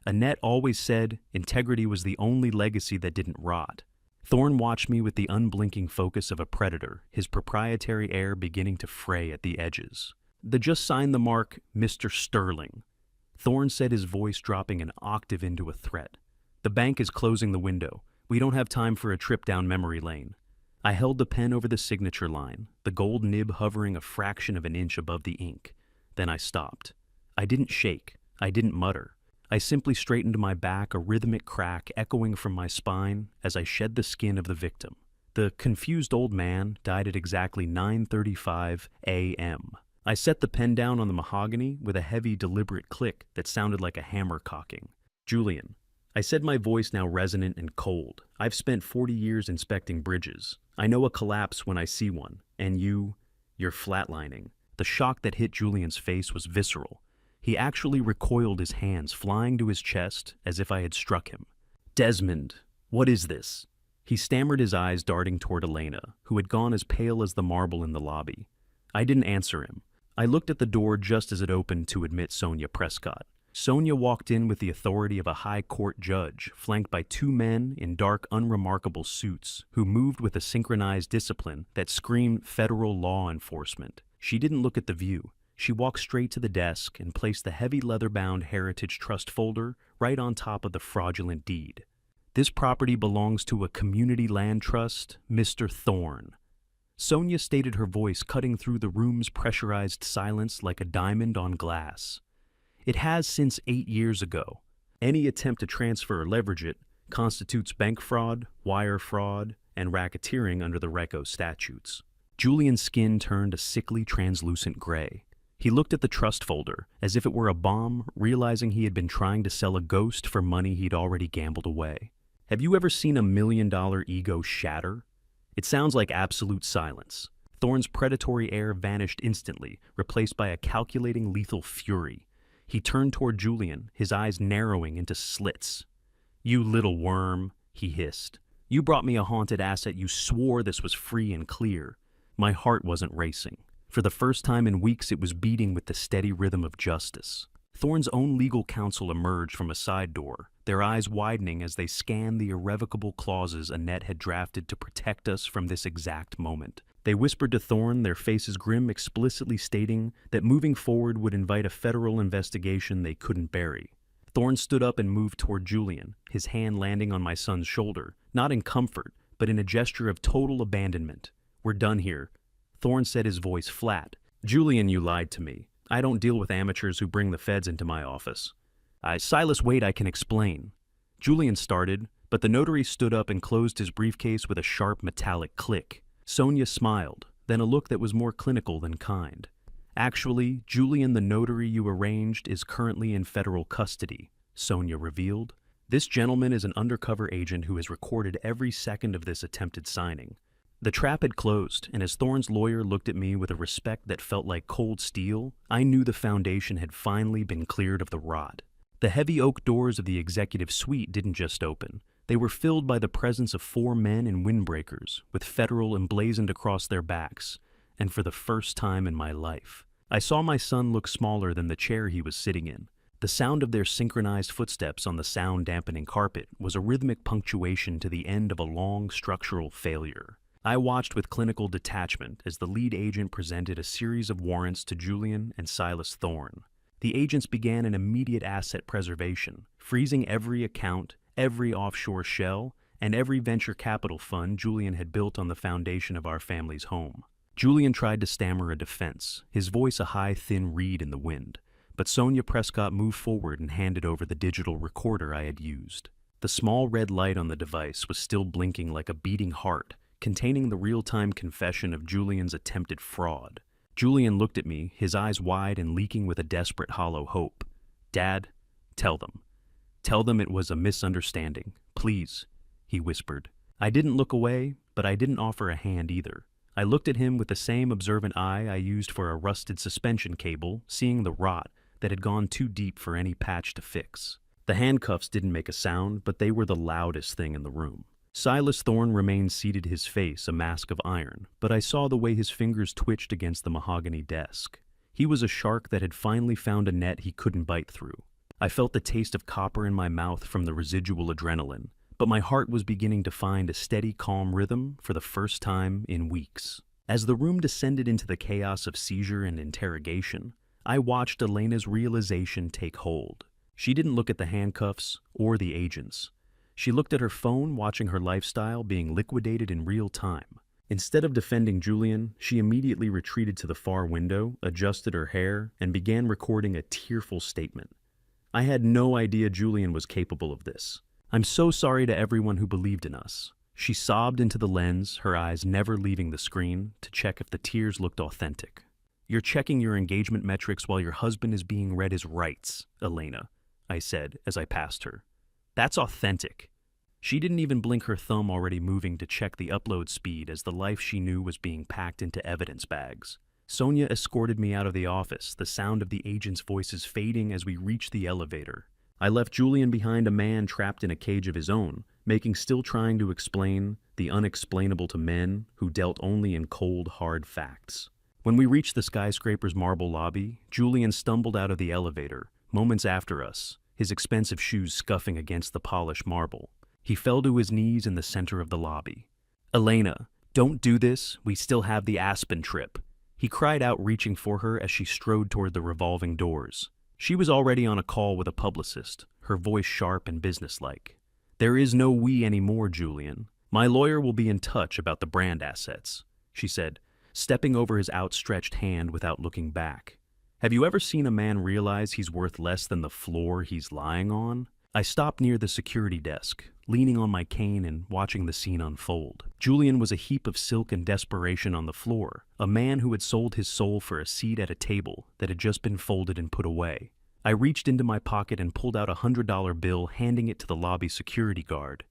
Annette always said integrity was the only legacy that didn't rot. Thorne watched me with the unblinking focus of a predator, his proprietary air beginning to fray at the edges. "Just sign the mark, Mr. Sterling," Thorne said, his voice dropping an octave into a threat. "The bank is closing the window. We don't have time for a trip down memory lane." I held the pen over the signature line, the gold nib hovering a fraction of an inch above the ink. Then I stopped. I didn't shake. I didn't mutter. I simply straightened my back, a rhythmic crack echoing from my spine as I shed the skin of the victim. The confused old man died at exactly 9:35 a.m. I set the pen down on the mahogany with a heavy, deliberate click that sounded like a hammer cocking. "Julian," I said, my voice now resonant and cold. "I've spent 40 years inspecting bridges. I know a collapse when I see one, and you're flatlining." The shock that hit Julian's face was visceral. He actually recoiled, his hands flying to his chest as if I had struck him. "Desmond, what is this?" He stammered, his eyes darting toward Elena, who had gone as pale as the marble in the lobby. I didn't answer him. I looked at the door just as it opened to admit Sonia Prescott. Sonia walked in with the authority of a high court judge, flanked by two men in dark, unremarkable suits who moved with a synchronized discipline that screamed federal law enforcement. She didn't look at the view. She walked straight to the desk and placed the heavy leather-bound Heritage Trust folder right on top of the fraudulent deed. "This property belongs to a community land trust, Mr. Thorne." Sonia stated, her voice cutting through the room's pressurized silence like a diamond on glass. "It has since 8 years ago. Any attempt to transfer or leverage it constitutes bank fraud, wire fraud, and racketeering under the RICO statutes." Julian's skin turned a sickly, translucent gray. He looked at the trust folder as if it were a bomb, realizing he had been trying to sell a ghost for money he'd already gambled away. Have you ever seen a $1 million ego shatter? It sounds like absolute silence. Thorne's predatory air vanished instantly, replaced by a calculating, lethal fury. He turned toward Julian, his eyes narrowing into slits. "You little worm," he hissed. "You brought me a haunted asset. You swore this was free and clear." My heart wasn't racing. For the first time in weeks, it was beating with the steady rhythm of justice. Thorne's own legal counsel emerged from a side door, their eyes widening as they scanned the irrevocable clauses Annette had drafted to protect us from this exact moment. They whispered to Thorne, their faces grim, explicitly stating that moving forward would invite a federal investigation they couldn't bury. Thorne stood up and moved toward Julian, his hand landing on my son's shoulder, not in comfort, but in a gesture of total abandonment. "We're done here," Thorne said, his voice flat. "Julian, you lied to me. I don't deal with amateurs who bring the feds into my office." Silas, wait, I can explain." Julian started, but the notary stood up and closed his briefcase with a sharp metallic click. Sonia smiled, then a look that was more clinical than kind. "Actually, Julian, the notary you arranged is currently in federal custody," Sonia revealed. "This gentleman is an undercover agent who has recorded every second of this attempted signing." The trap had closed, and as Thorne's lawyer looked at me with a respect that felt like cold steel, I knew the foundation had finally been cleared of the rot. The heavy oak doors of the executive suite didn't just open. They were filled by the presence of 4 men in windbreakers, with federal emblazoned across their backs, and for the first time in my life, I saw my son look smaller than the chair he was sitting in. The sound of their synchronized footsteps on the sound-dampening carpet was a rhythmic punctuation to the end of a long structural failure. I watched with clinical detachment as the lead agent presented a series of warrants to Julian and Silas Thorne. The agents began an immediate asset preservation, freezing every account, every offshore shell, and every venture capital fund Julian had built on the foundation of our family's home. Julian tried to stammer a defense, his voice a high, thin reed in the wind, but Sonia Prescott moved forward and handed over the digital recorder I had used. The small red light on the device was still blinking like a beating heart, containing the real-time confession of Julian's attempted fraud. Julian looked at me, his eyes wide and leaking with a desperate hollow hope. "Dad, tell them. Tell them it was a misunderstanding. Please," he whispered. I didn't look away, but I didn't offer a hand either. I looked at him with the same observant eye I used for a rusted suspension cable, seeing the rot that had gone too deep for any patch to fix. The handcuffs didn't make a sound, but they were the loudest thing in the room. Silas Thorne remained seated, his face a mask of iron, but I saw the way his fingers twitched against the mahogany desk. He was a shark that had finally found a net he couldn't bite through. I felt the taste of copper in my mouth from the residual adrenaline, but my heart was beginning to find a steady, calm rhythm for the first time in weeks. As the room descended into the chaos of seizure and interrogation, I watched Elena's realization take hold. She didn't look at the handcuffs or the agents. She looked at her phone, watching her lifestyle being liquidated in real time. Instead of defending Julian, she immediately retreated to the far window, adjusted her hair, and began recording a tearful statement. I had no idea Julian was capable of this. "I'm so sorry to everyone who believed in us." She sobbed into the lens, her eyes never leaving the screen, to check if the tears looked authentic. "You're checking your engagement metrics while your husband is being read his rights, Elena," I said as I passed her. "That's authentic." She didn't even blink, her thumb already moving to check the upload speed as the life she knew was being packed into evidence bags. Sonia escorted me out of the office, the sound of the agents' voices fading as we reached the elevator. I left Julian behind, a man trapped in a cage of his own, still trying to explain the unexplainable to men who dealt only in cold, hard facts. When we reached the skyscraper's marble lobby, Julian stumbled out of the elevator, moments after us, his expensive shoes scuffing against the polished marble. He fell to his knees in the center of the lobby. "Elena, don't do this, we still have the Aspen trip," he cried out, reaching for her as she strode toward the revolving doors. She was already on a call with a publicist, her voice sharp and businesslike. "There is no we anymore, Julian. My lawyer will be in touch about the brand assets," she said, stepping over his outstretched hand without looking back. "Have you ever seen a man realize he's worth less than the floor he's lying on?" I stopped near the security desk, leaning on my cane and watching the scene unfold. Julian was a heap of silk and desperation on the floor, a man who had sold his soul for a seat at a table that had just been folded and put away. I reached into my pocket and pulled out a $100 bill, handing it to the lobby security guard.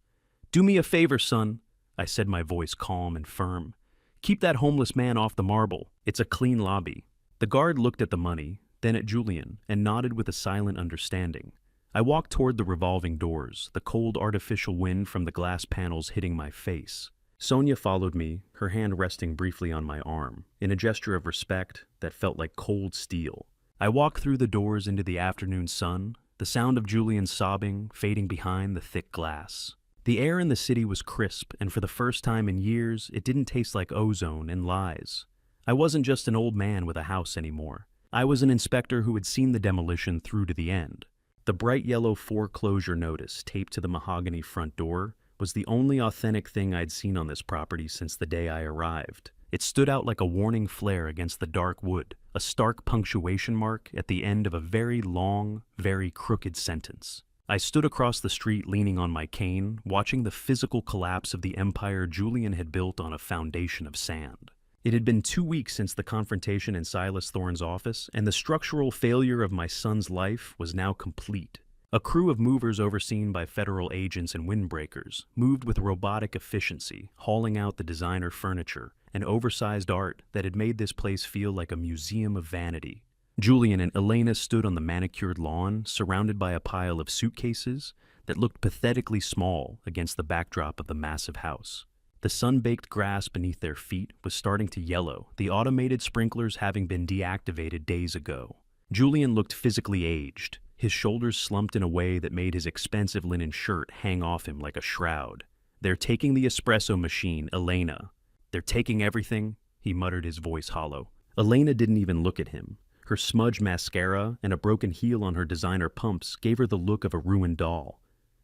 "Do me a favor, son," I said, my voice calm and firm. "Keep that homeless man off the marble. It's a clean lobby." The guard looked at the money, then at Julian, and nodded with a silent understanding. I walked toward the revolving doors, the cold artificial wind from the glass panels hitting my face. Sonia followed me, her hand resting briefly on my arm, in a gesture of respect that felt like cold steel. I walked through the doors into the afternoon sun, the sound of Julian's sobbing fading behind the thick glass. The air in the city was crisp, and for the first time in years, it didn't taste like ozone and lies. I wasn't just an old man with a house anymore. I was an inspector who had seen the demolition through to the end. The bright yellow foreclosure notice taped to the mahogany front door was the only authentic thing I'd seen on this property since the day I arrived. It stood out like a warning flare against the dark wood, a stark punctuation mark at the end of a very long, very crooked sentence. I stood across the street leaning on my cane, watching the physical collapse of the empire Julian had built on a foundation of sand. It had been 2 weeks since the confrontation in Silas Thorne's office, and the structural failure of my son's life was now complete. A crew of movers overseen by federal agents and windbreakers moved with robotic efficiency, hauling out the designer furniture and oversized art that had made this place feel like a museum of vanity. Julian and Elena stood on the manicured lawn, surrounded by a pile of suitcases that looked pathetically small against the backdrop of the massive house. The sun-baked grass beneath their feet was starting to yellow, the automated sprinklers having been deactivated days ago. Julian looked physically aged, his shoulders slumped in a way that made his expensive linen shirt hang off him like a shroud. "They're taking the espresso machine, Elena. They're taking everything," he muttered, his voice hollow. Elena didn't even look at him. Her smudged mascara and a broken heel on her designer pumps gave her the look of a ruined doll.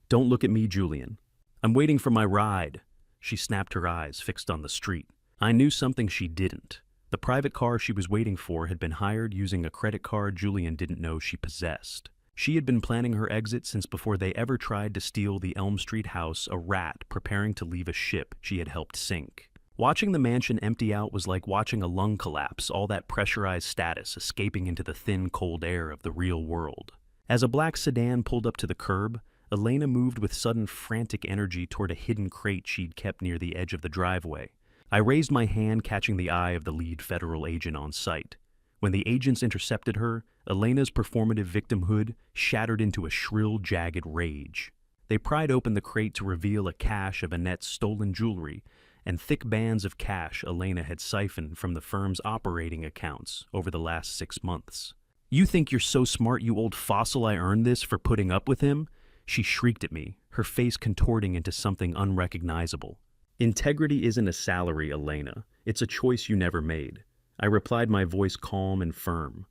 "Don't look at me, Julian. I'm waiting for my ride." She snapped, her eyes fixed on the street. I knew something she didn't. The private car she was waiting for had been hired using a credit card Julian didn't know she possessed. She had been planning her exit since before they ever tried to steal the Elm Street house, a rat preparing to leave a ship she had helped sink. Watching the mansion empty out was like watching a lung collapse, all that pressurized status escaping into the thin, cold air of the real world. As a black sedan pulled up to the curb, Elena moved with sudden frantic energy toward a hidden crate she'd kept near the edge of the driveway. I raised my hand, catching the eye of the lead federal agent on site. When the agents intercepted her, Elena's performative victimhood shattered into a shrill, jagged rage. They pried open the crate to reveal a cache of Annette's stolen jewelry and thick bands of cash Elena had siphoned from the firm's operating accounts over the last 6 months. "You think you're so smart, you old fossil, I earned this for putting up with him?" She shrieked at me, her face contorting into something unrecognizable. "Integrity isn't a salary, Elena. It's a choice you never made." I replied, my voice calm and firm.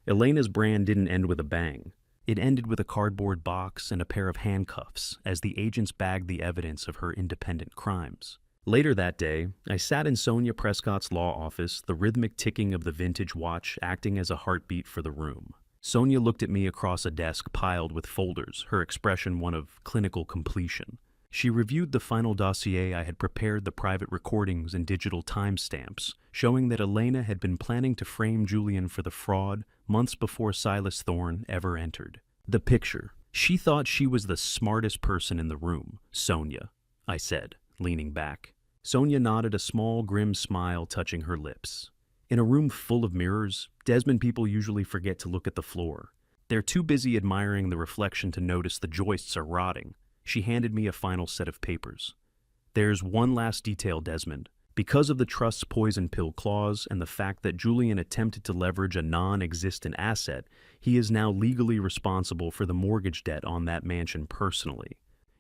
Elena's brand didn't end with a bang. It ended with a cardboard box and a pair of handcuffs as the agents bagged the evidence of her independent crimes. Later that day, I sat in Sonia Prescott's law office, the rhythmic ticking of the vintage watch acting as a heartbeat for the room. Sonia looked at me across a desk piled with folders, her expression one of clinical completion. She reviewed the final dossier I had prepared, the private recordings and digital timestamps, showing that Elena had been planning to frame Julian for the fraud months before Silas Thorne ever entered. The picture. "She thought she was the smartest person in the room, Sonia," I said, leaning back. Sonia nodded, a small, grim smile touching her lips. In a room full of mirrors, Desmond people usually forget to look at the floor. They're too busy admiring the reflection to notice the joists are rotting. She handed me a final set of papers. "There's one last detail, Desmond. Because of the trust's poison pill clause and the fact that Julian attempted to leverage a non-existent asset, he is now legally responsible for the mortgage debt on that mansion personally.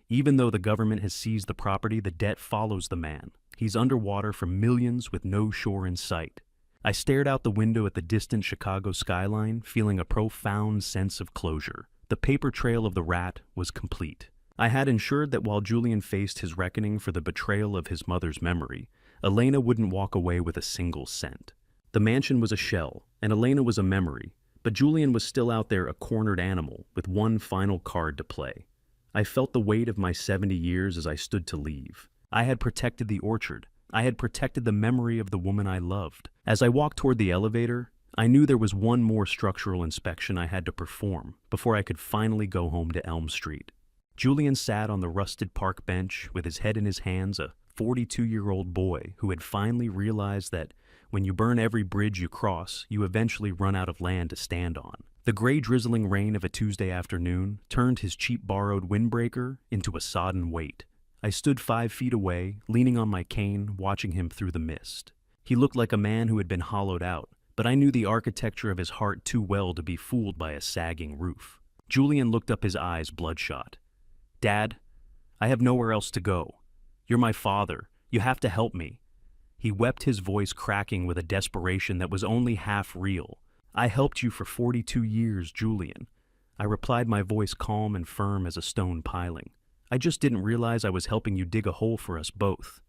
Even though the government has seized the property, the debt follows the man. He's underwater for millions with no shore in sight." I stared out the window at the distant Chicago skyline, feeling a profound sense of closure. The paper trail of the rat was complete. I had ensured that while Julian faced his reckoning for the betrayal of his mother's memory, Elena wouldn't walk away with a single cent. The mansion was a shell, and Elena was a memory, but Julian was still out there, a cornered animal, with one final card to play. I felt the weight of my 70 years as I stood to leave. I had protected the orchard. I had protected the memory of the woman I loved. As I walked toward the elevator, I knew there was one more structural inspection I had to perform before I could finally go home to Elm Street. Julian sat on the rusted park bench with his head in his hands, a 42-year-old boy who had finally realized that when you burn every bridge you cross, you eventually run out of land to stand on. The gray drizzling rain of a Tuesday afternoon turned his cheap borrowed windbreaker into a sodden weight. I stood 5 feet away, leaning on my cane, watching him through the mist. He looked like a man who had been hollowed out, but I knew the architecture of his heart too well to be fooled by a sagging roof. Julian looked up, his eyes bloodshot. "Dad, I have nowhere else to go. You're my father. You have to help me." He wept, his voice cracking with a desperation that was only half real. "I helped you for 42 years, Julian." I replied, my voice calm and firm as a stone piling. "I just didn't realize I was helping you dig a hole for us both."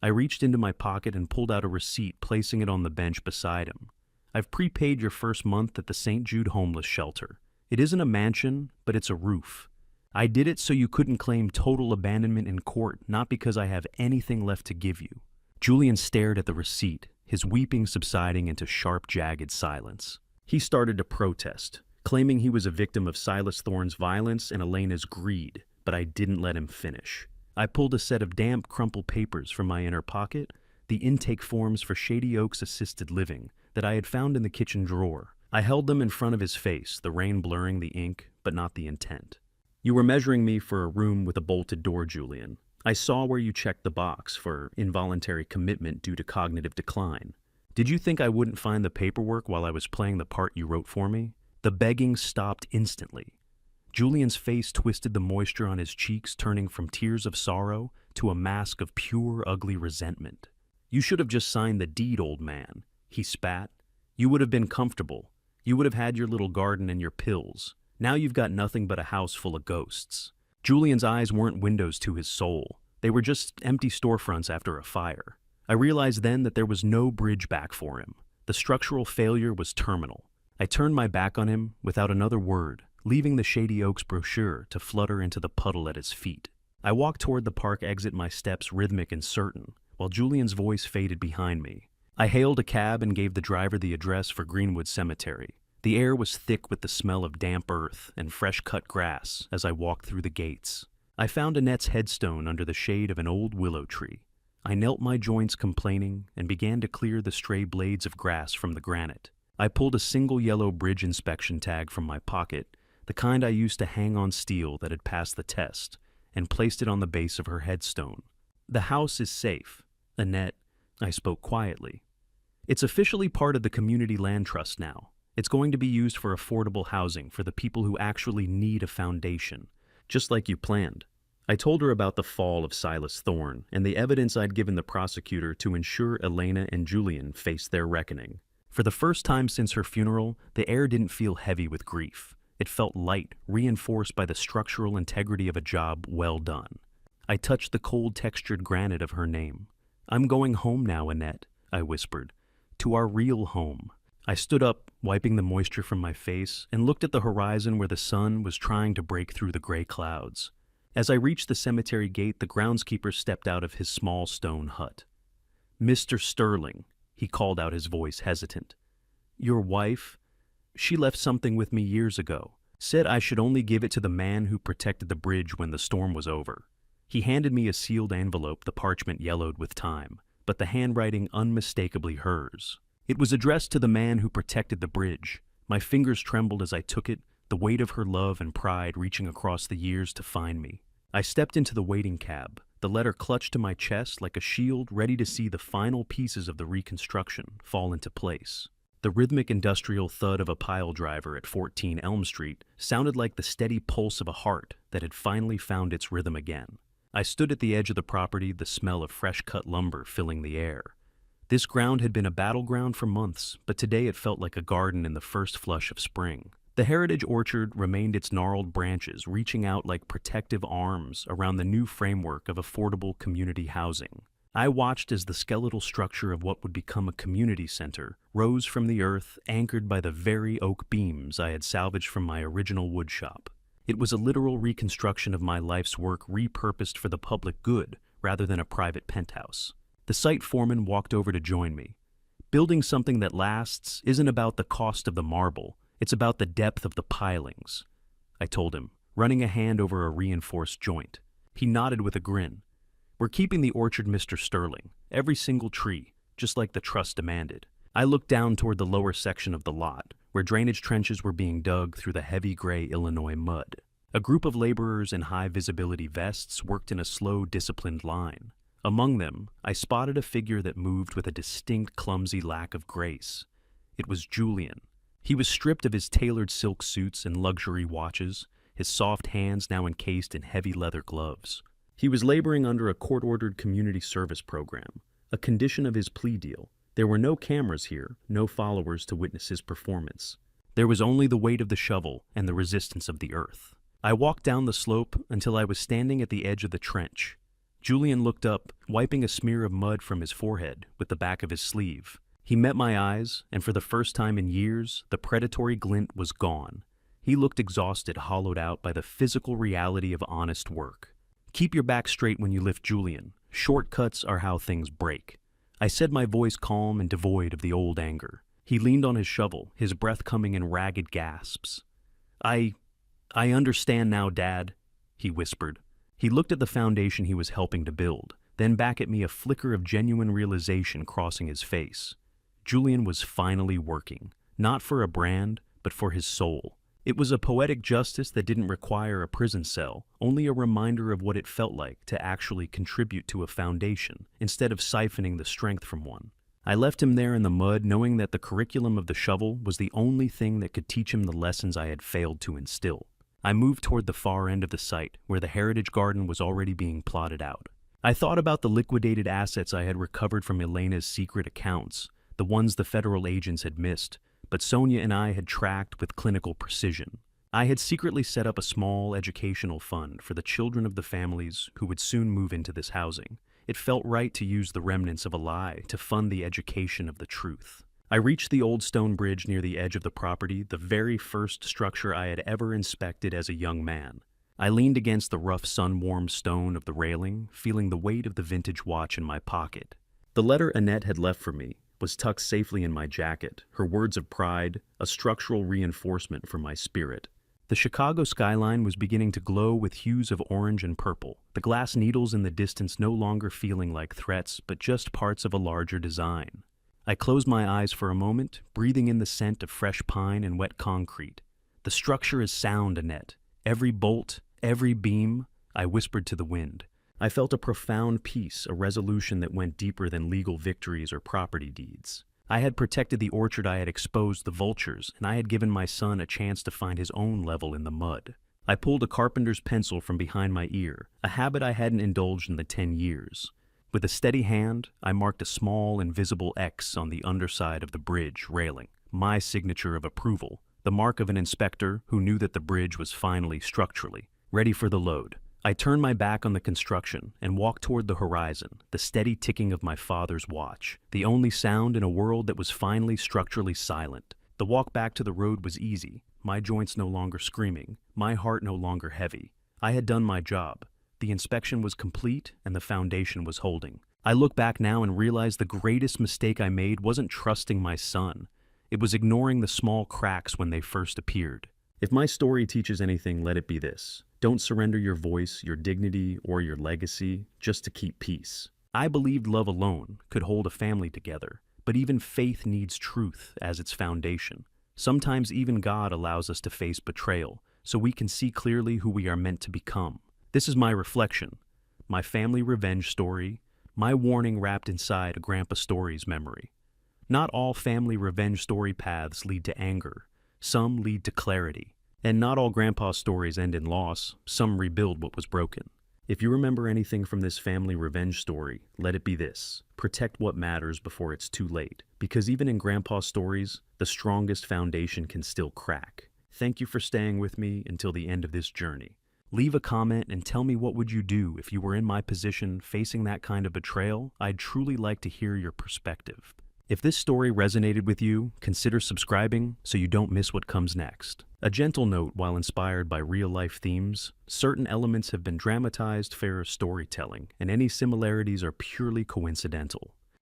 I reached into my pocket and pulled out a receipt, placing it on the bench beside him. "I've prepaid your first month at the St. Jude homeless shelter. It isn't a mansion, but it's a roof. I did it so you couldn't claim total abandonment in court, not because I have anything left to give you." Julian stared at the receipt, his weeping subsiding into sharp, jagged silence. He started to protest, claiming he was a victim of Silas Thorne's violence and Elena's greed, but I didn't let him finish. I pulled a set of damp, crumpled papers from my inner pocket, the intake forms for Shady Oaks Assisted Living that I had found in the kitchen drawer. I held them in front of his face, the rain blurring the ink, but not the intent. "You were measuring me for a room with a bolted door, Julian. I saw where you checked the box for involuntary commitment due to cognitive decline. Did you think I wouldn't find the paperwork while I was playing the part you wrote for me?" The begging stopped instantly. Julian's face twisted, the moisture on his cheeks turning from tears of sorrow to a mask of pure, ugly resentment. "You should have just signed the deed, old man," he spat. "You would have been comfortable. You would have had your little garden and your pills. Now you've got nothing but a house full of ghosts." Julian's eyes weren't windows to his soul. They were just empty storefronts after a fire. I realized then that there was no bridge back for him. The structural failure was terminal. I turned my back on him without another word, leaving the Shady Oaks brochure to flutter into the puddle at his feet. I walked toward the park exit, my steps rhythmic and certain, while Julian's voice faded behind me. I hailed a cab and gave the driver the address for Greenwood Cemetery. The air was thick with the smell of damp earth and fresh-cut grass as I walked through the gates. I found Annette's headstone under the shade of an old willow tree. I knelt, my joints complaining, and began to clear the stray blades of grass from the granite. I pulled a single yellow bridge inspection tag from my pocket, the kind I used to hang on steel that had passed the test, and placed it on the base of her headstone. "The house is safe, Annette," I spoke quietly. "It's officially part of the Community Land Trust now. It's going to be used for affordable housing for the people who actually need a foundation, just like you planned." I told her about the fall of Silas Thorne and the evidence I'd given the prosecutor to ensure Elena and Julian faced their reckoning. For the first time since her funeral, the air didn't feel heavy with grief. It felt light, reinforced by the structural integrity of a job well done. I touched the cold textured granite of her name. "I'm going home now, Annette," I whispered. "To our real home." I stood up, wiping the moisture from my face, and looked at the horizon where the sun was trying to break through the gray clouds. As I reached the cemetery gate, the groundskeeper stepped out of his small stone hut. "Mr. Sterling," he called out, his voice hesitant. "Your wife? She left something with me years ago. Said I should only give it to the man who protected the bridge when the storm was over." He handed me a sealed envelope, the parchment yellowed with time, but the handwriting unmistakably hers. It was addressed to the man who protected the bridge. My fingers trembled as I took it, the weight of her love and pride reaching across the years to find me. I stepped into the waiting cab, the letter clutched to my chest like a shield, ready to see the final pieces of the reconstruction fall into place. The rhythmic industrial thud of a pile driver at 14 Elm Street sounded like the steady pulse of a heart that had finally found its rhythm again. I stood at the edge of the property, the smell of fresh-cut lumber filling the air. This ground had been a battleground for months, but today it felt like a garden in the first flush of spring. The heritage orchard remained, its gnarled branches reaching out like protective arms around the new framework of affordable community housing. I watched as the skeletal structure of what would become a community center rose from the earth, anchored by the very oak beams I had salvaged from my original woodshop. It was a literal reconstruction of my life's work, repurposed for the public good rather than a private penthouse. The site foreman walked over to join me. "Building something that lasts isn't about the cost of the marble, it's about the depth of the pilings," I told him, running a hand over a reinforced joint. He nodded with a grin. "We're keeping the orchard, Mr. Sterling, every single tree, just like the trust demanded." I looked down toward the lower section of the lot, where drainage trenches were being dug through the heavy gray Illinois mud. A group of laborers in high-visibility vests worked in a slow, disciplined line. Among them, I spotted a figure that moved with a distinct, clumsy lack of grace. It was Julian. He was stripped of his tailored silk suits and luxury watches, his soft hands now encased in heavy leather gloves. He was laboring under a court-ordered community service program, a condition of his plea deal. There were no cameras here, no followers to witness his performance. There was only the weight of the shovel and the resistance of the earth. I walked down the slope until I was standing at the edge of the trench. Julian looked up, wiping a smear of mud from his forehead with the back of his sleeve. He met my eyes, and for the first time in years, the predatory glint was gone. He looked exhausted, hollowed out by the physical reality of honest work. "Keep your back straight when you lift, Julian. Shortcuts are how things break." I said, my voice calm and devoid of the old anger. He leaned on his shovel, his breath coming in ragged gasps. I understand now, Dad," he whispered. He looked at the foundation he was helping to build, then back at me, a flicker of genuine realization crossing his face. Julian was finally working, not for a brand, but for his soul. It was a poetic justice that didn't require a prison cell, only a reminder of what it felt like to actually contribute to a foundation, instead of siphoning the strength from one. I left him there in the mud, knowing that the curriculum of the shovel was the only thing that could teach him the lessons I had failed to instill. I moved toward the far end of the site, where the heritage garden was already being plotted out. I thought about the liquidated assets I had recovered from Elena's secret accounts, the ones the federal agents had missed, but Sonia and I had tracked with clinical precision. I had secretly set up a small educational fund for the children of the families who would soon move into this housing. It felt right to use the remnants of a lie to fund the education of the truth. I reached the old stone bridge near the edge of the property, the very first structure I had ever inspected as a young man. I leaned against the rough sun-warmed stone of the railing, feeling the weight of the vintage watch in my pocket. The letter Annette had left for me was tucked safely in my jacket, her words of pride, a structural reinforcement for my spirit. The Chicago skyline was beginning to glow with hues of orange and purple, the glass needles in the distance no longer feeling like threats, but just parts of a larger design. I closed my eyes for a moment, breathing in the scent of fresh pine and wet concrete. The structure is sound, Annette. Every bolt, every beam, I whispered to the wind. I felt a profound peace, a resolution that went deeper than legal victories or property deeds. I had protected the orchard, I had exposed the vultures, and I had given my son a chance to find his own level in the mud. I pulled a carpenter's pencil from behind my ear, a habit I hadn't indulged in the 10 years. With a steady hand, I marked a small, invisible X on the underside of the bridge railing, my signature of approval, the mark of an inspector who knew that the bridge was finally structurally ready for the load. I turned my back on the construction and walked toward the horizon, the steady ticking of my father's watch, the only sound in a world that was finally structurally silent. The walk back to the road was easy, my joints no longer screaming, my heart no longer heavy. I had done my job. The inspection was complete and the foundation was holding. I look back now and realize the greatest mistake I made wasn't trusting my son. It was ignoring the small cracks when they first appeared. If my story teaches anything, let it be this. Don't surrender your voice, your dignity, or your legacy just to keep peace. I believed love alone could hold a family together, but even faith needs truth as its foundation. Sometimes even God allows us to face betrayal, so we can see clearly who we are meant to become. This is my reflection, my family revenge story, my warning wrapped inside a Grandpa Story's memory. Not all family revenge story paths lead to anger. Some lead to clarity. And not all Grandpa stories end in loss. Some rebuild what was broken. If you remember anything from this family revenge story, let it be this. Protect what matters before it's too late. Because even in Grandpa stories, the strongest foundation can still crack. Thank you for staying with me until the end of this journey. Leave a comment and tell me what would you do if you were in my position facing that kind of betrayal. I'd truly like to hear your perspective. If this story resonated with you, consider subscribing so you don't miss what comes next. A gentle note: while inspired by real-life themes, certain elements have been dramatized for storytelling, and any similarities are purely coincidental.